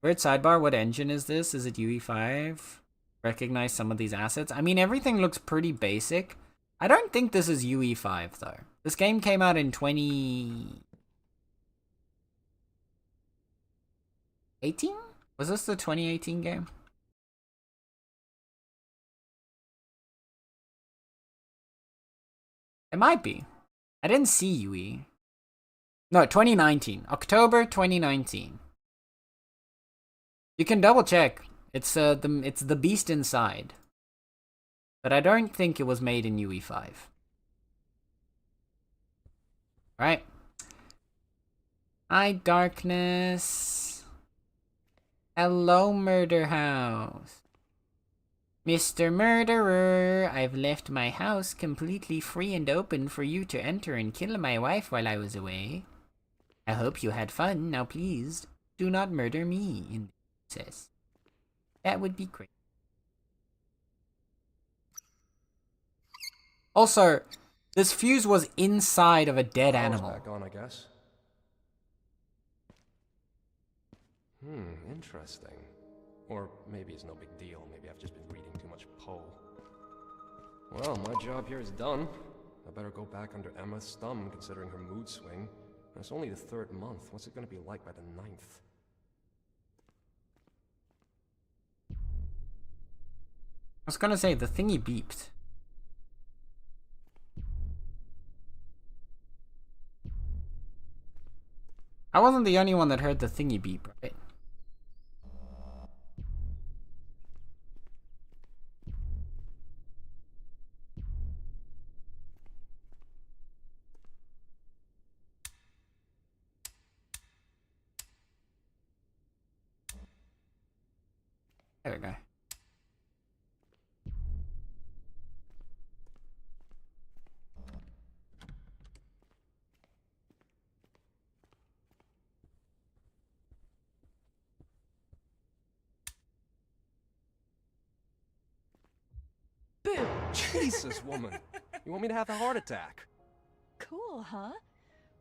Weird sidebar, what engine is this? Is it UE5? Recognize some of these assets. I mean, everything looks pretty basic. I don't think this is UE5 though. This game came out in 2018? Was this the 2018 game? It might be. I didn't see UE. No, 2019. October 2019. You can double check. It's the beast inside. But I don't think it was made in UE5. Right. Hi, darkness. Hello, murder house. Mr. Murderer, I've left my house completely free and open for you to enter and kill my wife while I was away. I hope you had fun. Now please, do not murder me in the process. That would be great. Also, this fuse was inside of a dead animal. Back on, I guess. Interesting. Or maybe it's no big deal. Maybe I've just been reading too much Poe. Well, my job here is done. I better go back under Emma's thumb, considering her mood swing. And it's only the 3rd month. What's it gonna be like by the 9th? I was gonna say, the thingy beeped. I wasn't the only one that heard the thingy beep, right? There we go. Jesus, woman. You want me to have a heart attack? Cool, huh?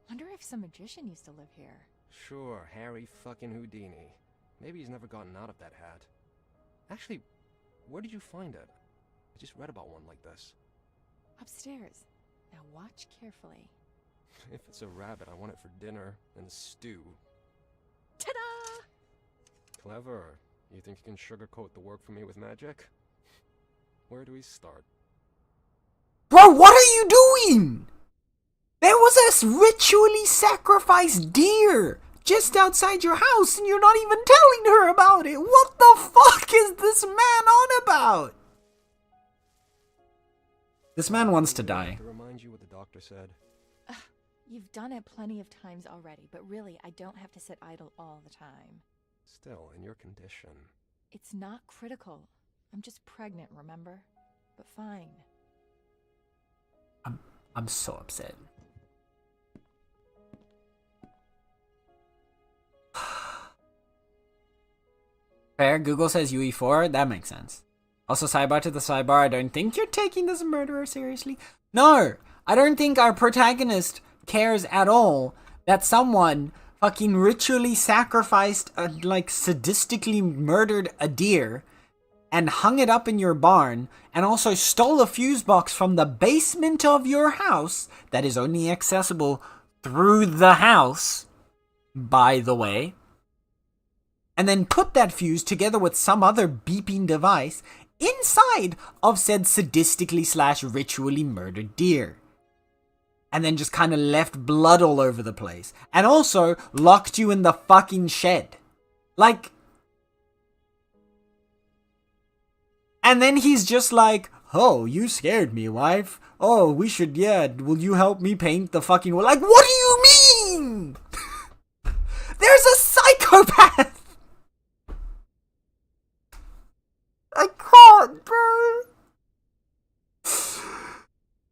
Wonder if some magician used to live here. Sure, Harry fucking Houdini. Maybe he's never gotten out of that hat. Actually, where did you find it? I just read about one like this. Upstairs. Now watch carefully. If it's a rabbit, I want it for dinner and stew. Ta-da! Clever. You think you can sugarcoat the work for me with magic? Where do we start? Bro, what are you doing? There was a ritually sacrificed deer just outside your house and you're not even telling her about it. What the fuck is this man on about? This man wants to die. To remind you what the doctor said. You've done it plenty of times already, but really, I don't have to sit idle all the time. Still, in your condition. It's not critical. I'm just pregnant, remember? But fine. I'm so upset. Fair, Google says UE4, that makes sense. Also, sidebar to the sidebar, I don't think you're taking this murderer seriously. No, I don't think our protagonist cares at all that someone fucking ritually sacrificed, like sadistically murdered a deer and hung it up in your barn, and also stole a fuse box from the basement of your house that is only accessible through the house, by the way, and then put that fuse together with some other beeping device inside of said sadistically / ritually murdered deer. And then just kind of left blood all over the place. And also locked you in the fucking shed. Like... And then he's just like, oh, you scared me, wife. Oh, we should, will you help me paint the fucking wall? Like, what do you mean? There's a psychopath! I can't, bro.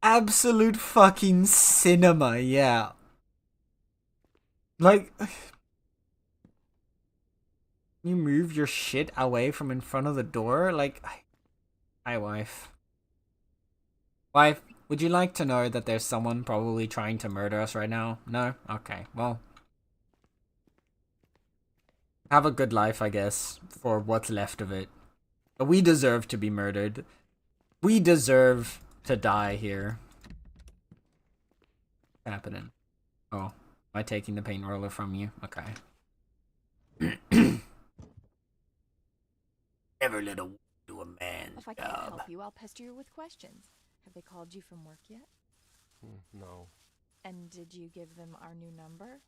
Absolute fucking cinema, yeah. Like... You move your shit away from in front of the door? Like... Hi, wife. Wife, would you like to know that there's someone probably trying to murder us right now? No? Okay, well. Have a good life, I guess, for what's left of it. But we deserve to be murdered. We deserve to die here. What's happening? Oh, am I taking the paint roller from you? Okay. Never let a do a man's If I can't help you, I'll pester you with questions. Have they called you from work yet? No. And did you give them our new number?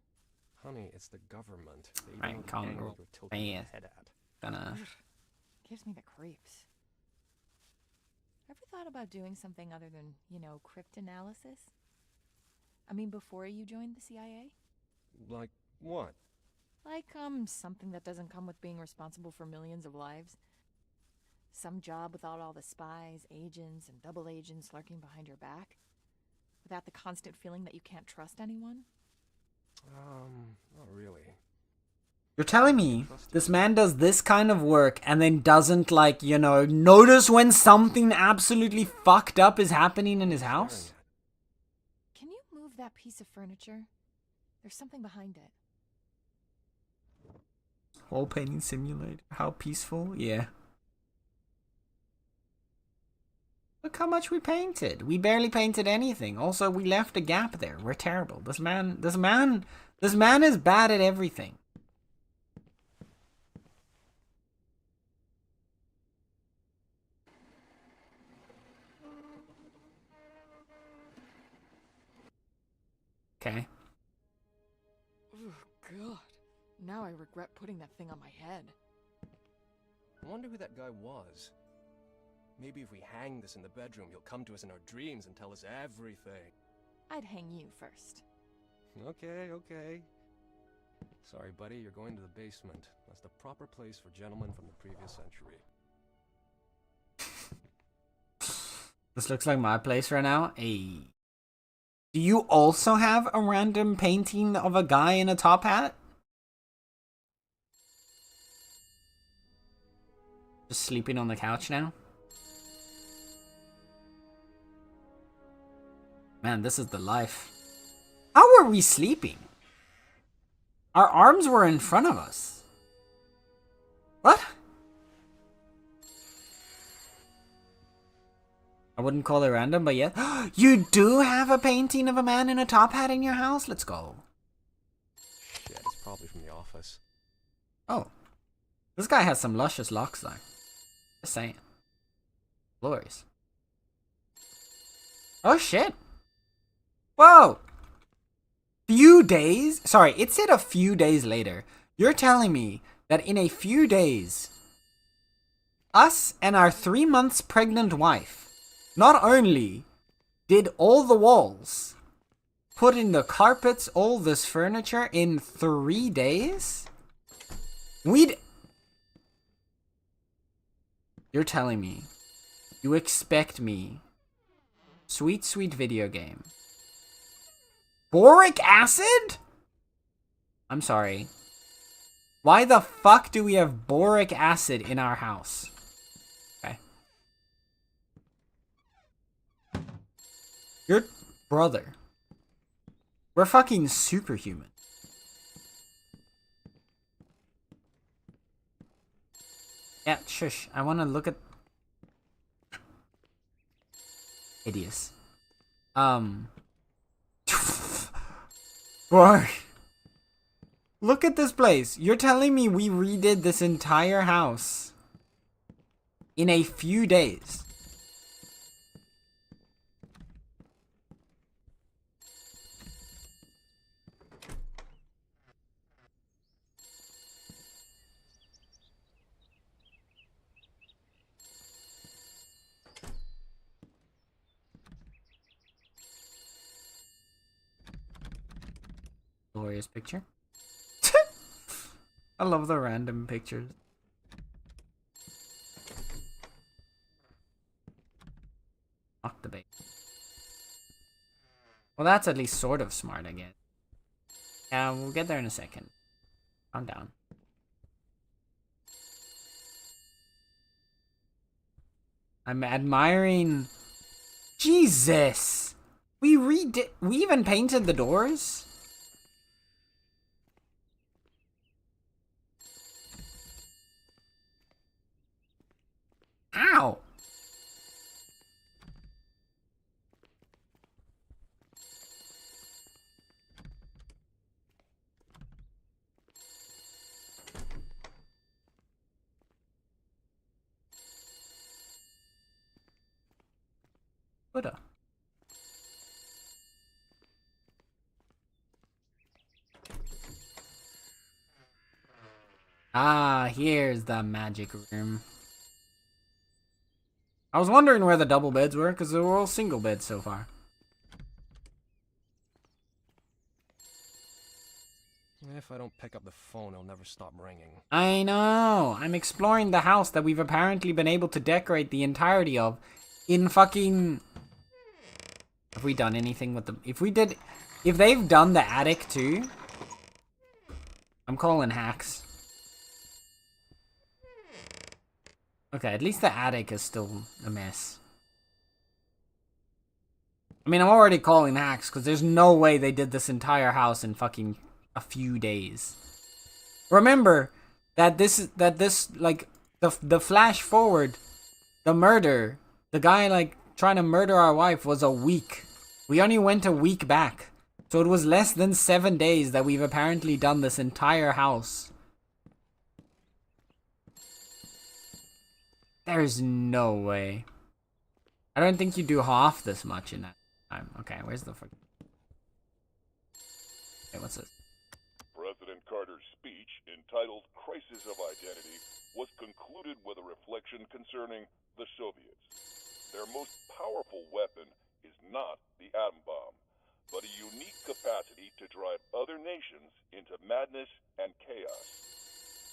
Honey, it's the government. They Right, know the calm angle down. you're tilting your head at. Gonna... Gives me the creeps. Ever thought about doing something other than, cryptanalysis? I mean, before you joined the CIA? Like what? Like, something that doesn't come with being responsible for millions of lives. Some job without all the spies, agents, and double agents lurking behind your back. Without the constant feeling that you can't trust anyone. Not really. You're telling me this man does this kind of work and then doesn't, like, notice when something absolutely fucked up is happening in his house? Can you move that piece of furniture? There's something behind it. Wall painting simulator. How peaceful? Yeah. Look how much we painted. We barely painted anything. Also, we left a gap there. We're terrible. This man is bad at everything. Okay. Oh, God. Now I regret putting that thing on my head. I wonder who that guy was. Maybe if we hang this in the bedroom, he'll come to us in our dreams and tell us everything. I'd hang you first. Okay. Sorry, buddy, you're going to the basement. That's the proper place for gentlemen from the previous century. This looks like my place right now. Hey. Do you also have a random painting of a guy in a top hat? Just sleeping on the couch now? Man, this is the life. How were we sleeping? Our arms were in front of us. What? I wouldn't call it random, but yeah. You do have a painting of a man in a top hat in your house? Let's go. Shit, it's probably from the office. Oh. This guy has some luscious locks, though. Just saying. Glorious. Oh, shit. Whoa! Few days? Sorry, it said a few days later. You're telling me that in a few days, us and our 3 months pregnant wife not only did all the walls, put in the carpets, all this furniture in 3 days? You're telling me you expect me, sweet video game, boric acid? I'm sorry. Why the fuck do we have boric acid in our house? Okay. Your brother. We're fucking superhuman. Yeah, shush. I want to look at... Hideous. Boy. Look at this place. You're telling me we redid this entire house in a few days? Glorious picture. I love the random pictures. Lock the bait. Well, that's at least sort of smart, I guess. Yeah, we'll get there in a second. Calm down. I'm admiring... Jesus! We even painted the doors? Ow! Buddha. Ah, here's the magic room. I was wondering where the double beds were, because they were all single beds so far. If I don't pick up the phone, it'll never stop ringing. I know. I'm exploring the house that we've apparently been able to decorate the entirety of in fucking... Have we done anything with them? If they've done the attic too, I'm calling hacks. Okay, at least the attic is still a mess. I mean, I'm already calling hacks because there's no way they did this entire house in fucking a few days. Remember that this like the flash forward, the murder, the guy like trying to murder our wife was a week. We only went a week back. So it was less than 7 days that we've apparently done this entire house. There's no way. I don't think you do half this much in that time. Okay, where's the fuck? Okay, what's this? President Carter's speech, entitled Crisis of Identity, was concluded with a reflection concerning the Soviets. Their most powerful weapon is not the atom bomb, but a unique capacity to drive other nations into madness and chaos.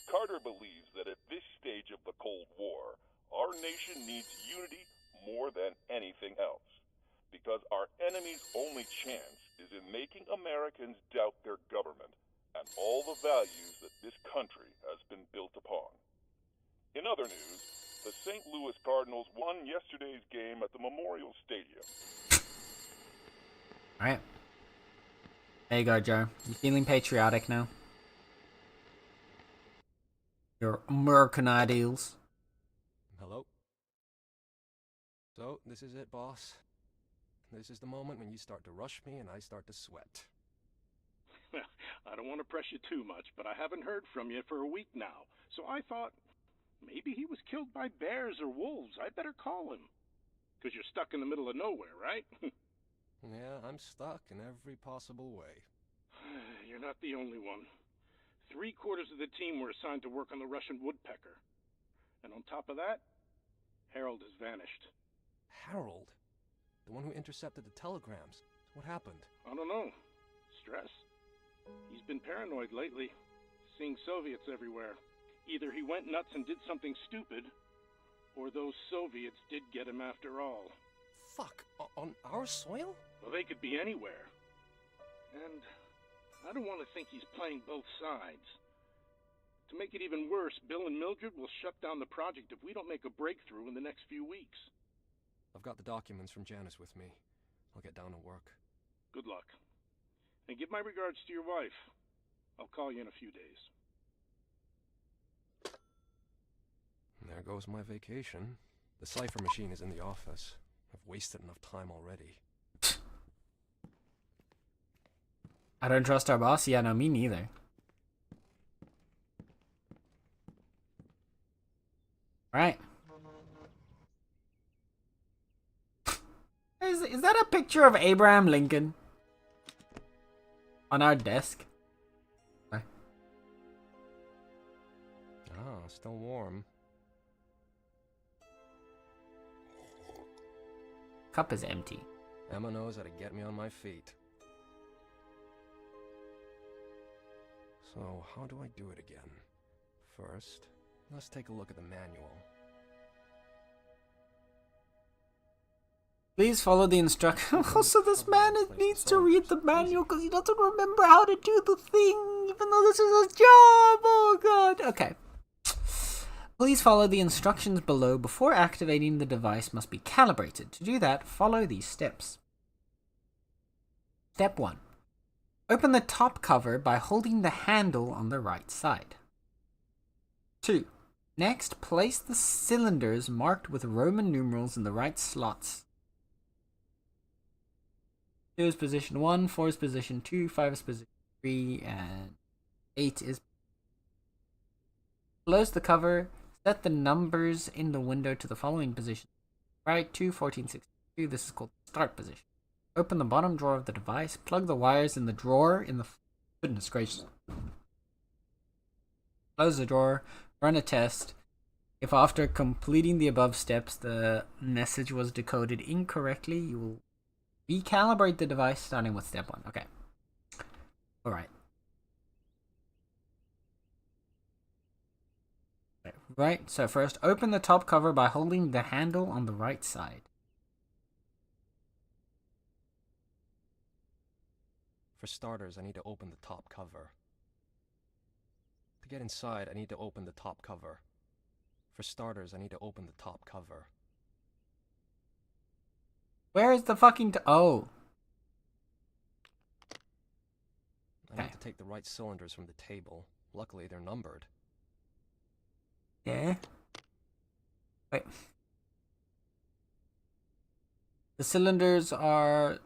Carter believes that at this stage of the Cold War, our nation needs unity more than anything else, because our enemy's only chance is in making Americans doubt their government and all the values that this country has been built upon. In other news, the St. Louis Cardinals won yesterday's game at the Memorial Stadium. Alright. There you go, Joe. You feeling patriotic now? Your American ideals. Hello? So, this is it, boss. This is the moment when you start to rush me and I start to sweat. I don't want to press you too much, but I haven't heard from you for a week now. So I thought, maybe he was killed by bears or wolves. I better call him. Because you're stuck in the middle of nowhere, right? Yeah, I'm stuck in every possible way. You're not the only one. 3/4 of the team were assigned to work on the Russian woodpecker. And on top of that, Harold has vanished. Harold? The one who intercepted the telegrams. What happened? I don't know. Stress? He's been paranoid lately, seeing Soviets everywhere. Either he went nuts and did something stupid, or those Soviets did get him after all. Fuck, on our soil? Well, they could be anywhere. And I don't want to think he's playing both sides. To make it even worse, Bill and Mildred will shut down the project if we don't make a breakthrough in the next few weeks. I've got the documents from Janice with me. I'll get down to work. Good luck. And give my regards to your wife. I'll call you in a few days. goes my vacation. The cipher machine is in the office. I've wasted enough time already. I don't trust our boss. Yeah, no, me neither. Right. Is that a picture of Abraham Lincoln on our desk? Ah, still warm. Cup is empty. Emma knows how to get me on my feet. So, how do I do it again? First, let's take a look at the manual. Please follow the instructions. Also, this man needs to read the manual because he doesn't remember how to do the thing, even though this is his job. Oh, God. Okay. Please follow the instructions below. Before activating, the device must be calibrated. To do that, follow these steps. Step 1. Open the top cover by holding the handle on the right side. 2. Next, place the cylinders marked with Roman numerals in the right slots. 2 is position 1, 4 is position 2, 5 is position 3, and 8 is... Close the cover. Set the numbers in the window to the following position. Right, 2, 14, 62. This is called start position. Open the bottom drawer of the device. Plug the wires in the drawer in the... Goodness gracious. Close the drawer. Run a test. If after completing the above steps the message was decoded incorrectly, you will recalibrate the device starting with step 1. Okay. Alright. Right, so first open the top cover by holding the handle on the right side. For starters, I need to open the top cover. To get inside, I need to open the top cover. For starters, I need to open the top cover. Where is the fucking oh. I need to take the right cylinders from the table. Luckily, they're numbered. Yeah. Wait. The cylinders are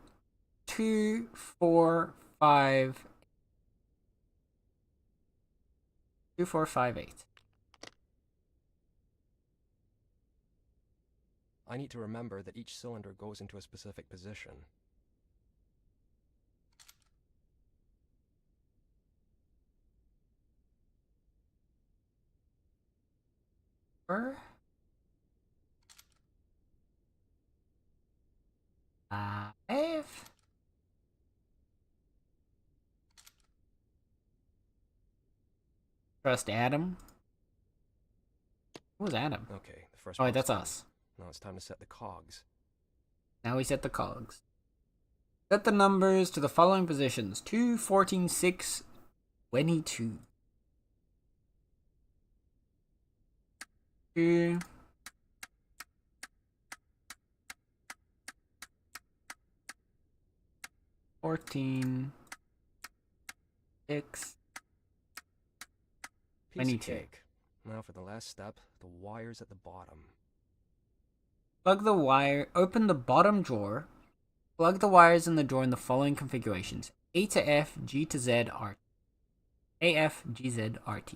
2, 4, 5. 2, 4, 5, 8. I need to remember that each cylinder goes into a specific position. Five. Trust Adam. Who was Adam? Okay, the first. Oh, wait, that's us. Now it's time to set the cogs. Now we set the cogs. Set the numbers to the following positions: 2, 14, 6, 22. 2. 14. 6. 22. Cake. Now for the last step, the wires at the bottom. Plug the wire, open the bottom drawer, plug the wires in the drawer in the following configurations: A to F, G to Z, R. AF, GZ, RT.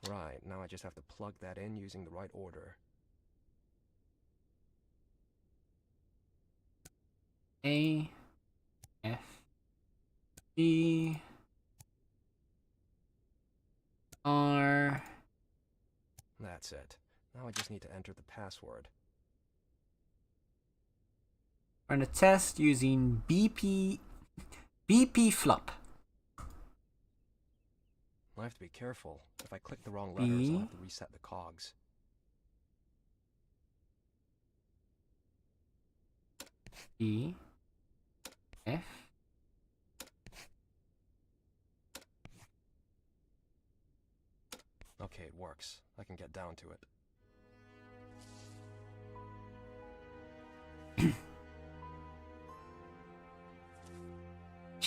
Right, now I just have to plug that in using the right order. A, F, G, R. That's it. Now I just need to enter the password. Run a test using BP flop. I have to be careful. If I click the wrong letters, I'll have to reset the cogs. E, F. Okay, it works. I can get down to it.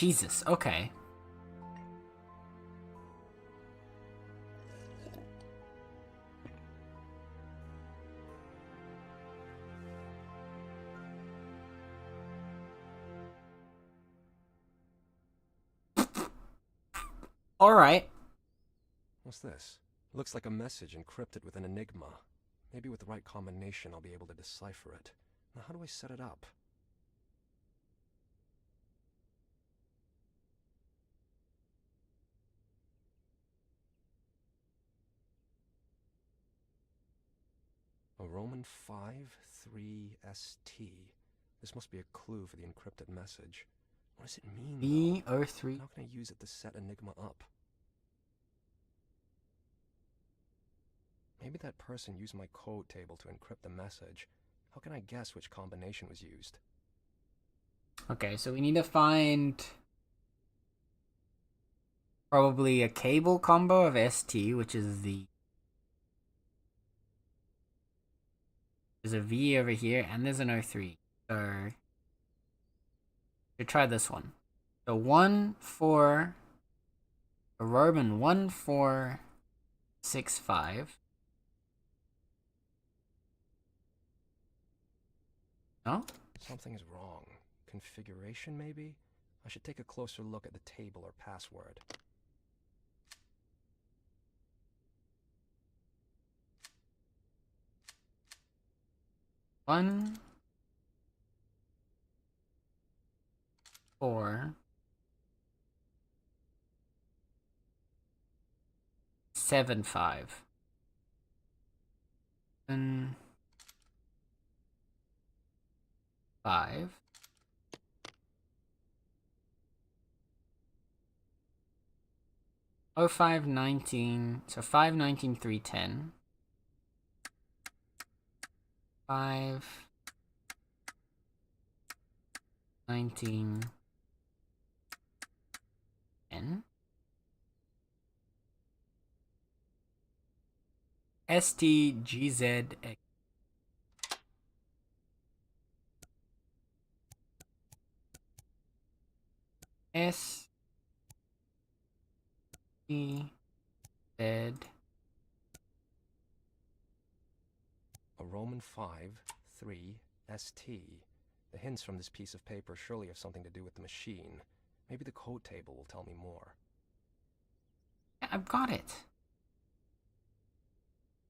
Jesus, okay. Alright. What's this? Looks like a message encrypted with an enigma. Maybe with the right combination I'll be able to decipher it. Now how do I set it up? A Roman 5-3-ST. This must be a clue for the encrypted message. What does it mean, though? V03. How can I use it to set Enigma up? Maybe that person used my code table to encrypt the message. How can I guess which combination was used? Okay, so we need to find probably a cable combo of ST, which is the... There's a V over here, and there's an 03. So... we'll try this one. So 1, 4... A Roman 1, 4, 6, 5. No? Something is wrong. Configuration, maybe? I should take a closer look at the table or password. One, 4, 7, 5. And 5. Oh, 5, 19. So 5, 19, 3, 10. 5, 19, 10. STGZX. S E Z. A Roman 5-3-ST. The hints from this piece of paper surely have something to do with the machine. Maybe the code table will tell me more. Yeah, I've got it.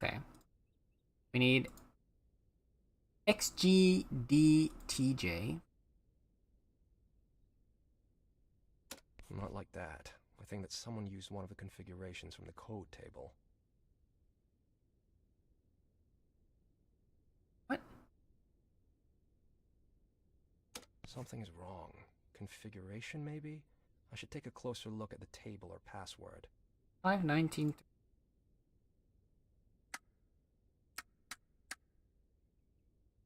Okay. We need XGDTJ. Not like that. I think that someone used one of the configurations from the code table. What? Something is wrong. Configuration, maybe? I should take a closer look at the table or password. 5, 19.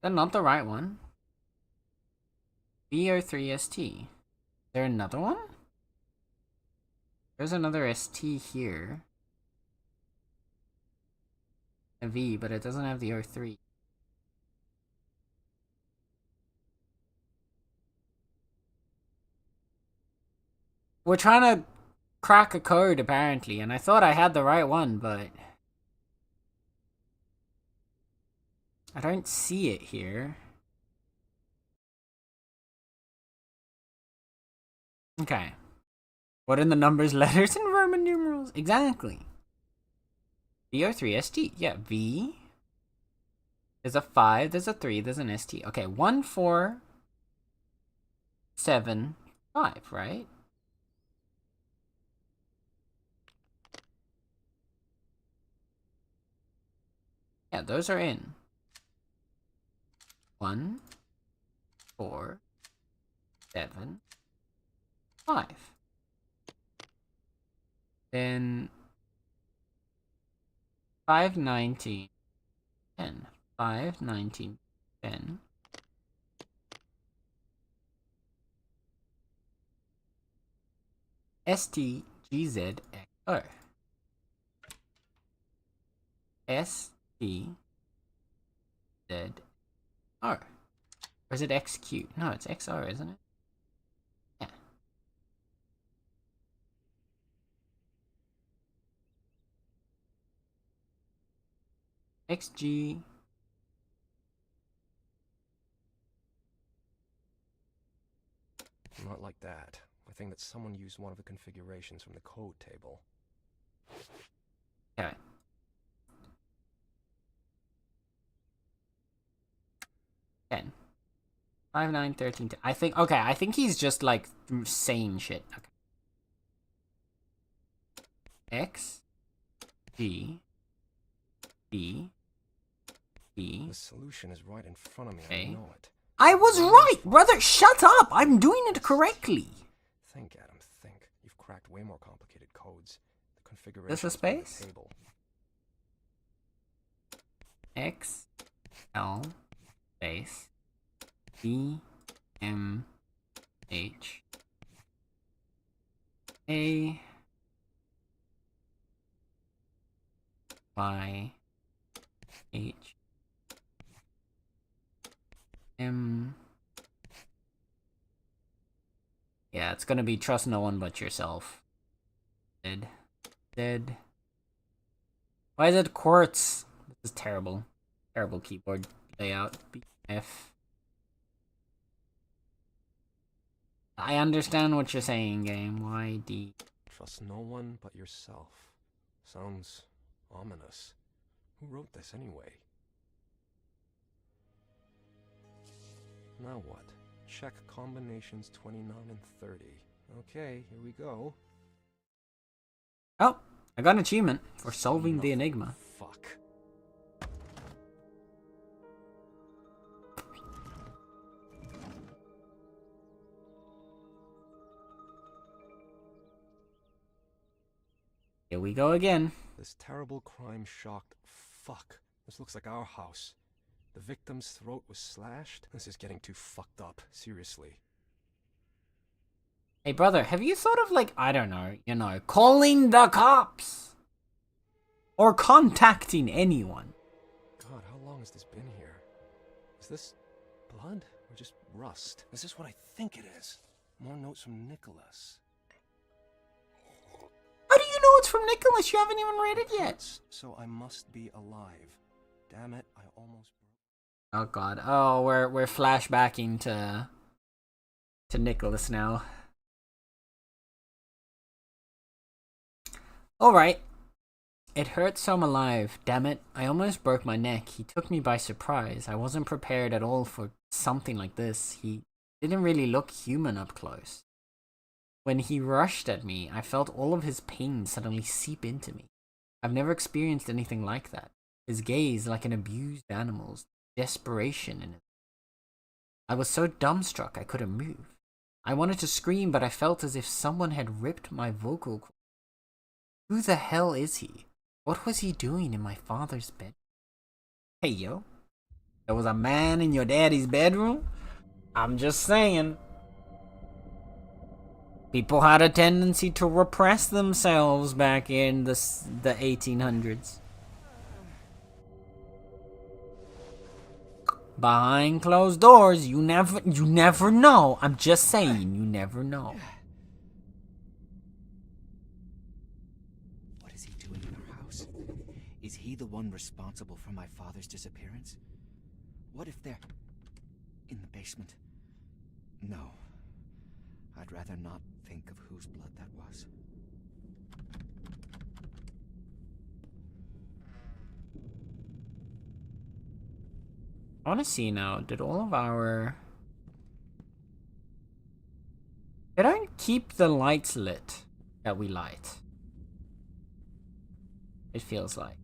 That's not the right one. VO3ST. Is there another one? There's another ST here. A V, but it doesn't have the O3. We're trying to crack a code, apparently, and I thought I had the right one, but... I don't see it here. Okay. What are the numbers, letters, and Roman numerals? Exactly. VO3ST. Yeah, V. There's a 5, there's a 3, there's an ST. Okay, 1, 4, 7, 5, right? Yeah, those are in. 1, 4, 7, 5. Then 5, 19, 10. 5, 19, 10. STGZXO. STZR. Or is it XQ? No, it's XR, isn't it? Yeah. XG. Not like that. I think that someone used one of the configurations from the code table. Okay. Ten. 5, 9, 13. I think. Okay, I think he's just like saying shit. Okay. X, G, B, E. The solution is right in front of me. Okay. I know it. I was right, brother. Shut up. I'm doing it correctly. Think, Adam. Think. You've cracked way more complicated codes. The configuration. This a space? Table. X, L, space, B, M, H, A, Y, H, M. Yeah, it's gonna be trust no one but yourself. Dead. Dead. Why is it quartz? This is terrible. Terrible keyboard layout. F. I understand what you're saying, game. Y, D. Trust no one but yourself. Sounds ominous. Who wrote this anyway? Now what? Check combinations 29 and 30. Okay, here we go. Oh, I got an achievement for solving the enigma. Fuck. Here we go again. This terrible crime shocked. Fuck. This looks like our house. The victim's throat was slashed. This is getting too fucked up. Seriously. Hey, brother, have you thought of, like, I don't know, calling the cops? Or contacting anyone? God, how long has this been here? Is this blood or just rust? Is this what I think it is? More notes from Nicholas. How do you know it's from Nicholas? You haven't even read it yet. So I must be alive. Damn it, I almost... Oh god. Oh, we're flashbacking to Nicholas now. Alright. It hurts so I'm alive. Damn it. I almost broke my neck. He took me by surprise. I wasn't prepared at all for something like this. He didn't really look human up close. When he rushed at me, I felt all of his pain suddenly seep into me. I've never experienced anything like that. His gaze like an abused animal's, desperation in it. I was so dumbstruck I couldn't move. I wanted to scream, but I felt as if someone had ripped my vocal cords. Who the hell is he? What was he doing in my father's bed? Hey, yo. There was a man in your daddy's bedroom? I'm just saying. People had a tendency to repress themselves back in the 1800s. Behind closed doors, you never know. I'm just saying, you never know. What is he doing in our house? Is he the one responsible for my father's disappearance? What if they're in the basement? No. I'd rather not think of whose blood that was. I want to see now, did all of our... They don't keep the lights lit that we light. It feels like.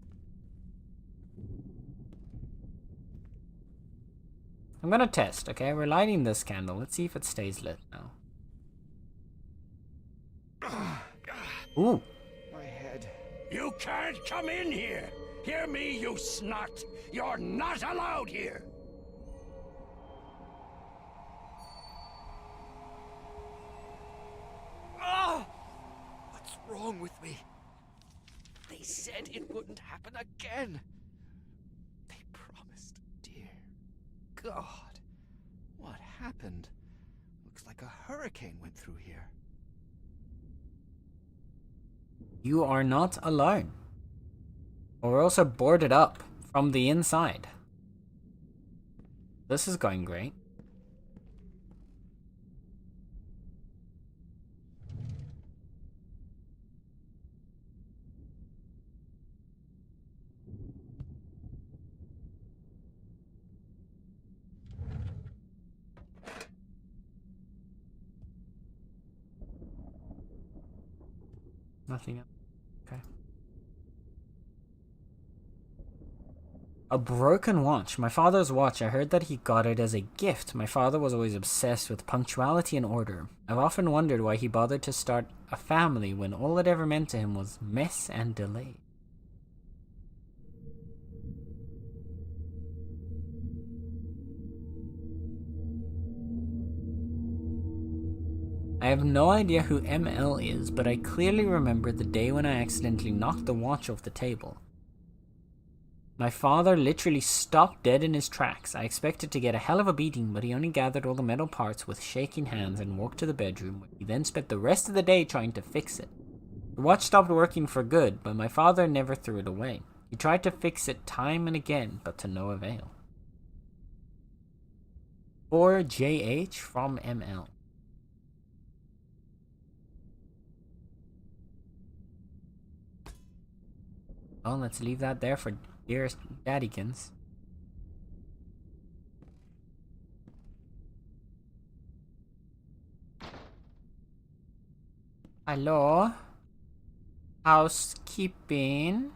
I'm gonna test, okay? We're lighting this candle. Let's see if it stays lit now. Ooh. My head. You can't come in here! Hear me, you snot! You're not allowed here! Ah! What's wrong with me? They said it wouldn't happen again. They promised. Dear God. What happened? Looks like a hurricane went through here. You are not alone. We're also boarded up from the inside. This is going great. Nothing else. Okay. A broken watch. My father's watch. I heard that he got it as a gift. My father was always obsessed with punctuality and order. I've often wondered why he bothered to start a family when all it ever meant to him was mess and delay. I have no idea who ML is, but I clearly remember the day when I accidentally knocked the watch off the table. My father literally stopped dead in his tracks. I expected to get a hell of a beating, but he only gathered all the metal parts with shaking hands and walked to the bedroom, where he then spent the rest of the day trying to fix it. The watch stopped working for good, but my father never threw it away. He tried to fix it time and again, but to no avail. 4JH from ML. Well, let's leave that there for dearest daddykins. Hello? Housekeeping?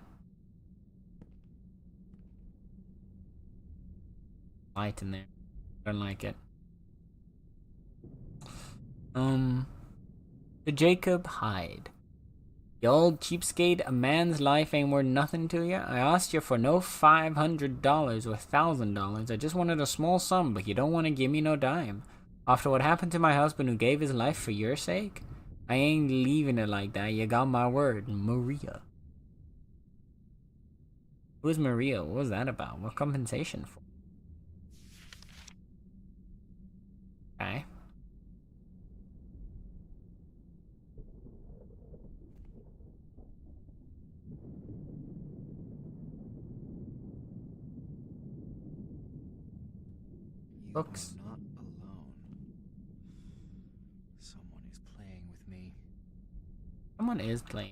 Light in there. Don't like it. To Jacob Hyde. You old cheapskate, a man's life ain't worth nothing to you. I asked you for no $500 or $1,000. I just wanted a small sum, but you don't want to give me no dime. After what happened to my husband who gave his life for your sake? I ain't leaving it like that. You got my word. Maria. Who's Maria? What was that about? What compensation for? Okay. Books. Not alone. Someone is playing with me. Someone is playing.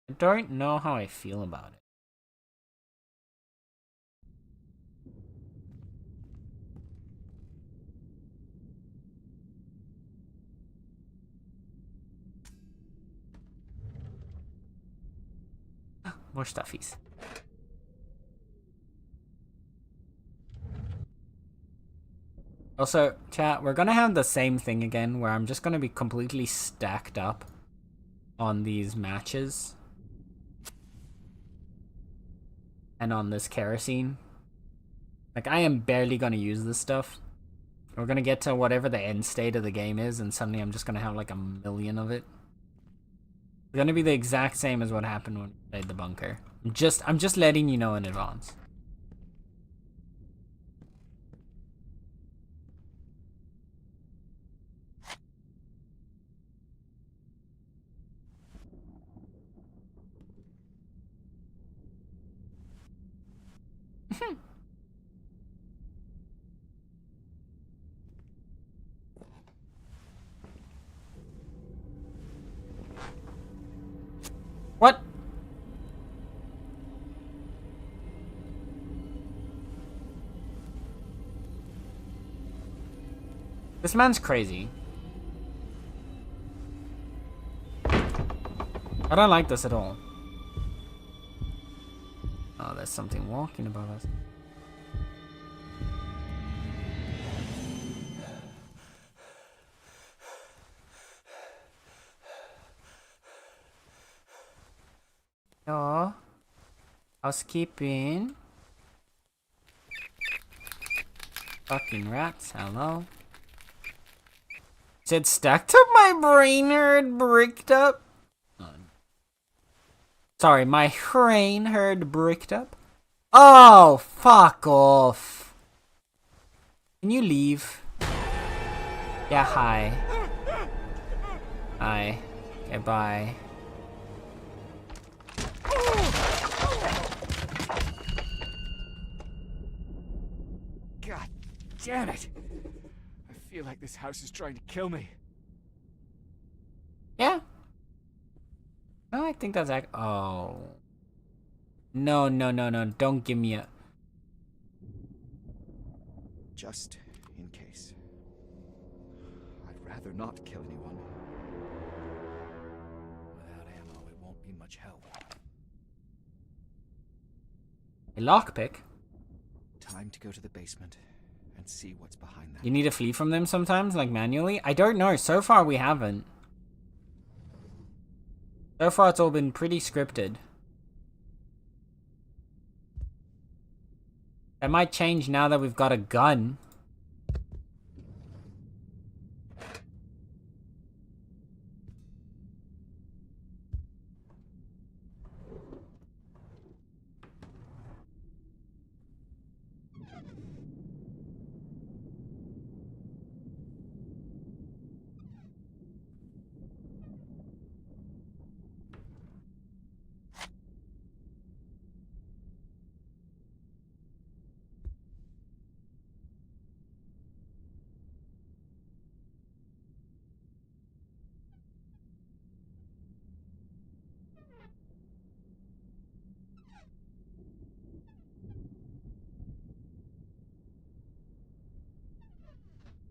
I don't know how I feel about it. More stuffies. Also, chat, we're gonna have the same thing again, where I'm just gonna be completely stacked up on these matches. And on this kerosene. Like, I am barely gonna use this stuff. We're gonna get to whatever the end state of the game is, and suddenly I'm just gonna have like 1,000,000 of it. It's gonna be the exact same as what happened when we played the bunker. I'm just letting you know in advance. What? This man's crazy. I don't like this at all. Oh, there's something walking above us. Hello? Housekeeping? Fucking rats, hello? Said stacked up my brain herd bricked up? Sorry, my brain herd bricked up? Oh, fuck off. Can you leave? Yeah, hi. Hi. Okay, bye. God damn it! I feel like this house is trying to kill me. Yeah. No, I think that's oh. No, no, no, no. Don't give me a... Just in case. I'd rather not kill anyone. Without ammo, it won't be much help. A lockpick? Time to go to the basement and see what's behind that. You need to flee from them sometimes, like manually? I don't know. So far, we haven't. So far, it's all been pretty scripted. That might change now that we've got a gun.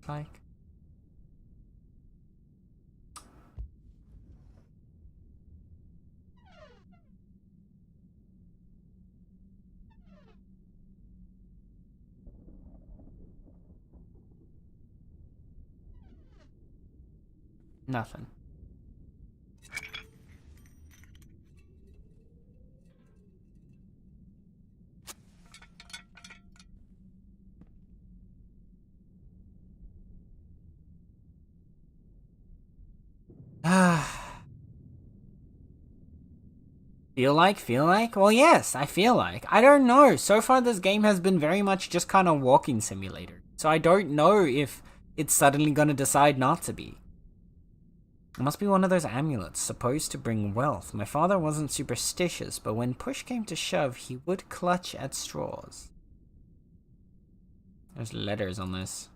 Like... Nothing. Feel like? Feel like? Well, yes, I feel like. I don't know. So far, this game has been very much just kind of walking simulator. So I don't know if it's suddenly gonna decide not to be. It must be one of those amulets supposed to bring wealth. My father wasn't superstitious, but when push came to shove, he would clutch at straws. There's letters on this.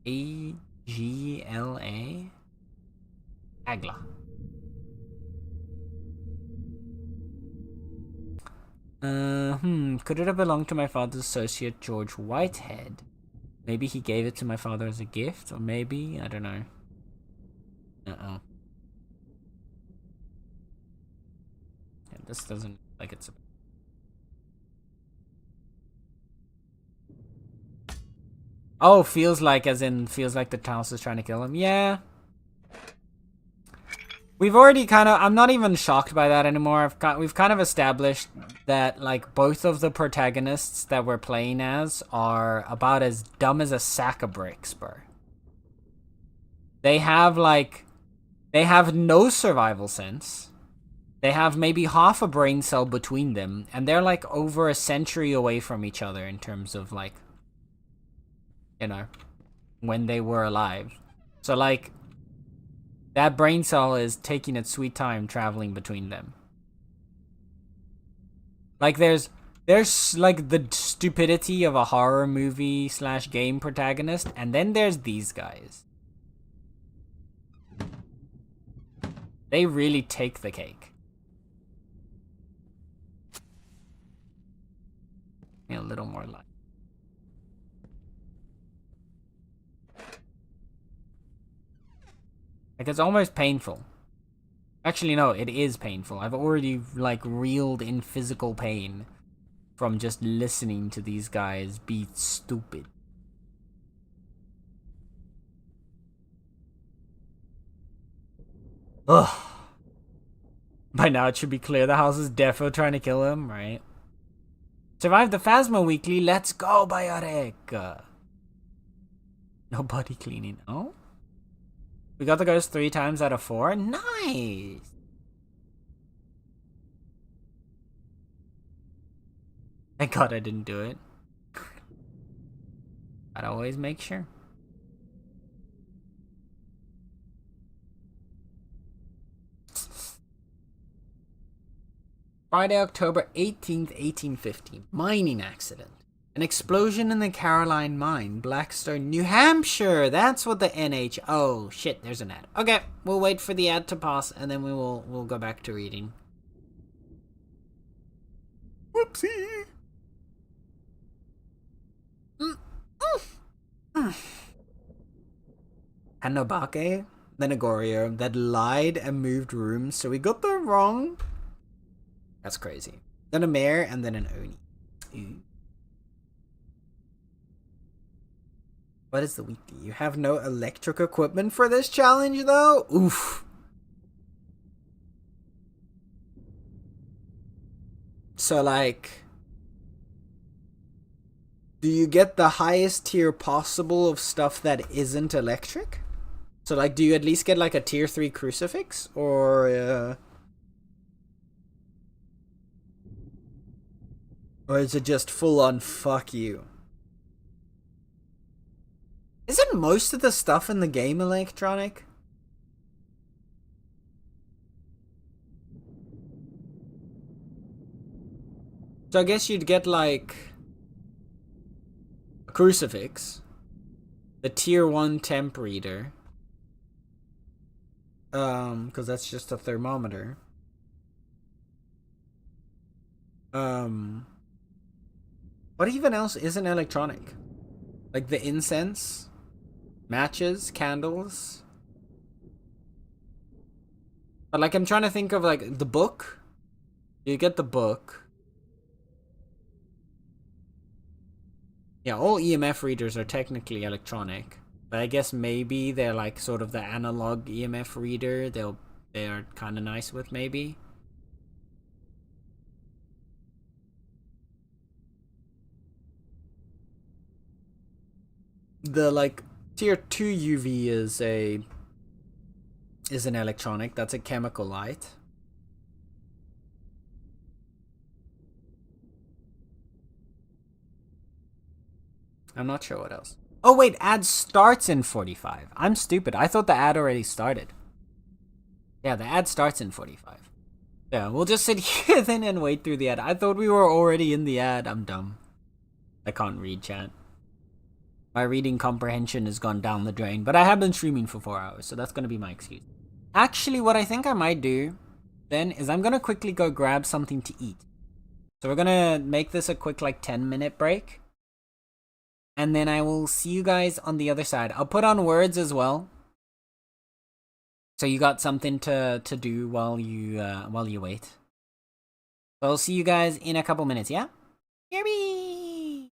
A-G-L-A? Agla. Could it have belonged to my father's associate, George Whitehead? Maybe he gave it to my father as a gift, or maybe, I don't know. Uh-oh. Yeah, this doesn't look like it's... Oh, feels like, as in, feels like the house is trying to kill him? Yeah. We've already kind of... I'm not even shocked by that anymore. We've kind of established that, like, both of the protagonists that we're playing as are about as dumb as a sack of bricks, bro. They have, like... They have no survival sense. They have maybe half a brain cell between them. And they're, like, over a century away from each other in terms of, like... You know, when they were alive. So, like... That brain cell is taking its sweet time traveling between them. Like, there's like the stupidity of a horror movie / game protagonist, and then there's these guys. They really take the cake. A little more light. Like, it's almost painful. Actually, no, it is painful. I've already, like, reeled in physical pain from just listening to these guys be stupid. Ugh. By now, it should be clear the house is defo trying to kill him, right? Survived the Phasma Weekly. Let's go, Biotic. No body cleaning. Oh? We got the ghost 3 times out of 4. Nice! Thank God I didn't do it. I'd always make sure. Friday, October 18th, 1850. Mining accident. An explosion in the Caroline mine, Blackstone, New Hampshire. That's what the NH. Oh shit, there's an ad. Okay, we'll wait for the ad to pass, and then we'll go back to reading. Whoopsie. Hanobake, then a Goryeo that lied and moved rooms, so we got them wrong. That's crazy. Then a mare, and then an Oni. Ooh. What is the weekly? You have no electric equipment for this challenge, though? Oof. So, like, do you get the highest tier possible of stuff that isn't electric? So, like, do you at least get, like, a tier 3 crucifix? Or is it just full on fuck you? Isn't most of the stuff in the game electronic? So I guess you'd get like a crucifix, the tier 1 temp reader, because that's just a thermometer. What even else isn't electronic? Like the incense? Matches, candles. But like I'm trying to think of like the book. You get the book. Yeah, all EMF readers are technically electronic. But I guess maybe they're like sort of the analog EMF reader they're kinda nice with maybe. The like tier 2 UV is an electronic. That's a chemical light. I'm not sure what else. Oh wait, ad starts in 45. I'm stupid. I thought the ad already started. Yeah, the ad starts in 45. Yeah, we'll just sit here then and wait through the ad. I thought we were already in the ad. I'm dumb. I can't read chat. My reading comprehension has gone down the drain, but I have been streaming for 4 hours, so that's gonna be my excuse. Actually, what I think I might do then is I'm gonna quickly go grab something to eat. So we're gonna make this a quick like 10-minute break. And then I will see you guys on the other side. I'll put on words as well. So you got something to do while you wait. So I'll see you guys in a couple minutes, yeah? Hear me!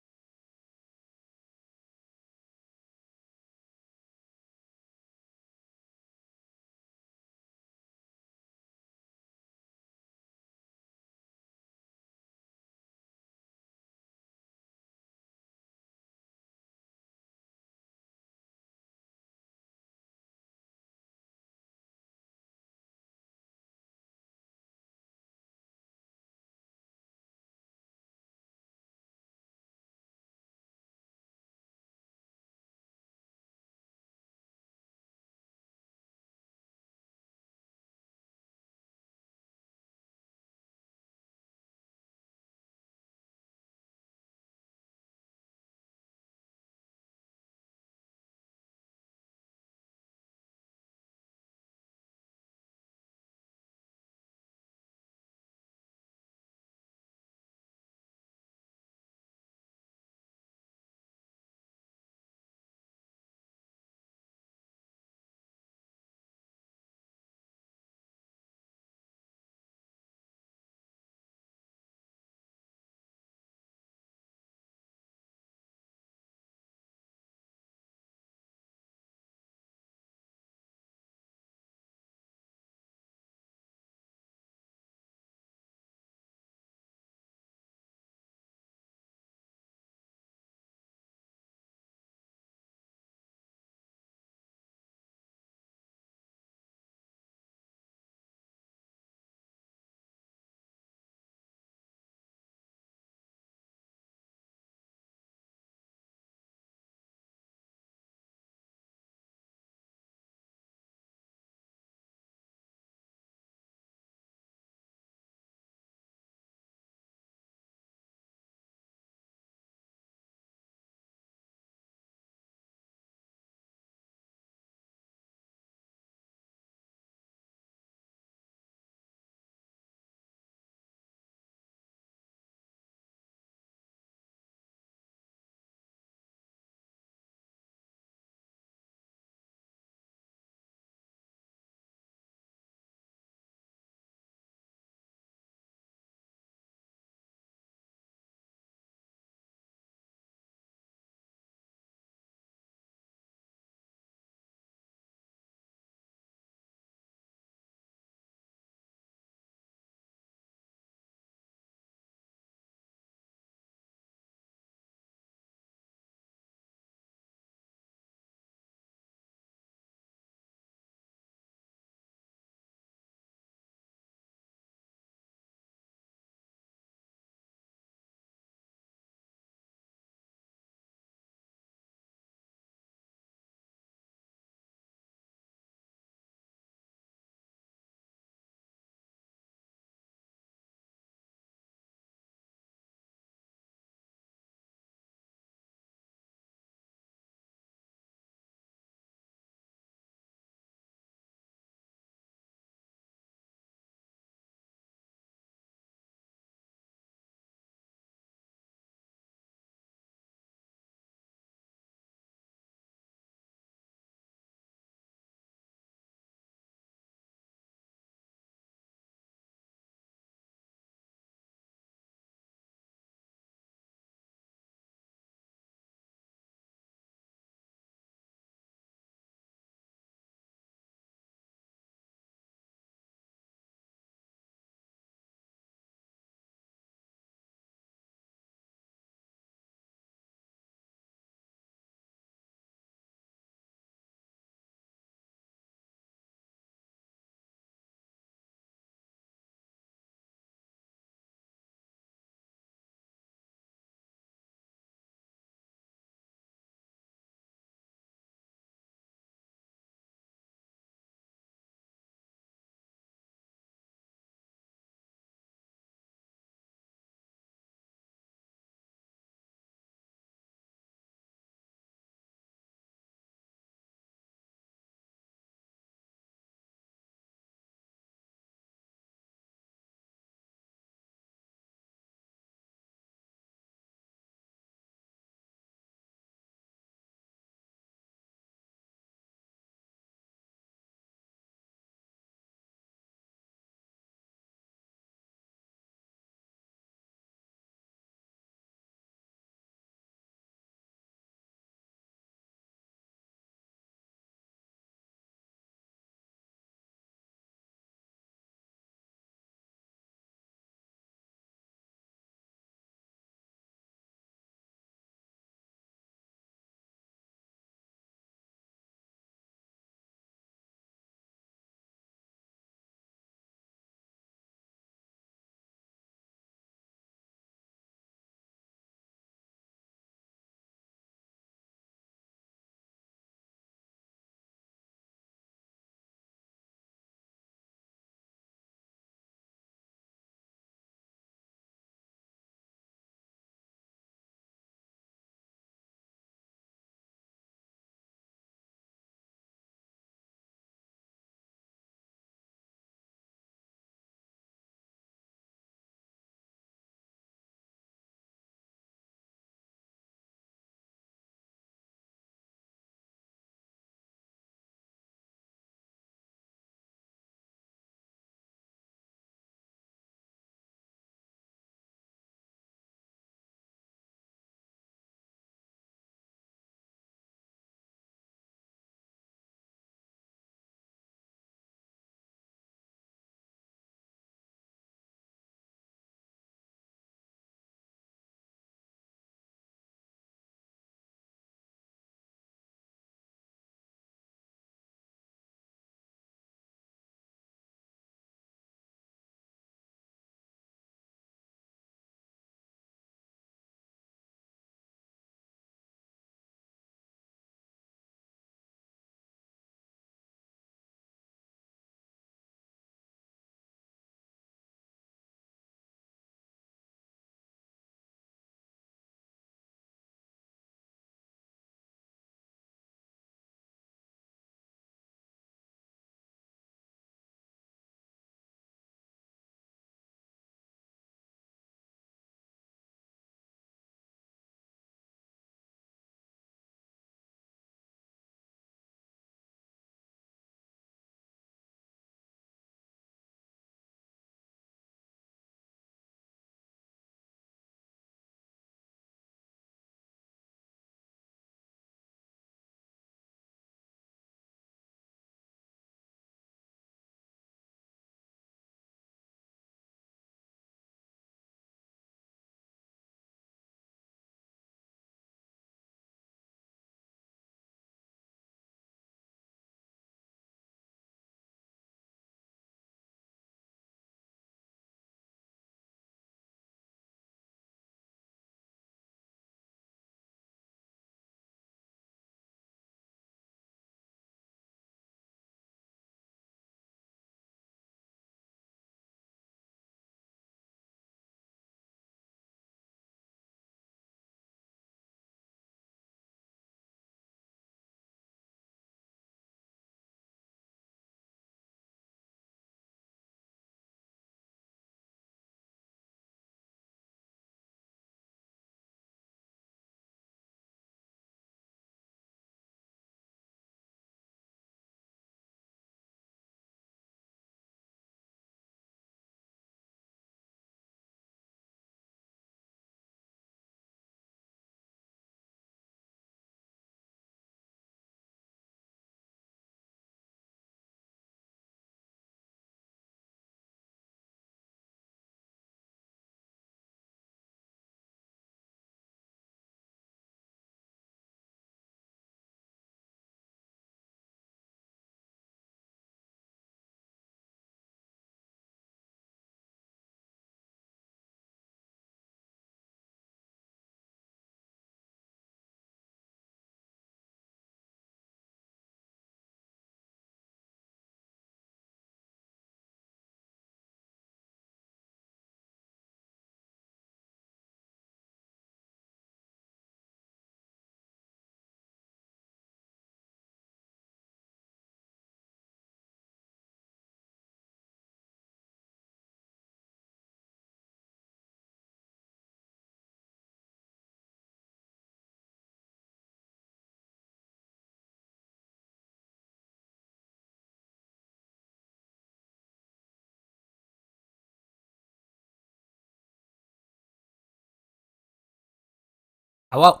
Hello.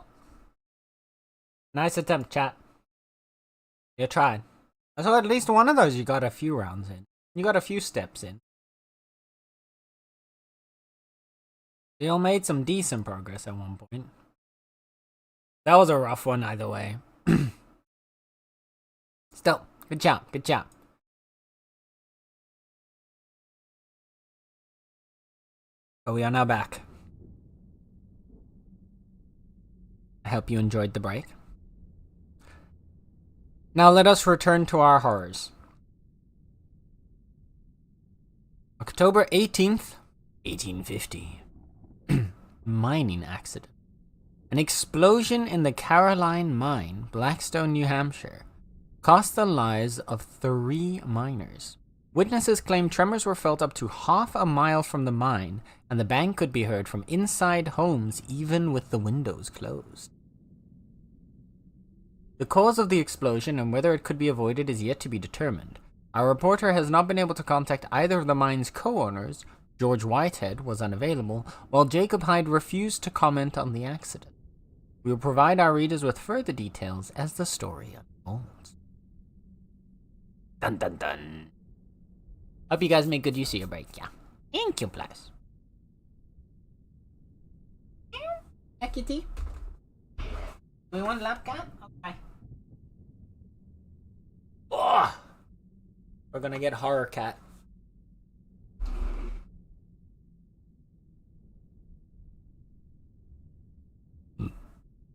Nice attempt, chat. You tried. So at least one of those you got a few rounds in. You got a few steps in. You all made some decent progress at one point. That was a rough one either way. Still, good job, good job. But we are now back. I hope you enjoyed the break. Now let us return to our horrors. October 18th, 1850. Mining accident. An explosion in the Caroline Mine, Blackstone, New Hampshire, cost the lives of 3 miners. Witnesses claim tremors were felt up to half a mile from the mine, and the bang could be heard from inside homes even with the windows closed. The cause of the explosion and whether it could be avoided is yet to be determined. Our reporter has not been able to contact either of the mine's co-owners. George Whitehead was unavailable, while Jacob Hyde refused to comment on the accident. We will provide our readers with further details as the story unfolds. Dun dun dun. Hope you guys make good use of your break, yeah. Thank you, plus. Yeah, kitty. We want lap cat? Okay. Ugh. We're gonna get horror cat.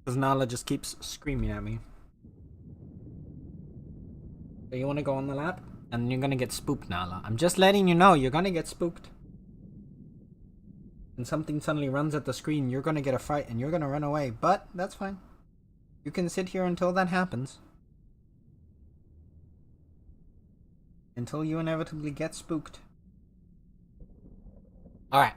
Because Nala just keeps screaming at me. So you want to go on the lap? And you're gonna get spooked, Nala. I'm just letting you know, you're gonna get spooked. And something suddenly runs at the screen, you're gonna get a fright and you're gonna run away. But that's fine. You can sit here until that happens. Until you inevitably get spooked. Alright.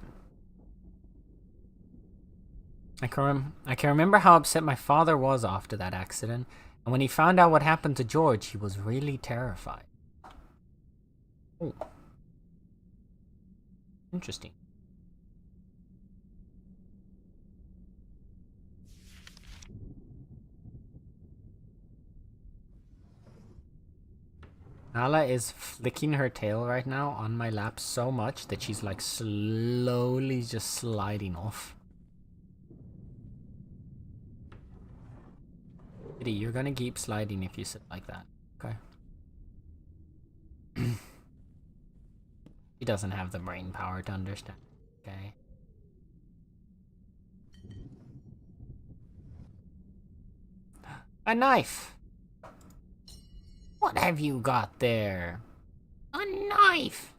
I can remember how upset my father was after that accident, and when he found out what happened to George, he was really terrified. Oh. Interesting. Nala is flicking her tail right now on my lap so much that she's like slowly just sliding off. Kitty, you're gonna keep sliding if you sit like that, okay? He doesn't have the brain power to understand, okay? A knife! What have you got there? A knife!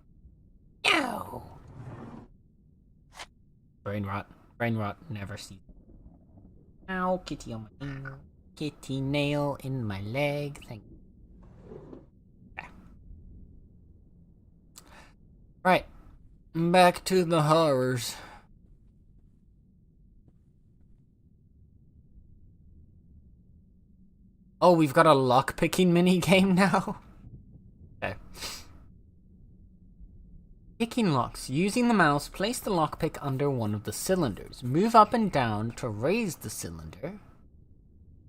No! Brain rot. Brain rot never ceases. Ow, kitty on my finger. Kitty nail in my leg. Thank you. Okay. Right. Back to the horrors. Oh, we've got a lockpicking minigame now? Okay. Picking locks. Using the mouse, place the lockpick under one of the cylinders. Move up and down to raise the cylinder.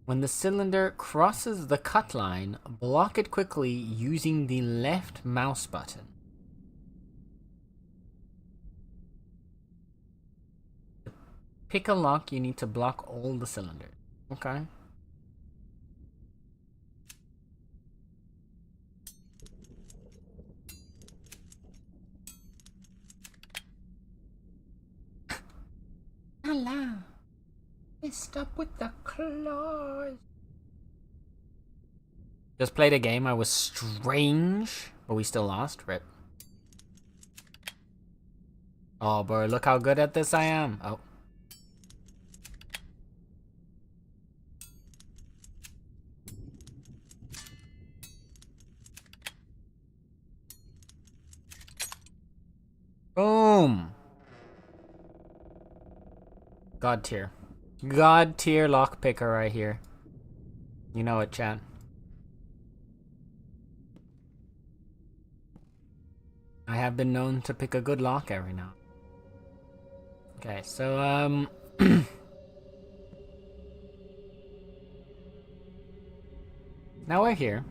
When the cylinder crosses the cut line, block it quickly using the left mouse button. To pick a lock, you need to block all the cylinders. Okay? Hello. Stop with the claws. Just played a game. I was strange, but we still lost. Rip. Oh, bro, look how good at this I am. Oh. Boom. God tier. God tier lockpicker right here. You know it, chat. I have been known to pick a good lock every now. Okay, so now we're here.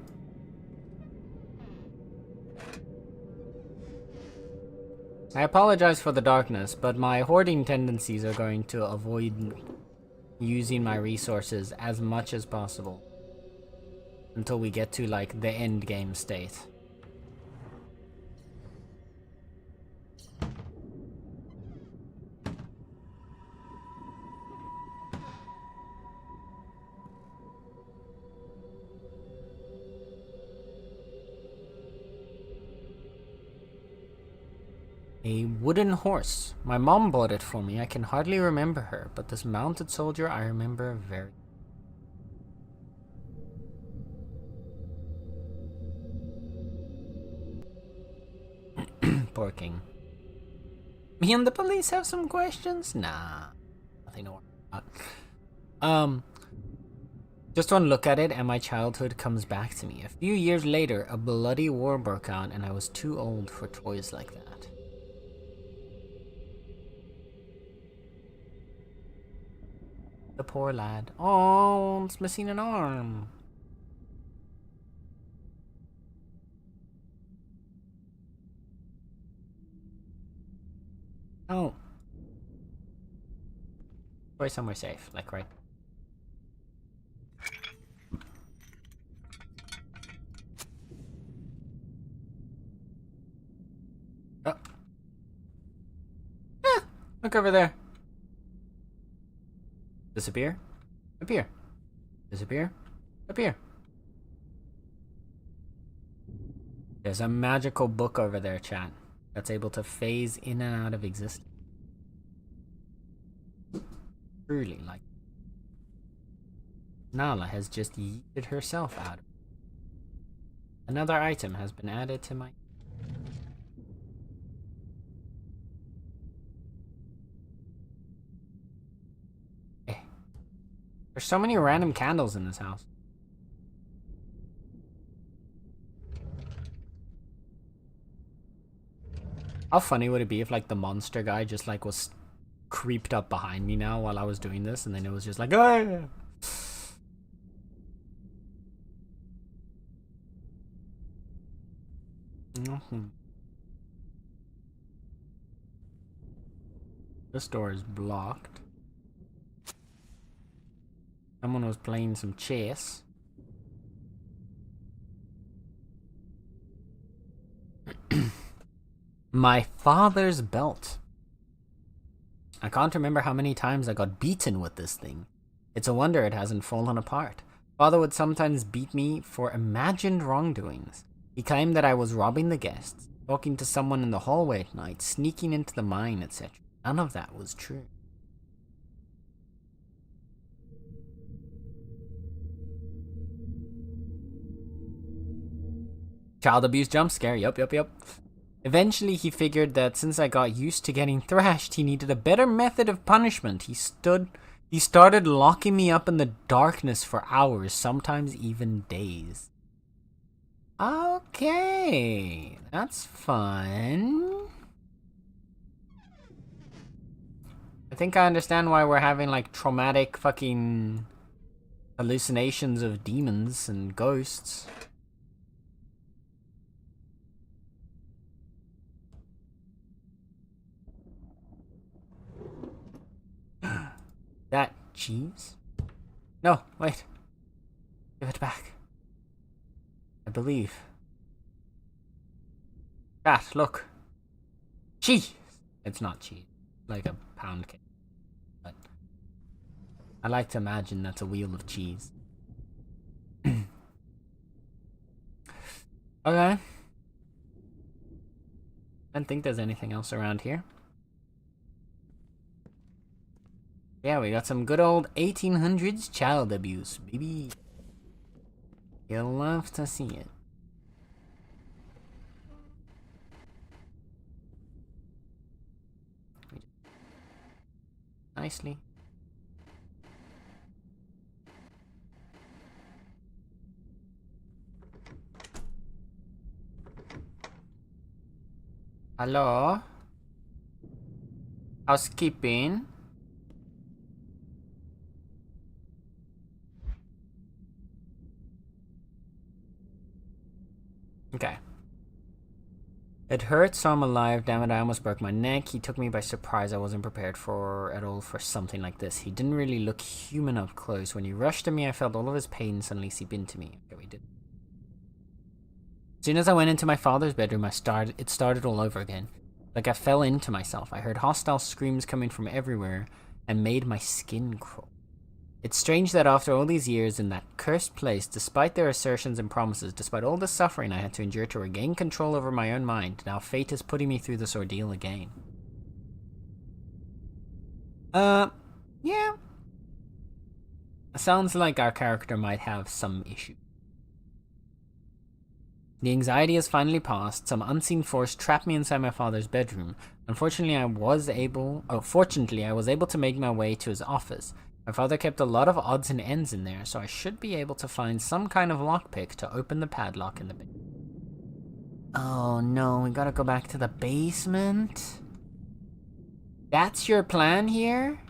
I apologize for the darkness, but my hoarding tendencies are going to avoid using my resources as much as possible until we get to, like, the end game state. A wooden horse. My mom bought it for me. I can hardly remember her, but this mounted soldier I remember very. Poor king. Me and the police have some questions? Nah. Nothing to worry about. Just one look at it and my childhood comes back to me. A few years later, a bloody war broke out and I was too old for toys like that. The poor lad. Oh, it's missing an arm. Oh. Or somewhere safe, like right. Oh. Ah, look over there. Disappear. Appear. Disappear. Appear. There's a magical book over there, chat, that's able to phase in and out of existence. Truly, like, Nala has just yeeted herself out. Another item has been added to my... There's so many random candles in this house. How funny would it be if, like, the monster guy just, like, was creeped up behind me now while I was doing this, and then it was just like, ah! This door is blocked. Someone was playing some chess. My father's belt. I can't remember how many times I got beaten with this thing. It's a wonder it hasn't fallen apart. Father would sometimes beat me for imagined wrongdoings. He claimed that I was robbing the guests, talking to someone in the hallway at night, sneaking into the mine, etc. None of that was true. Child abuse jump scare, yup. Eventually he figured that since I got used to getting thrashed, he needed a better method of punishment. He started locking me up in the darkness for hours, sometimes even days. Okay, that's fun. I think I understand why we're having, like, traumatic fucking hallucinations of demons and ghosts. That cheese? No, wait. Give it back. I believe. That, look. Cheese! It's not cheese. Like a pound cake. But I like to imagine that's a wheel of cheese. Okay. I don't think there's anything else around here. Yeah, we got some good old 1800s child abuse, baby. You'll love to see it. Nicely. Hello? Housekeeping? Okay. It hurts, so I'm alive. Damn it, I almost broke my neck. He took me by surprise. I wasn't prepared at all for something like this. He didn't really look human up close. When he rushed to me, I felt all of his pain suddenly seep into me. Okay, we did. As soon as I went into my father's bedroom, it started all over again. Like I fell into myself. I heard hostile screams coming from everywhere and made my skin crawl. It's strange that after all these years in that cursed place, despite their assertions and promises, despite all the suffering I had to endure to regain control over my own mind, now fate is putting me through this ordeal again. Yeah. Sounds like our character might have some issue. The anxiety has finally passed. Some unseen force trapped me inside my father's bedroom. Fortunately, I was able to make my way to his office. My father kept a lot of odds and ends in there, so I should be able to find some kind of lockpick to open the padlock in the basement. Oh no, we gotta go back to the basement? That's your plan here?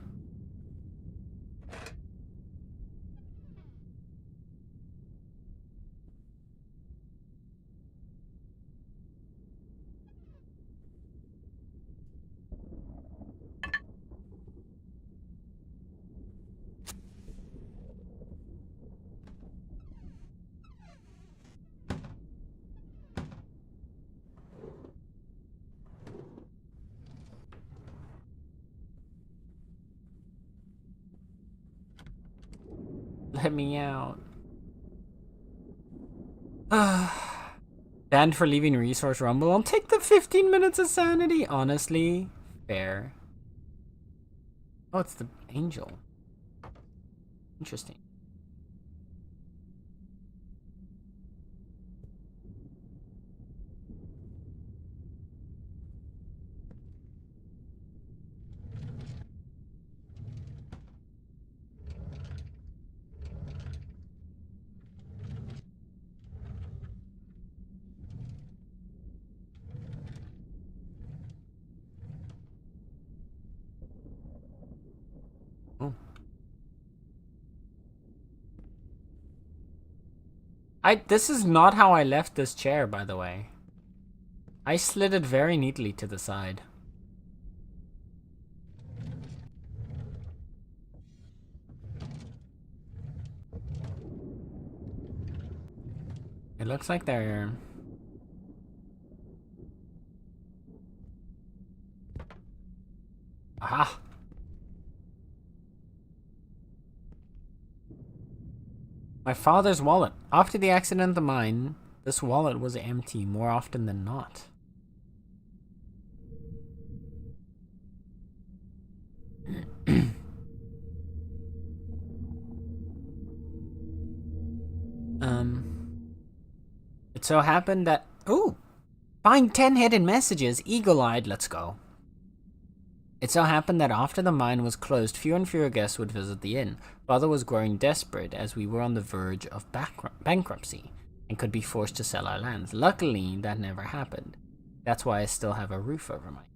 Let me out. Banned for leaving Resource Rumble. I'll take the 15 minutes of sanity. Honestly, fair. Oh, it's the angel. Interesting. Oh. This is not how I left this chair, by the way. I slid it very neatly to the side. It looks like they're... Aha! My father's wallet. After the accident at the mine, this wallet was empty more often than not. It so happened that... Ooh! Find 10 hidden messages, eagle-eyed, let's go. It so happened that after the mine was closed, fewer and fewer guests would visit the inn. Father was growing desperate as we were on the verge of bankruptcy and could be forced to sell our lands. Luckily, that never happened. That's why I still have a roof over my head.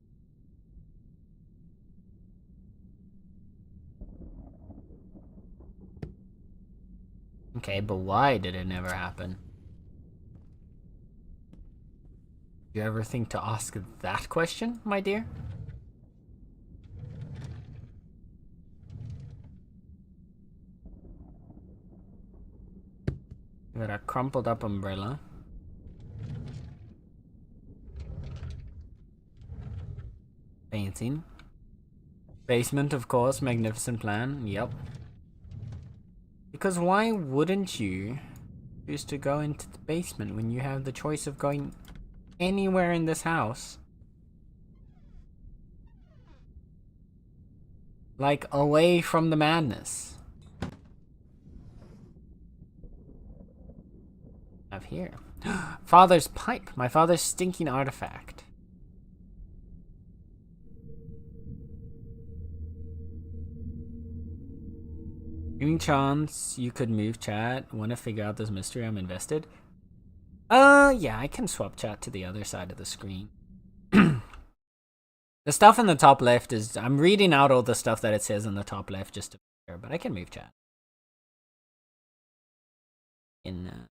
Okay, but why did it never happen? You ever think to ask that question, my dear? Got a crumpled up umbrella. Painting. Basement, of course. Magnificent plan. Yep. Because why wouldn't you choose to go into the basement when you have the choice of going anywhere in this house? Like, away from the madness. Have here. Father's pipe. My father's stinking artifact. Any chance you could move chat? Want to figure out this mystery? I'm invested. Yeah, I can swap chat to the other side of the screen. The stuff in the top left is... I'm reading out all the stuff that it says in the top left just to be fair, but I can move chat. In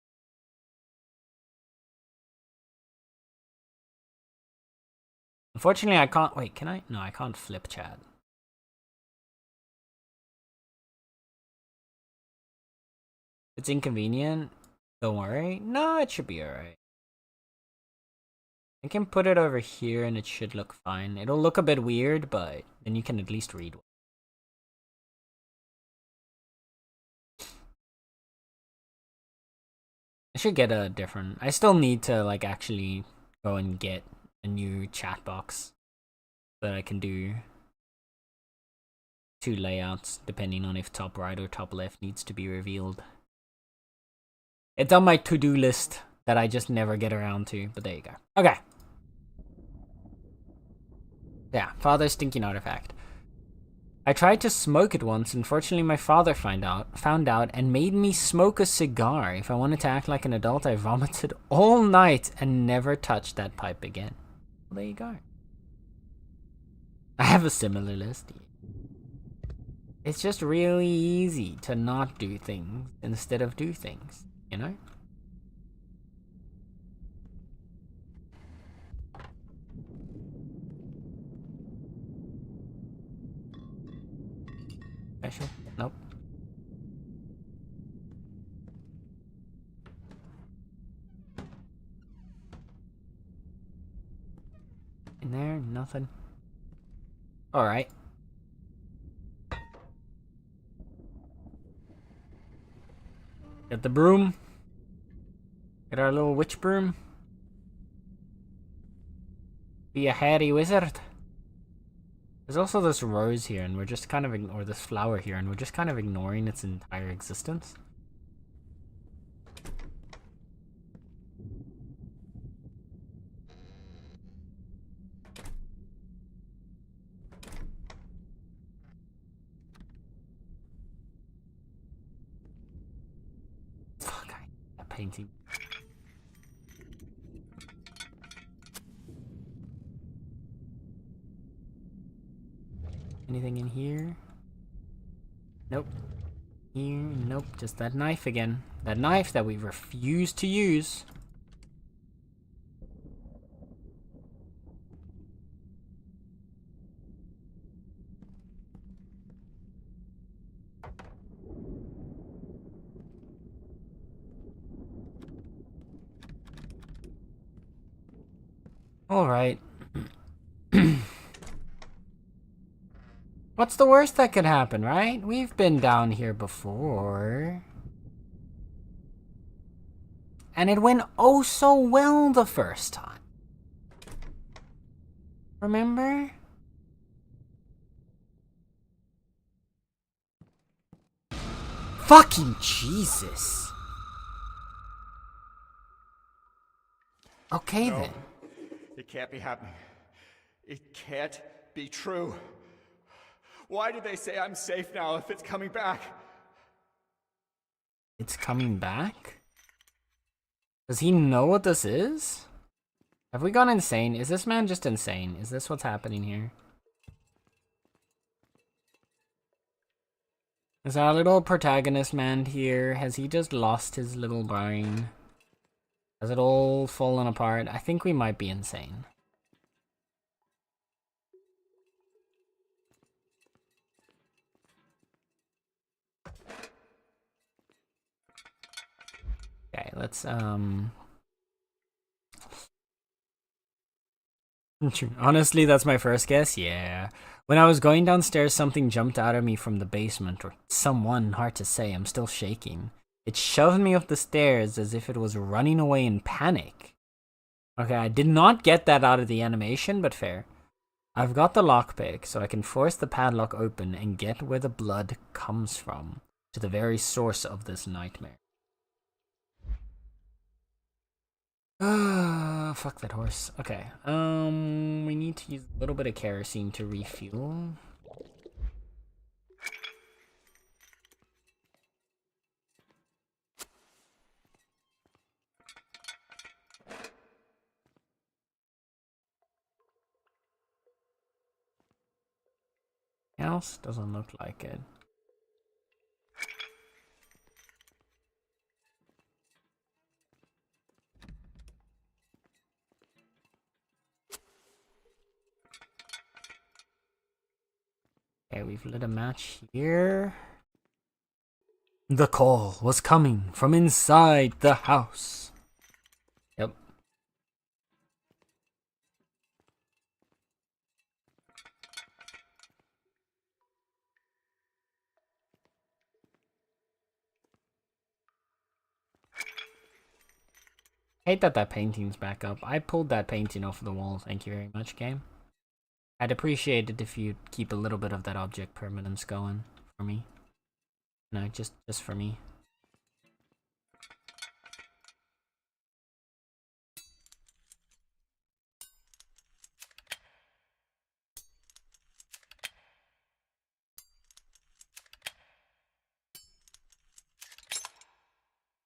Unfortunately, I can't... Wait, can I? No, I can't flip chat. It's inconvenient. Don't worry. No, it should be alright. I can put it over here and it should look fine. It'll look a bit weird, but then you can at least read. I should get a different... I still need to, like, actually go and get a new chat box that I can do 2 layouts depending on if top right or top left needs to be revealed. It's on my to-do list that I just never get around to, but there you go. Okay. Yeah, father's stinking artifact. I tried to smoke it once. Unfortunately, my father found out and made me smoke a cigar. If I wanted to act like an adult, I vomited all night and never touched that pipe again. Well, there you go. I have a similar list. It's just really easy to not do things instead of do things, you know? Special? Nope. In there? Nothing. Alright. Get the broom. Get our little witch broom. Be a hairy wizard. There's also this rose here, and we're just kind of or this flower here, and we're just kind of ignoring its entire existence. Fuck, that painting. Anything in here? Nope. Here, nope. Just that knife again. That knife that we refuse to use. Alright. What's the worst that could happen, right? We've been down here before. And it went oh so well the first time. Remember? Fucking Jesus. Okay, No, then. It can't be happening. It can't be true. Why did they say I'm safe now if it's coming back? It's coming back? Does he know what this is? Have we gone insane? Is this man just insane? Is this what's happening here? Is our little protagonist man here? Has he just lost his little brain? Has it all fallen apart? I think we might be insane. Okay, let's honestly, that's my first guess. Yeah. When I was going downstairs, something jumped out at me from the basement, or someone, hard to say. I'm still shaking. It shoved me off the stairs as if it was running away in panic. Okay, I did not get that out of the animation, but fair. I've got the lockpick, so I can force the padlock open and get where the blood comes from, to the very source of this nightmare. Fuck that horse. Okay, we need to use a little bit of kerosene to refuel. Else doesn't look like it. Okay, we've lit a match here. The call was coming from inside the house. Yep. Hate that that painting's back up. I pulled that painting off the wall. Thank you very much, game. I'd appreciate it if you'd keep a little bit of that object permanence going for me. No, just for me.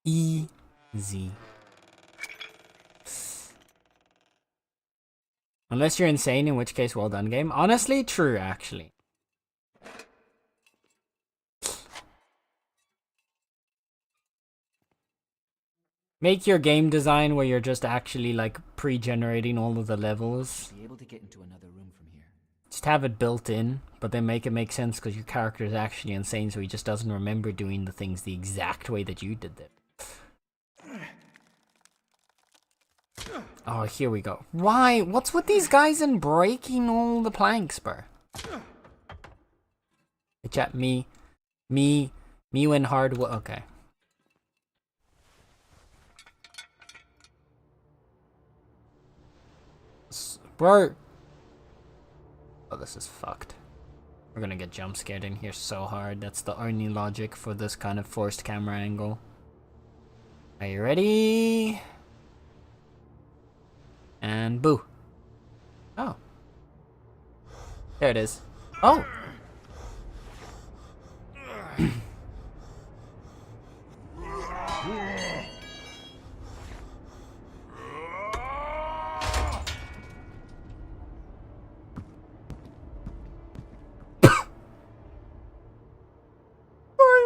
Easy. Unless you're insane, in which case, well done, game. Honestly, true, actually. Make your game design where you're just actually, like, pre-generating all of the levels. Be able to get into another room from here. Just have it built in, but then make it make sense because your character is actually insane, so he just doesn't remember doing the things the exact way that you did them. Oh, here we go. Why? What's with these guys and breaking all the planks, bro? Hey, chat, me when hard. Okay. Bro. Oh, this is fucked. We're gonna get jump scared in here so hard. That's the only logic for this kind of forced camera angle. Are you ready? And boo. Oh. There it is. Oh!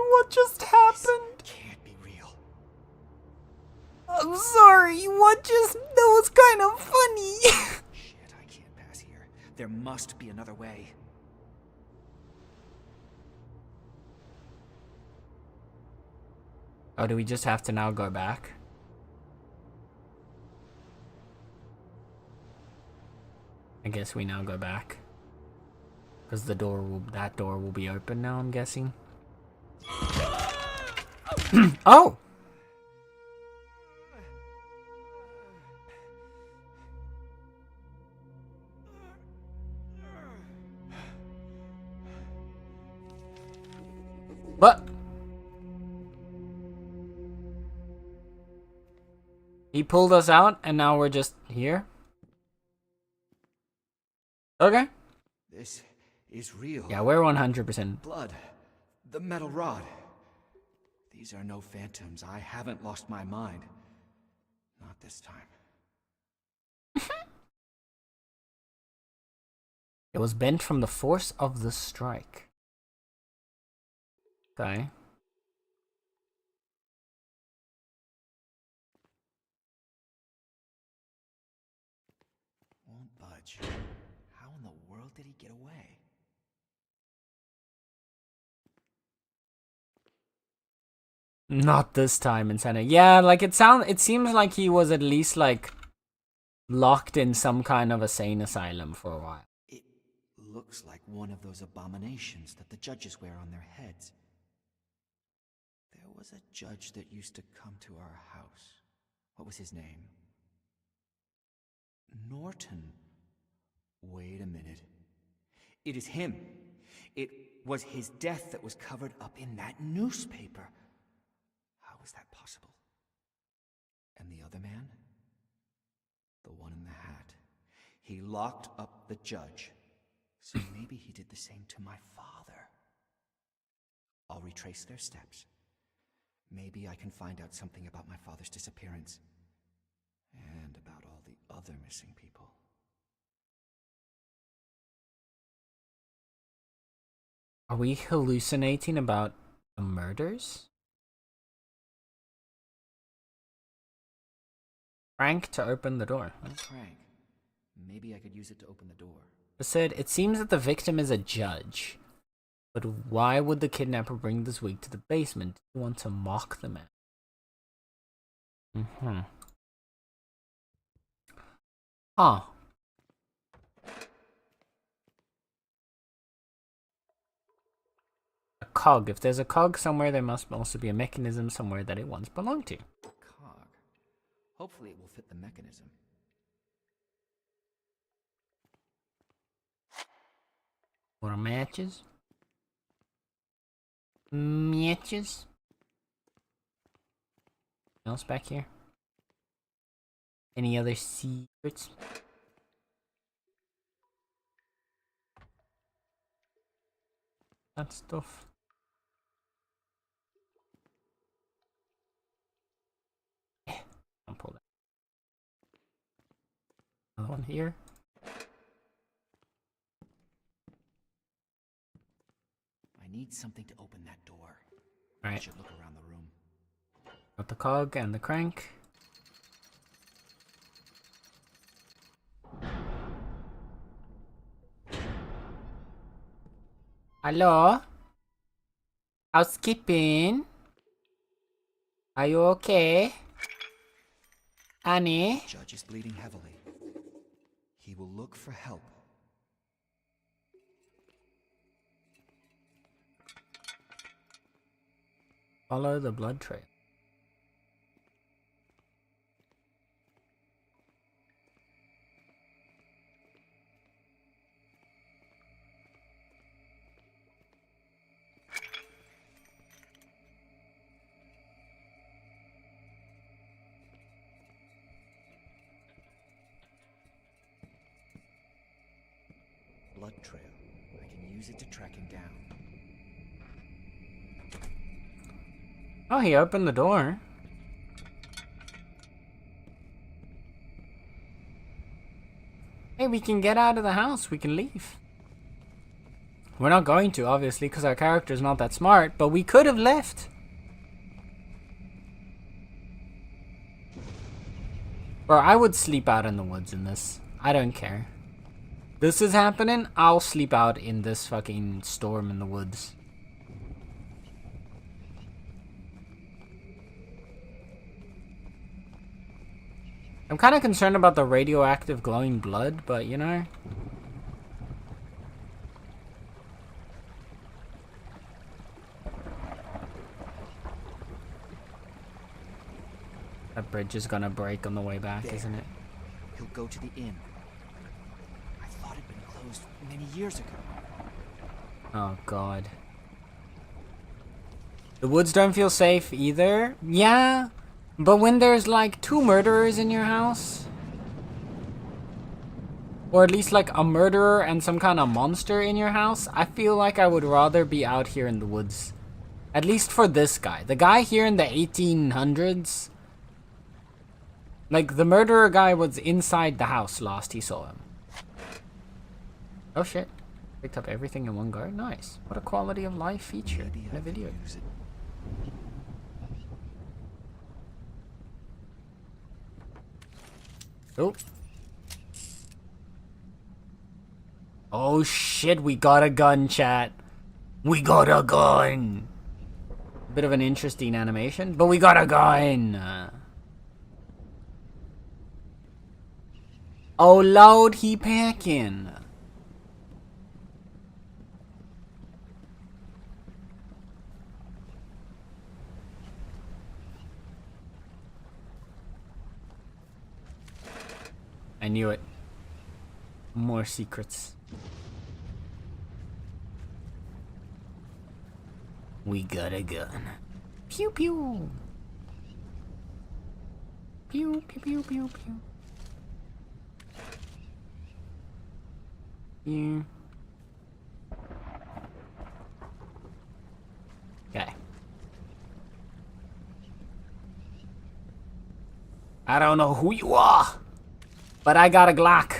What just happened? This can't be real. I'm sorry, that was kind of funny. Shit, I can't pass here. There must be another way. Oh, do we just have to now go back? I guess we now go back. Because that door will be open now, I'm guessing. Oh! What? He pulled us out and now we're just here? Okay. This is real. Yeah, we're 100%. Blood. The metal rod. These are no phantoms. I haven't lost my mind. Not this time. It was bent from the force of the strike. Okay. Won't budge. How in the world did he get away? Not this time, Insana. Yeah, like it seems like he was at least like locked in some kind of a sane asylum for a while. It looks like one of those abominations that the judges wear on their heads. There was a judge that used to come to our house. What was his name? Norton. Wait a minute. It is him. It was his death that was covered up in that newspaper. How is that possible? And the other man? The one in the hat. He locked up the judge. So maybe he did the same to my father. I'll retrace their steps. Maybe I can find out something about my father's disappearance. And about all the other missing people. Are we hallucinating about the murders? Frank to open the door. Frank. Maybe I could use it to open the door. It said, it seems that the victim is a judge. But why would the kidnapper bring this wig to the basement? You want to mock the man. Huh. A cog. If there's a cog somewhere, there must also be a mechanism somewhere that it once belonged to. Cog. Hopefully it will fit the mechanism. More matches? Matches? Anything else back here? Any other secrets? That stuff. Yeah, I'll pull that. Another one here. I need something to open that door. Alright. I should look around the room. Got the cog and the crank. Hello? Housekeeping? Are you okay? Annie? The judge is bleeding heavily. He will look for help. Follow the blood trail. Blood trail. I can use it to track him down. Oh, he opened the door. Hey, we can get out of the house. We can leave. We're not going to, obviously, because our character's not that smart, but we could have left. Bro, I would sleep out in the woods in this. I don't care. This is happening, I'll sleep out in this fucking storm in the woods. I'm kind of concerned about the radioactive glowing blood, but you know. That bridge is gonna break on the way back, isn't it? He'll go to the inn. I thought it'd been closed many years ago. Oh god. The woods don't feel safe either. Yeah, but when there's like 2 murderers in your house, or at least like a murderer and some kind of monster in your house, I feel like I would rather be out here in the woods. At least for this guy. The guy here in the 1800s, like the murderer guy was inside the house last he saw him. Oh shit. Picked up everything in one go. Nice. What a quality of life feature in a video. Oh. Oh shit, we got a gun, chat. We got a gun. Bit of an interesting animation, but we got a gun. Oh lord, he packing. I knew it. More secrets. We got a gun. Pew pew. Pew pew pew pew pew. Yeah. Okay. I don't know who you are, but I got a Glock.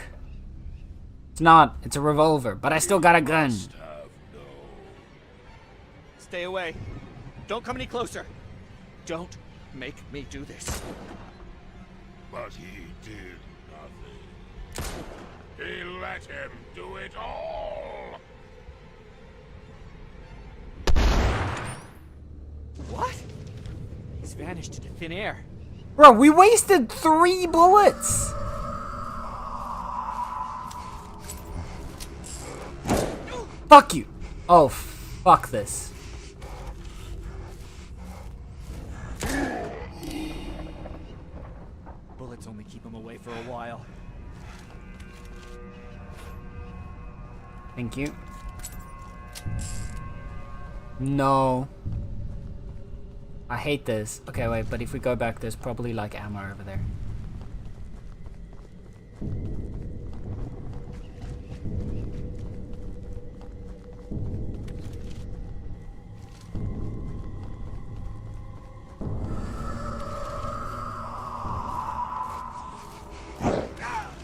It's not. It's a revolver, but I still got a gun. Stay away. Don't come any closer. Don't make me do this. But he did nothing. He let him do it all. vanished into thin air. Bro, we wasted 3 bullets! Fuck you! Oh, fuck this. Bullets only keep him away for a while. Thank you. No. I hate this. Okay, wait, but if we go back, there's probably like ammo over there.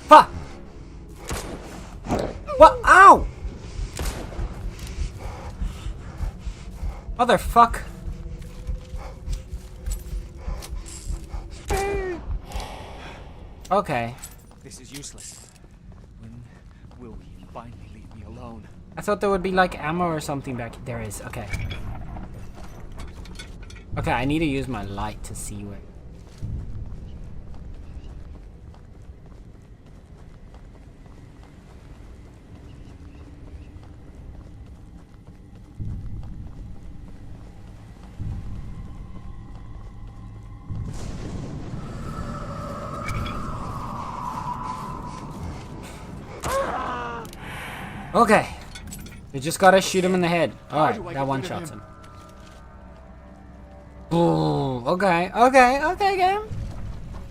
Fuck! What? Ow! Motherfuck. Okay. This is useless. When will he finally leave me alone? I thought there would be like ammo or something back. There is. Okay. Okay, I need to use my light to see where. Okay. We just gotta shoot him in the head. Alright, that one shots him. Ooh, okay, game.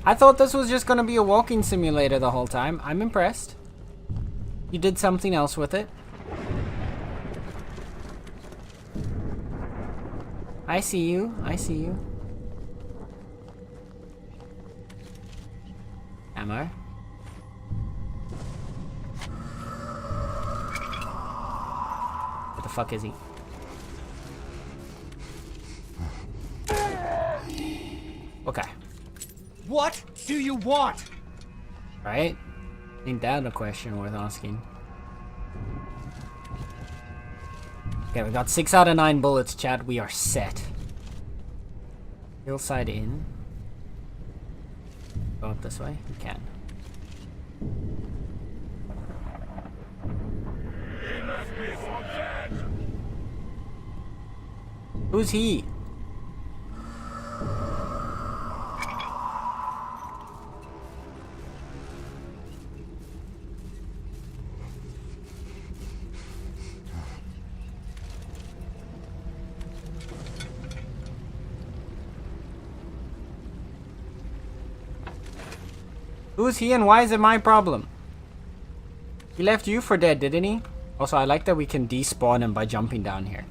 I thought this was just gonna be a walking simulator the whole time. I'm impressed. You did something else with it. I see you. I see you. Ammo. Where the fuck is he? Okay. What do you want? Right? Ain't that a question worth asking? Okay, we got 6 out of 9 bullets, chat. We are set. Hillside in. Go up this way? We can. Who's he? Who's he and why is it my problem? He left you for dead, didn't he? Also, I like that we can despawn him by jumping down here.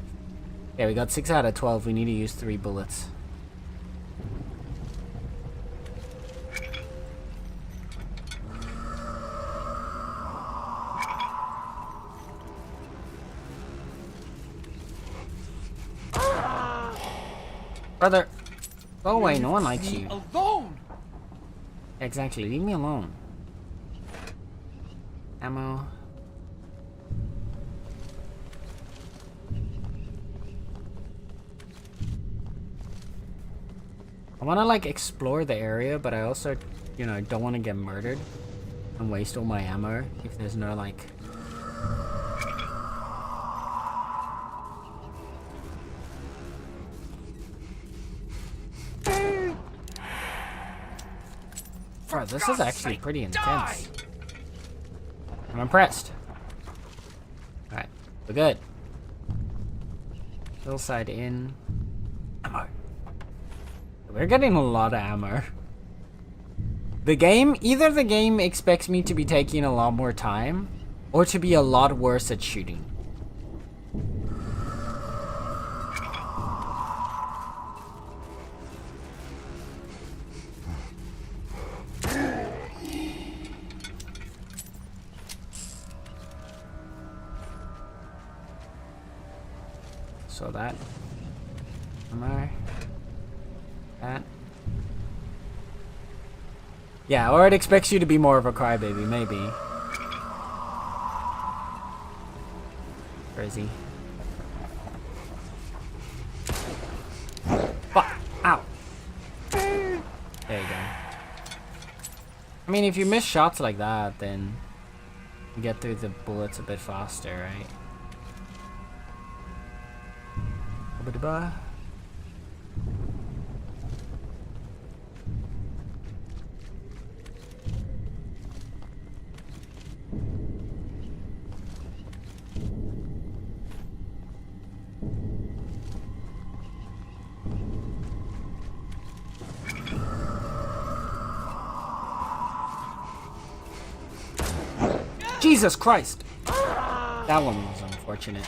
Yeah, we got 6 out of 12. We need to use 3 bullets. Brother, go away. No one likes you. Alone. Exactly. Leave me alone. Ammo. I want to like explore the area, but I also, you know, don't want to get murdered and waste all my ammo if there's no like. Bro, this is actually pretty intense. I'm impressed. Alright, we're good. Hillside in. Ammo. We're getting a lot of ammo. Either the game expects me to be taking a lot more time, or to be a lot worse at shooting. So that. Ammo. That. Yeah, or it expects you to be more of a crybaby, maybe. Where is he? Fuck! Ow! I mean, if you miss shots like that, then you get through the bullets a bit faster, right? Ba-ba-da-ba. Jesus Christ! That one was unfortunate.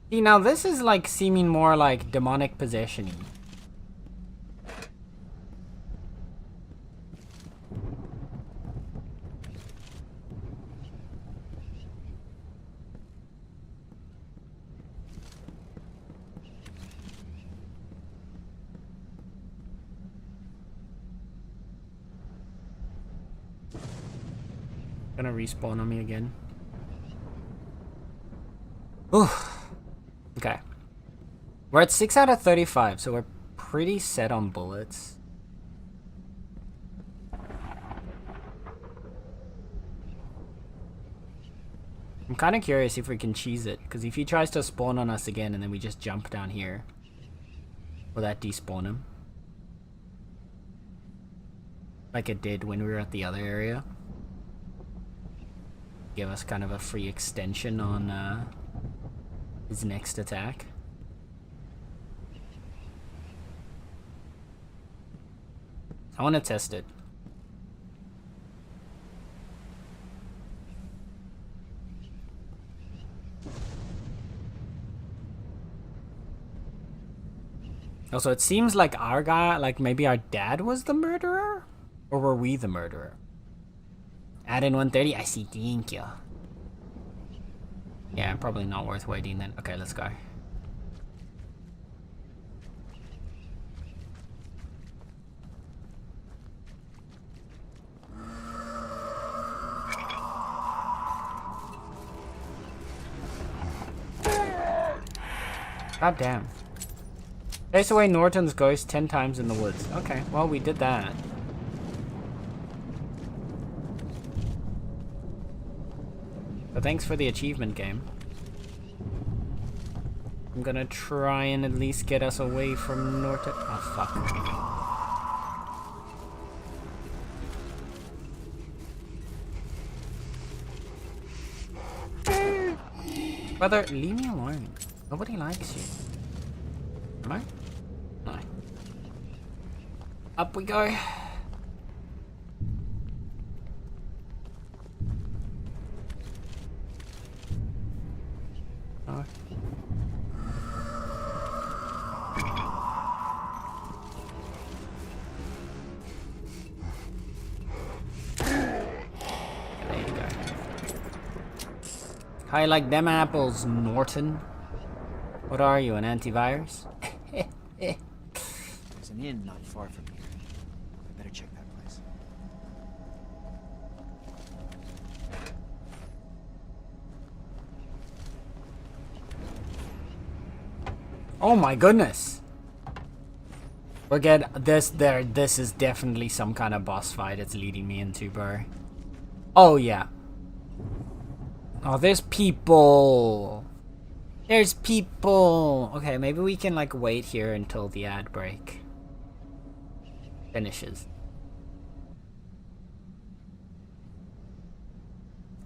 See, now this is like seeming more like demonic possession-y. Gonna respawn on me again. Ooh. Okay. We're at 6 out of 35, so we're pretty set on bullets. I'm kind of curious if we can cheese it, because if he tries to spawn on us again and then we just jump down here, will that despawn him? Like it did when we were at the other area. Give us kind of a free extension on his next attack. I want to test it. Also, it seems like our guy, like maybe our dad was the murderer? Or were we the murderer? Add in 130? I see, thank you. Yeah, probably not worth waiting then. Okay, let's go. God damn. Chase away Norton's ghost 10 times in the woods. Okay, well, we did that. But thanks for the achievement, game. I'm gonna try and at least get us away from Norton. Oh, fuck. Brother, leave me alone. Nobody likes you. Am I? No. Up we go. Oh. There you go. How you like them apples, Norton? What are you, an antivirus? There's an inn not far from here. I better check that place. Oh my goodness! Forget this. This is definitely some kind of boss fight it's leading me into, bro. Oh yeah. Oh, there's people. There's people. Okay, maybe we can like wait here until the ad break finishes.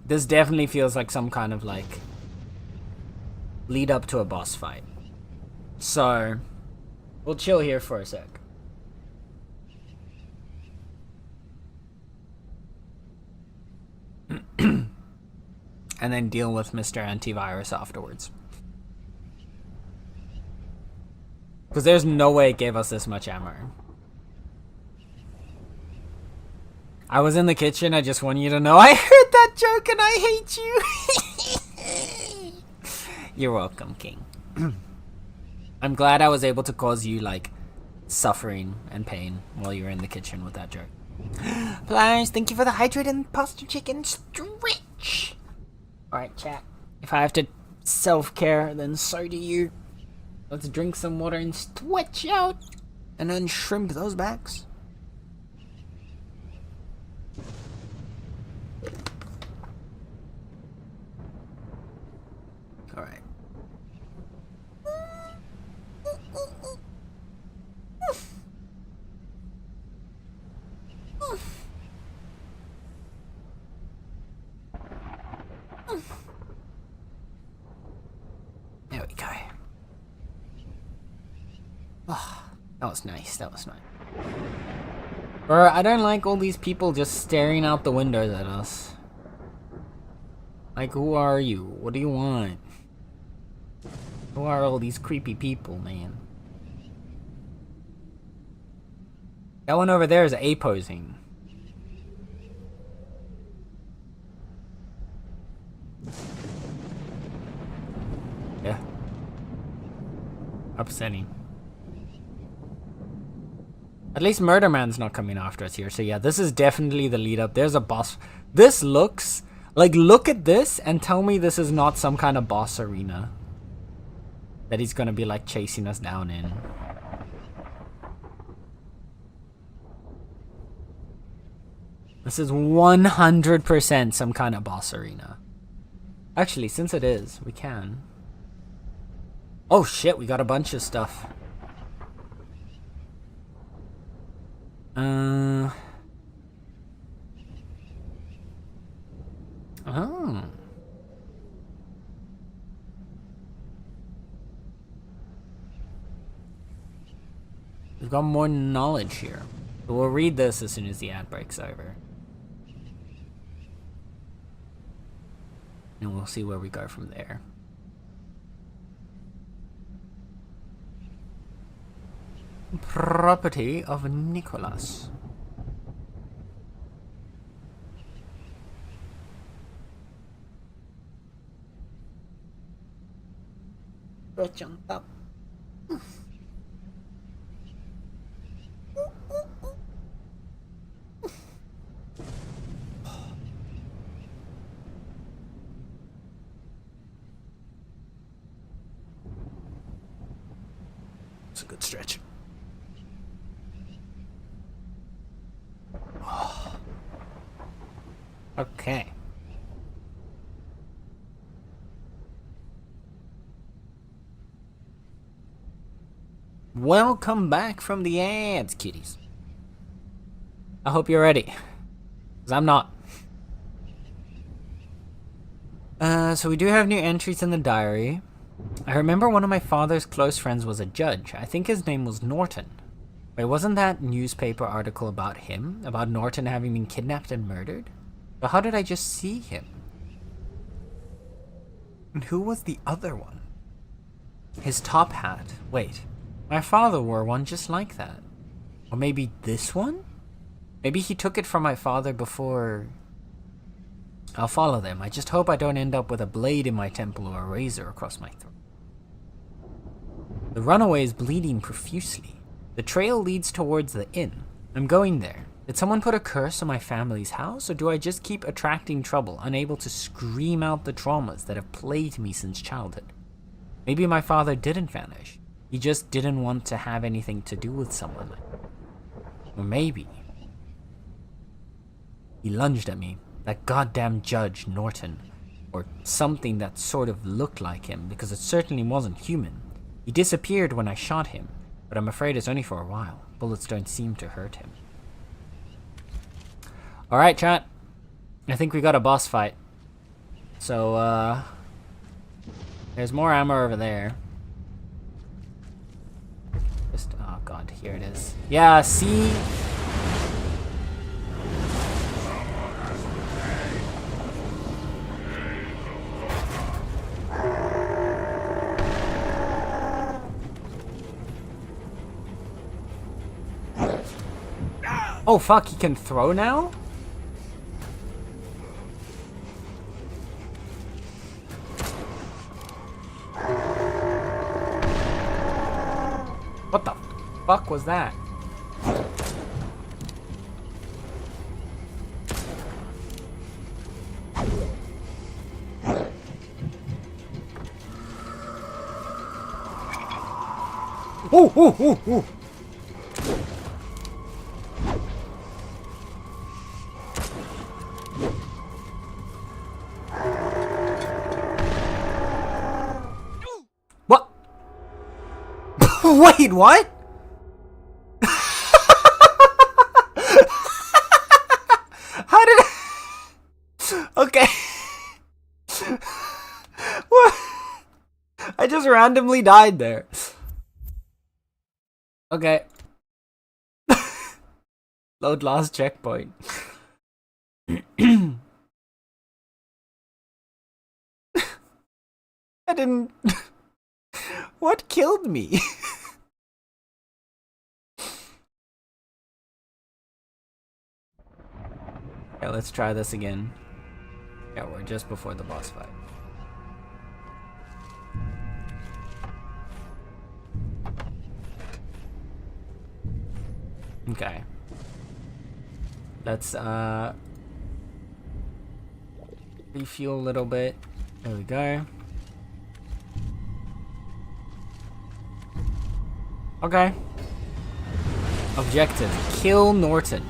This definitely feels like some kind of like lead up to a boss fight. So we'll chill here for a sec. And then deal with Mr. Antivirus afterwards. Because there's no way it gave us this much ammo. I was in the kitchen, I just want you to know I heard that joke and I hate you. You're welcome, King. I'm glad I was able to cause you, like, suffering and pain while you're in the kitchen with that jerk. Pliers, thank you for the hydrate and pasta chicken stretch. Alright, chat. If I have to self-care, then so do you. Let's drink some water and stretch out. And then shrimp those backs. Alright. There we go. Oh, that was nice. That was nice. Bro, I don't like all these people just staring out the windows at us. Like, who are you? What do you want? Who are all these creepy people, man? That one over there is A-posing. Yeah. Upsetting. At least Murder Man's not coming after us here. So yeah, this is definitely the lead up. There's a boss. This looks like, look at this and tell me this is not some kind of boss arena that he's gonna be like chasing us down in. This is 100% some kind of boss arena. Actually, since it is, we can. Oh shit, we got a bunch of stuff. Oh. We've got more knowledge here. So we'll read this as soon as the ad breaks over. And we'll see where we go from there. Property of Nicholas. Let's jump up. It's a good stretch. Okay. Welcome back from the ads, kitties. I hope you're ready, because I'm not. So we do have new entries in the diary. I remember one of my father's close friends was a judge. I think his name was Norton. Wait, wasn't that newspaper article about him? About Norton having been kidnapped and murdered? So how did I just see him? And who was the other one? His top hat. Wait, my father wore one just like that. Or maybe this one? Maybe he took it from my father before... I'll follow them. I just hope I don't end up with a blade in my temple or a razor across my throat. The runaway is bleeding profusely. The trail leads towards the inn. I'm going there. Did someone put a curse on my family's house, or do I just keep attracting trouble, unable to scream out the traumas that have plagued me since childhood? Maybe my father didn't vanish. He just didn't want to have anything to do with someone. Or maybe... He lunged at me. That goddamn judge, Norton. Or something that sort of looked like him, because it certainly wasn't human. He disappeared when I shot him, but I'm afraid it's only for a while. Bullets don't seem to hurt him. Alright, chat. I think we got a boss fight. So, there's more ammo over there. Just, oh god, here it is. Yeah, see? Oh fuck, he can throw now? What the? fuck was that? Oh, oh, oh, oh. What? Wait, what? How did Okay. What? I just randomly died there. Okay. Load lost checkpoint. I didn't... What killed me? Okay, let's try this again. Yeah, we're just before the boss fight. Okay. Let's refuel a little bit. There we go. Okay. Objective: kill Norton.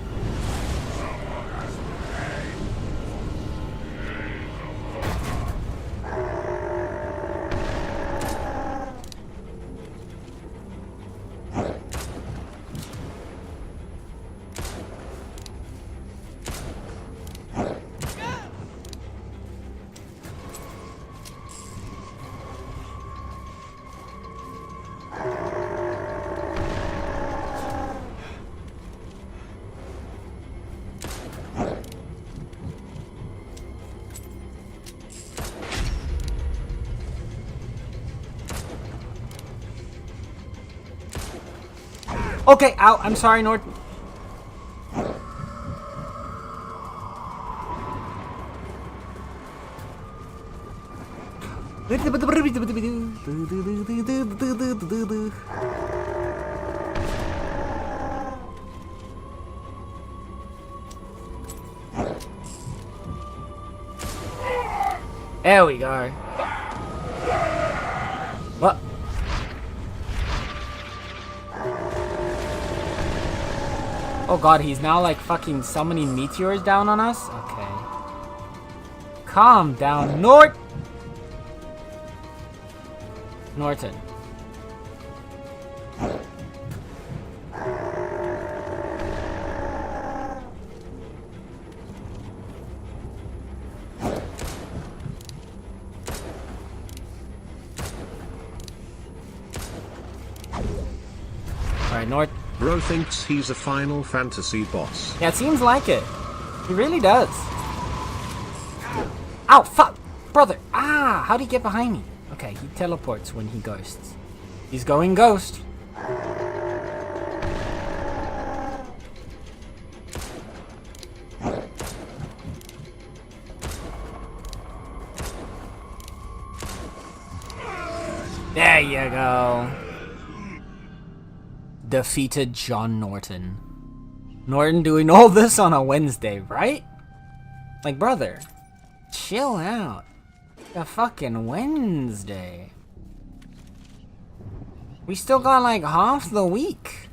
Okay, ow, I'm sorry, Norton. There we go. What? Oh god, he's now like fucking summoning meteors down on us? Okay. Calm down, Norton! Alright, Norton. Bro thinks he's a Final Fantasy boss. Yeah, it seems like it. He really does. Ow, fuck! Brother! Ah! How'd he get behind me? Okay, he teleports when he ghosts. He's going ghost. There you go. Defeated John Norton. Norton doing all this on a Wednesday, right? Like, brother, chill out. The fucking Wednesday. We still got like half the week.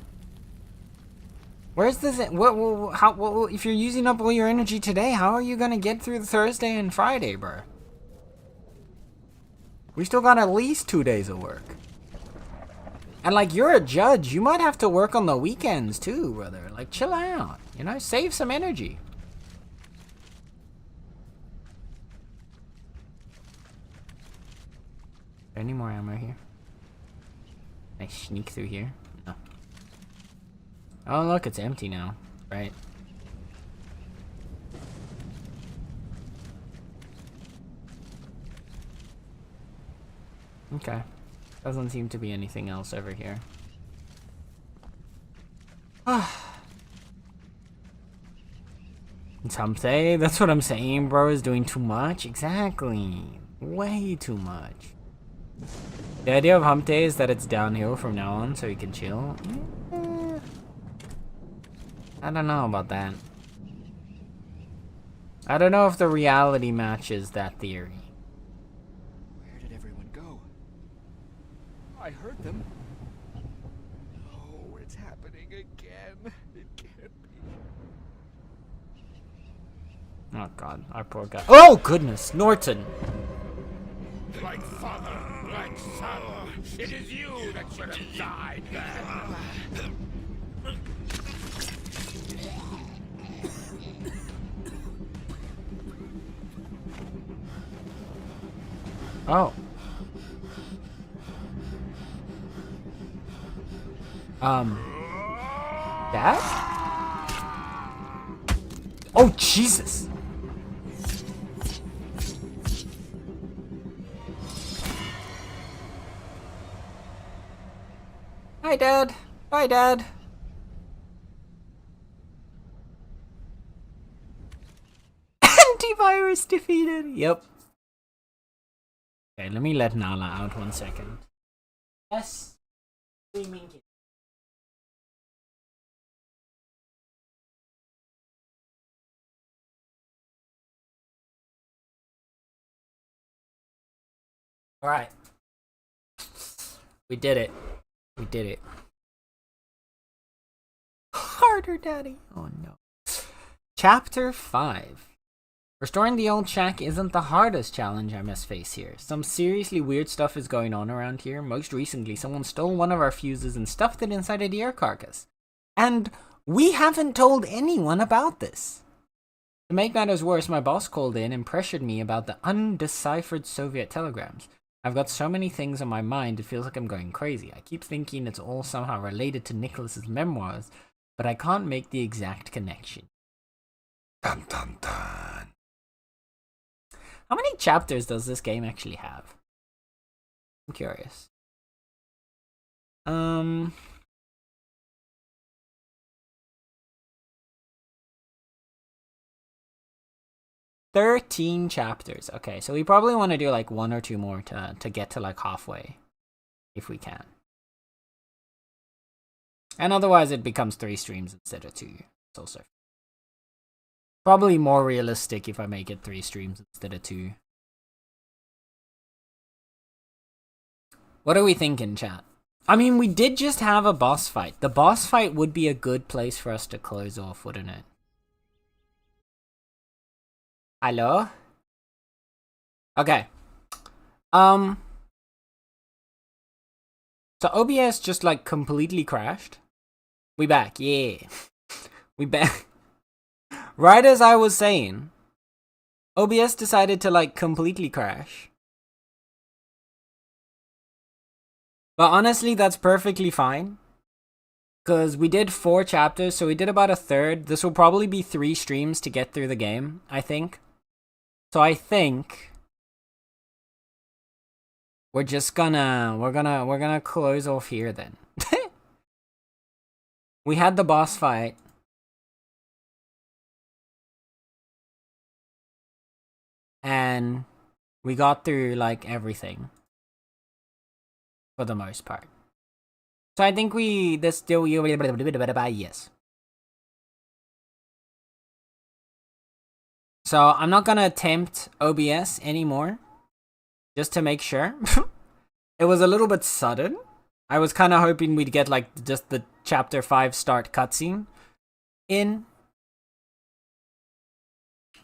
Where's this? How? If you're using up all your energy today, how are you gonna get through Thursday and Friday, bro? We still got at least 2 days of work. And like, you're a judge, you might have to work on the weekends too, brother. Like, chill out, you know, save some energy. Any more ammo here? I sneak through here? No. Oh look, it's empty now. Right. Okay. Doesn't seem to be anything else over here. Some say, that's what I'm saying, bro, is doing too much. Exactly. Way too much. The idea of hump day is that it's downhill from now on so you can chill. I don't know about that. I don't know if the reality matches that theory. Where did everyone go? I heard them. Oh, it's happening again. It can't be. Oh god, our poor guy. Oh goodness, Norton! Like father, like son, it is you that should have died then. Oh. Dad? Oh, Jesus! Hi, Dad. Bye, Dad. Antivirus defeated. Yep. Okay, let me let Nala out 1 second. Yes. Streaming. Alright. We did it. We did it. Harder, Daddy. Oh no. Chapter 5. Restoring the old shack isn't the hardest challenge I must face here. Some seriously weird stuff is going on around here. Most recently, someone stole one of our fuses and stuffed it inside a deer carcass. And we haven't told anyone about this. To make matters worse, my boss called in and pressured me about the undeciphered Soviet telegrams. I've got so many things on my mind, it feels like I'm going crazy. I keep thinking it's all somehow related to Nicholas's memoirs, but I can't make the exact connection. Dun dun dun. How many chapters does this game actually have? I'm curious. 13 chapters. Okay, so we probably want to do like 1 or 2 more to get to like halfway, if we can. And otherwise it becomes 3 streams instead of 2. It's also probably more realistic if I make it 3 streams instead of 2. What are we thinking, chat? I mean, we did just have a boss fight. The boss fight would be a good place for us to close off, wouldn't it? Hello? Okay. So OBS just like completely crashed. We back, yeah. We back. Right as I was saying, OBS decided to like completely crash. But honestly, that's perfectly fine. Because we did 4 chapters, so we did about a third. This will probably be 3 streams to get through the game, I think. So I think we're just gonna close off here then. We had the boss fight. And we got through like everything. For the most part. So I think this still yes. So I'm not gonna attempt OBS anymore. Just to make sure. It was a little bit sudden. I was kind of hoping we'd get like just the chapter 5 start cutscene in.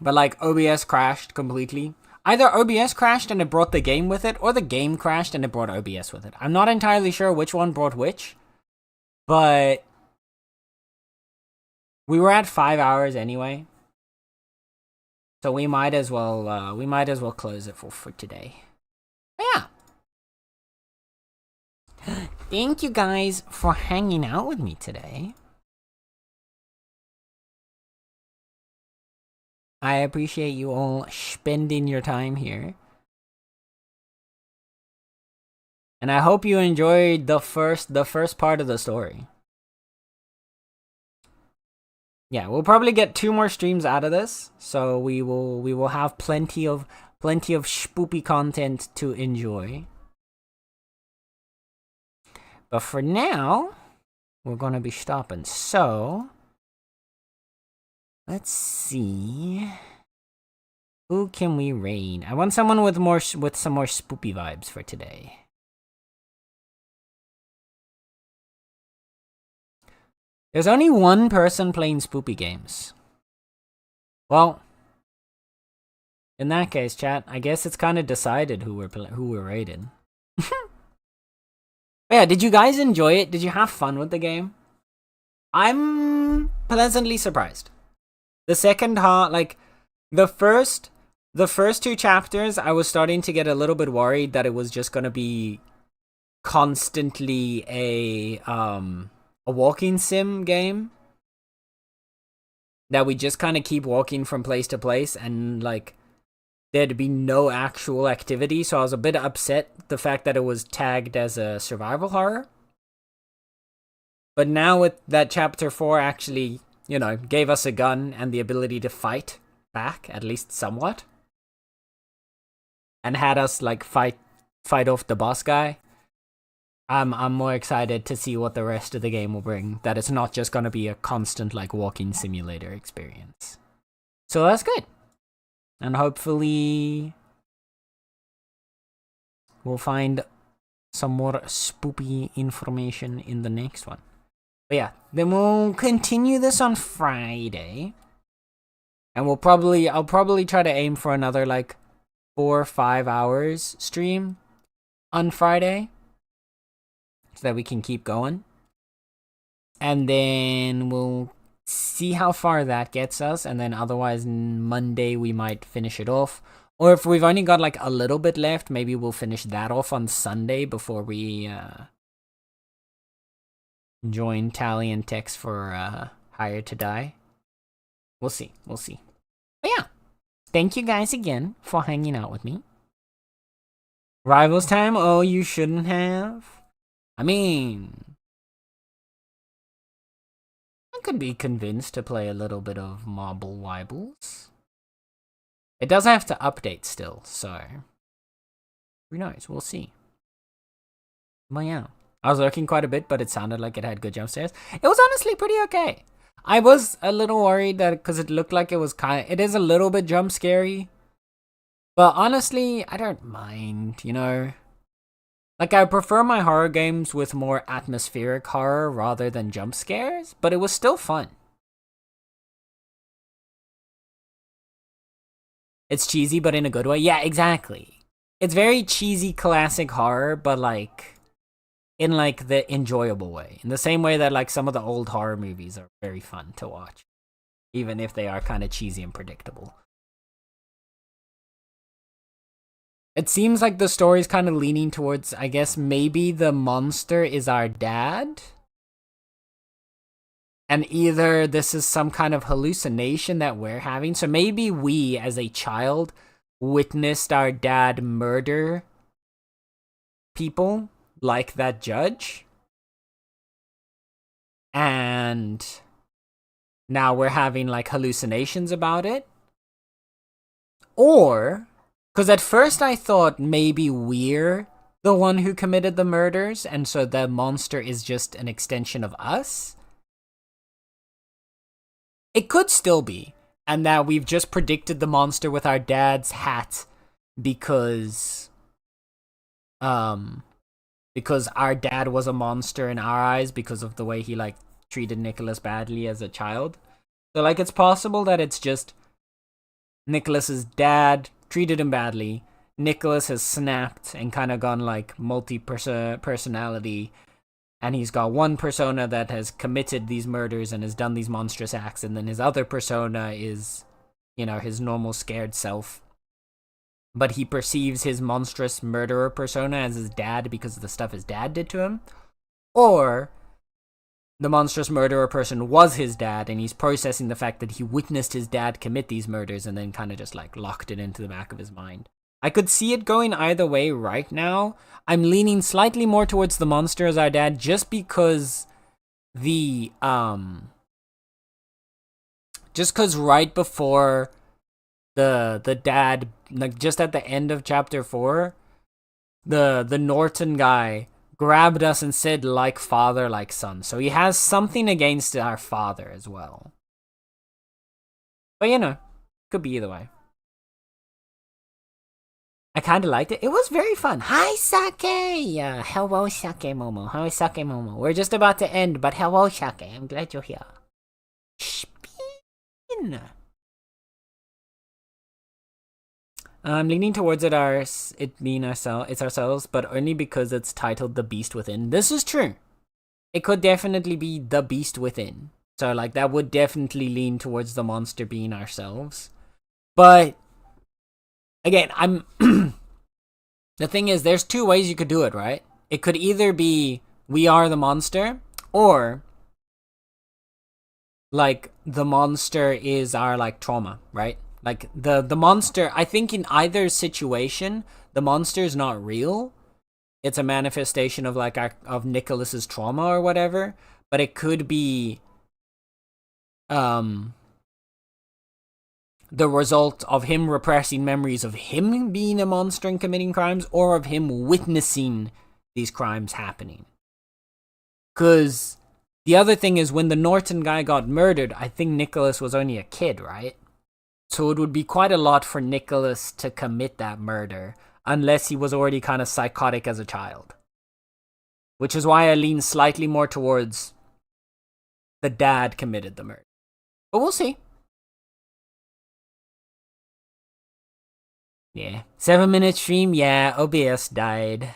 But like OBS crashed completely. Either OBS crashed and it brought the game with it, or the game crashed and it brought OBS with it. I'm not entirely sure which one brought which. But we were at 5 hours anyway. So we might as well close it for today. But yeah. Thank you guys for hanging out with me today. I appreciate you all spending your time here. And I hope you enjoyed the first part of the story. Yeah, we'll probably get 2 more streams out of this, so we will have plenty of spoopy content to enjoy. But for now, we're going to be stopping. So, let's see. Who can we raid? I want someone with some more spoopy vibes for today. There's only one person playing spoopy games. Well, in that case, chat, I guess it's kind of decided who we're raiding. Yeah, did you guys enjoy it? Did you have fun with the game? I'm pleasantly surprised. The second half, like the first 2 chapters, I was starting to get a little bit worried that it was just gonna be constantly a walking sim game. That we just kind of keep walking from place to place and like there'd be no actual activity, so I was a bit upset the fact that it was tagged as a survival horror. But now with that chapter 4 actually, you know, gave us a gun and the ability to fight back, at least somewhat. And had us like fight off the boss guy. I'm more excited to see what the rest of the game will bring. That it's not just gonna be a constant like walking simulator experience. So that's good. And hopefully we'll find some more spoopy information in the next one. But yeah, then we'll continue this on Friday. And I'll probably try to aim for another like 4 or 5 hours stream on Friday. So that we can keep going. And then we'll see how far that gets us, and then otherwise Monday we might finish it off. Or if we've only got like a little bit left, maybe we'll finish that off on Sunday before we join Tally and Tex for Hire to Die. We'll see. But yeah, thank you guys again for hanging out with me. Rivals time? Oh, you shouldn't have. I mean, I could be convinced to play a little bit of Marble Wibbles. It does have to update still, so who knows? We'll see. But yeah, I was lurking quite a bit, but it sounded like it had good jump scares. It was honestly pretty okay. I was a little worried that because it looked like it is a little bit jump scary. But honestly, I don't mind, you know. Like, I prefer my horror games with more atmospheric horror rather than jump scares, but it was still fun. It's cheesy, but in a good way. Yeah, exactly. It's very cheesy classic horror, but like in like the enjoyable way. In the same way that like some of the old horror movies are very fun to watch, even if they are kind of cheesy and predictable. It seems like the story's kind of leaning towards, I guess, maybe the monster is our dad. And either this is some kind of hallucination that we're having. So maybe we, as a child, witnessed our dad murder people, like that judge. And now we're having, like, hallucinations about it. Or, because at first I thought maybe we're the one who committed the murders, and so the monster is just an extension of us. It could still be, and that we've just predicted the monster with our dad's hat because our dad was a monster in our eyes because of the way he like treated Nicholas badly as a child. So like it's possible that it's just Nicholas's dad treated him badly. Nicholas has snapped and kind of gone like multi-personality. And he's got one persona that has committed these murders and has done these monstrous acts. And then his other persona is, you know, his normal scared self. But he perceives his monstrous murderer persona as his dad because of the stuff his dad did to him. Or the monstrous murderer person was his dad and he's processing the fact that he witnessed his dad commit these murders and then kind of just like locked it into the back of his mind. I could see it going either way right now. I'm leaning slightly more towards the monster as our dad just because just because right before the dad, like just at the end of chapter 4, the Norton guy grabbed us and said like father, like son. So he has something against our father as well. But you know, could be either way. I kind of liked it. It was very fun. Hi, Sake! Hello, Sake Momo. Hi, Sake Momo. We're just about to end, but hello, Sake. I'm glad you're here. Spin! I'm leaning towards it being ourselves, but only because it's titled The Beast Within. This is true. It could definitely be The Beast Within. So, like, that would definitely lean towards the monster being ourselves. But, again, the thing is, there's two ways you could do it, right? It could either be we are the monster, or, like, the monster is our, like, trauma, right? Like, the monster, I think in either situation, the monster is not real. It's a manifestation of, like, of Nicholas's trauma or whatever. But it could be the result of him repressing memories of him being a monster and committing crimes, or of him witnessing these crimes happening. Because the other thing is, when the Norton guy got murdered, I think Nicholas was only a kid, right? So it would be quite a lot for Nicholas to commit that murder, unless he was already kind of psychotic as a child. Which is why I lean slightly more towards the dad committed the murder. But we'll see. Yeah. 7-minute stream, yeah, OBS died.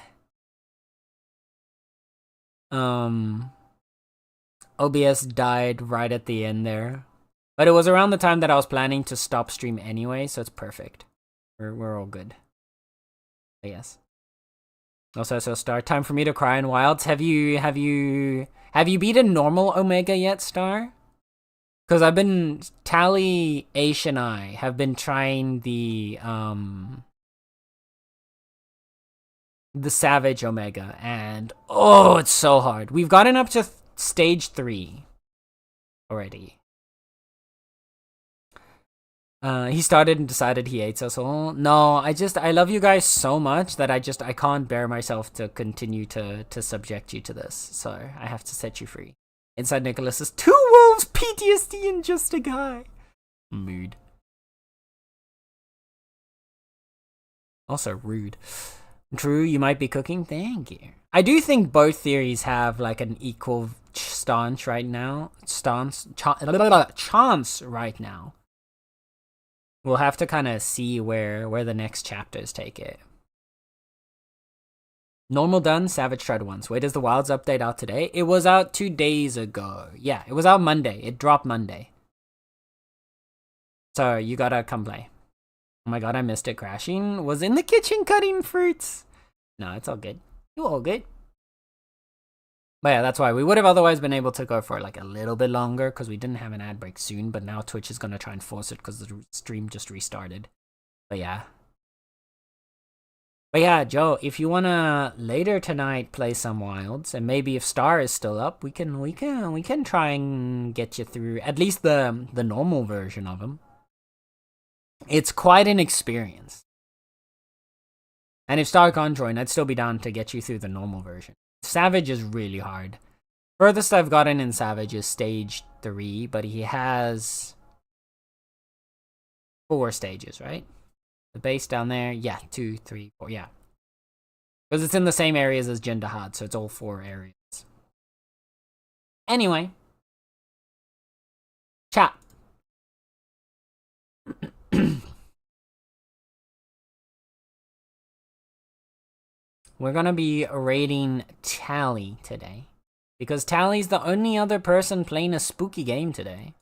OBS died right at the end there. But it was around the time that I was planning to stop stream anyway, so it's perfect. We're all good. But yes. Also, so Star, time for me to cry in Wilds. Have you beaten normal Omega yet, Star? Because I've been Tally, Aish, and I have been trying the Savage Omega, and oh, it's so hard. We've gotten up to stage 3 already. He started and decided he hates us all. No, I love you guys so much that I can't bear myself to continue to subject you to this. So I have to set you free. Inside Nicholas is 2 wolves, PTSD, and just a guy. Mood. Also rude. Drew, you might be cooking? Thank you. I do think both theories have like an equal chance right now. Chance right now. We'll have to kind of see where the next chapters take it. Normal done, Savage tried once. Wait, is the Wilds update out today? It was out 2 days ago. Yeah, it was out Monday. It dropped Monday. So, you gotta come play. Oh my god, I missed it crashing. Was in the kitchen cutting fruits. No, it's all good. You all good. But yeah, that's why we would have otherwise been able to go for like a little bit longer because we didn't have an ad break soon, but now Twitch is going to try and force it because the stream just restarted. But yeah, Joe, if you want to later tonight play some Wilds, and maybe if Star is still up, we can try and get you through at least the normal version of him. It's quite an experience. And if Star can't join, I'd still be down to get you through the normal version. Savage is really hard. Furthest I've gotten in Savage is stage 3, but he has 4 stages, right? The base down there, yeah, 2, 3, 4, yeah. Because it's in the same areas as Jindahad, so it's all 4 areas. Anyway. Chat. We're gonna be raiding Tally today. Because Tally's the only other person playing a spooky game today.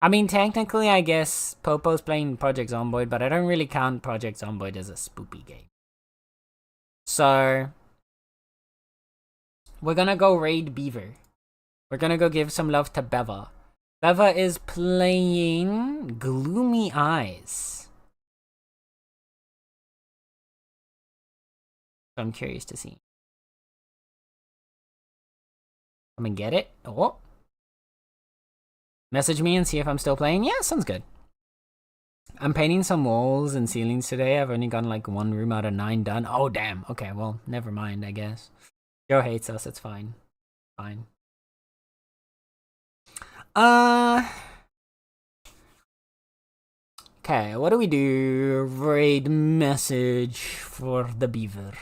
I mean, technically, I guess Popo's playing Project Zomboid, but I don't really count Project Zomboid as a spooky game. So, we're gonna go raid Beaver. We're gonna go give some love to Beva. Beva is playing Gloomy Eyes. So I'm curious to see. Come and get it. Oh. Message me and see if I'm still playing. Yeah, sounds good. I'm painting some walls and ceilings today. I've only gotten like 1 room out of 9 done. Oh, damn. Okay, well, never mind, I guess. Joe hates us. It's fine. Fine. Okay, what do we do? Raid message for the beaver.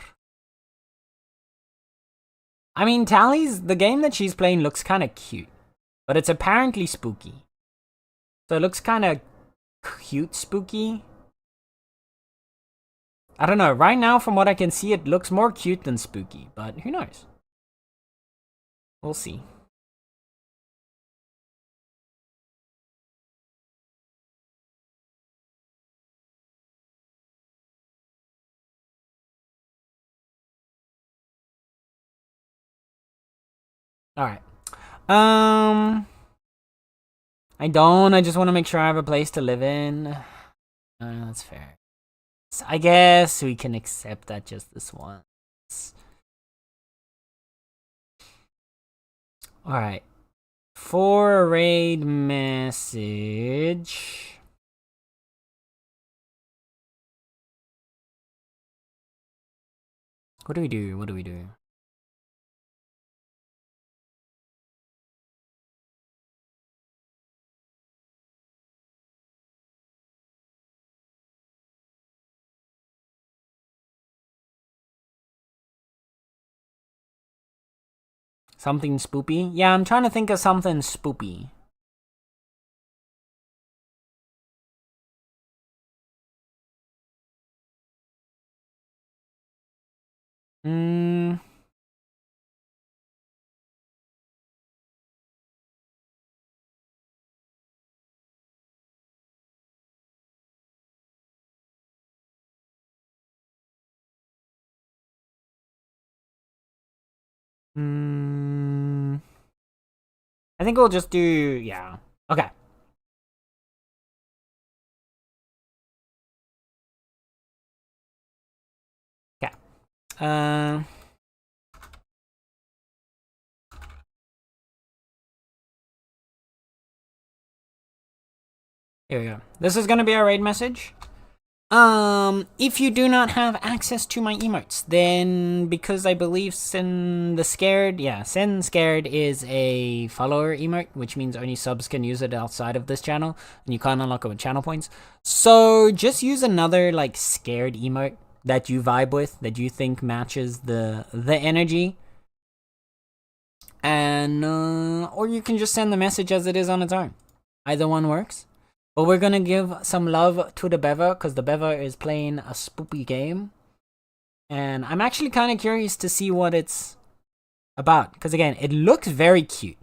I mean, Tally's, the game that she's playing looks kind of cute. But it's apparently spooky. So it looks kind of cute spooky. I don't know. Right now, from what I can see, it looks more cute than spooky. But who knows? We'll see. Alright. I don't. I just want to make sure I have a place to live in. That's fair. So I guess we can accept that just this once. Alright. For a raid message. What do we do? What do we do? Something spoopy? Yeah, I'm trying to think of something spoopy. Hmm. I think we'll just do, yeah. Okay. Okay. Here we go. This is gonna be our raid message. If you do not have access to my emotes, then because I believe Send Scared is a follower emote, which means only subs can use it outside of this channel, and you can't unlock it with channel points. So just use another like scared emote that you vibe with, that you think matches the energy. And or you can just send the message as it is on its own. Either one works. But we're gonna give some love to the Beaver, because the Beaver is playing a spoopy game. And I'm actually kind of curious to see what it's about. Because again, it looks very cute.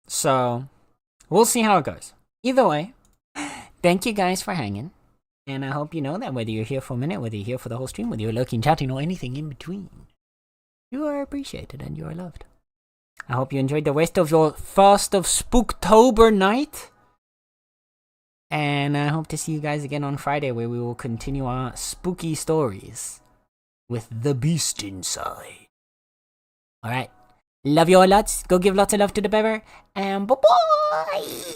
So, we'll see how it goes. Either way, thank you guys for hanging. And I hope you know that whether you're here for a minute, whether you're here for the whole stream, whether you're lurking, chatting, or anything in between, you are appreciated and you are loved. I hope you enjoyed the rest of your first of Spooktober night. And I hope to see you guys again on Friday, where we will continue our spooky stories with the beast inside. Alright. Love you all lots. Go give lots of love to the Beaver. And bye-bye!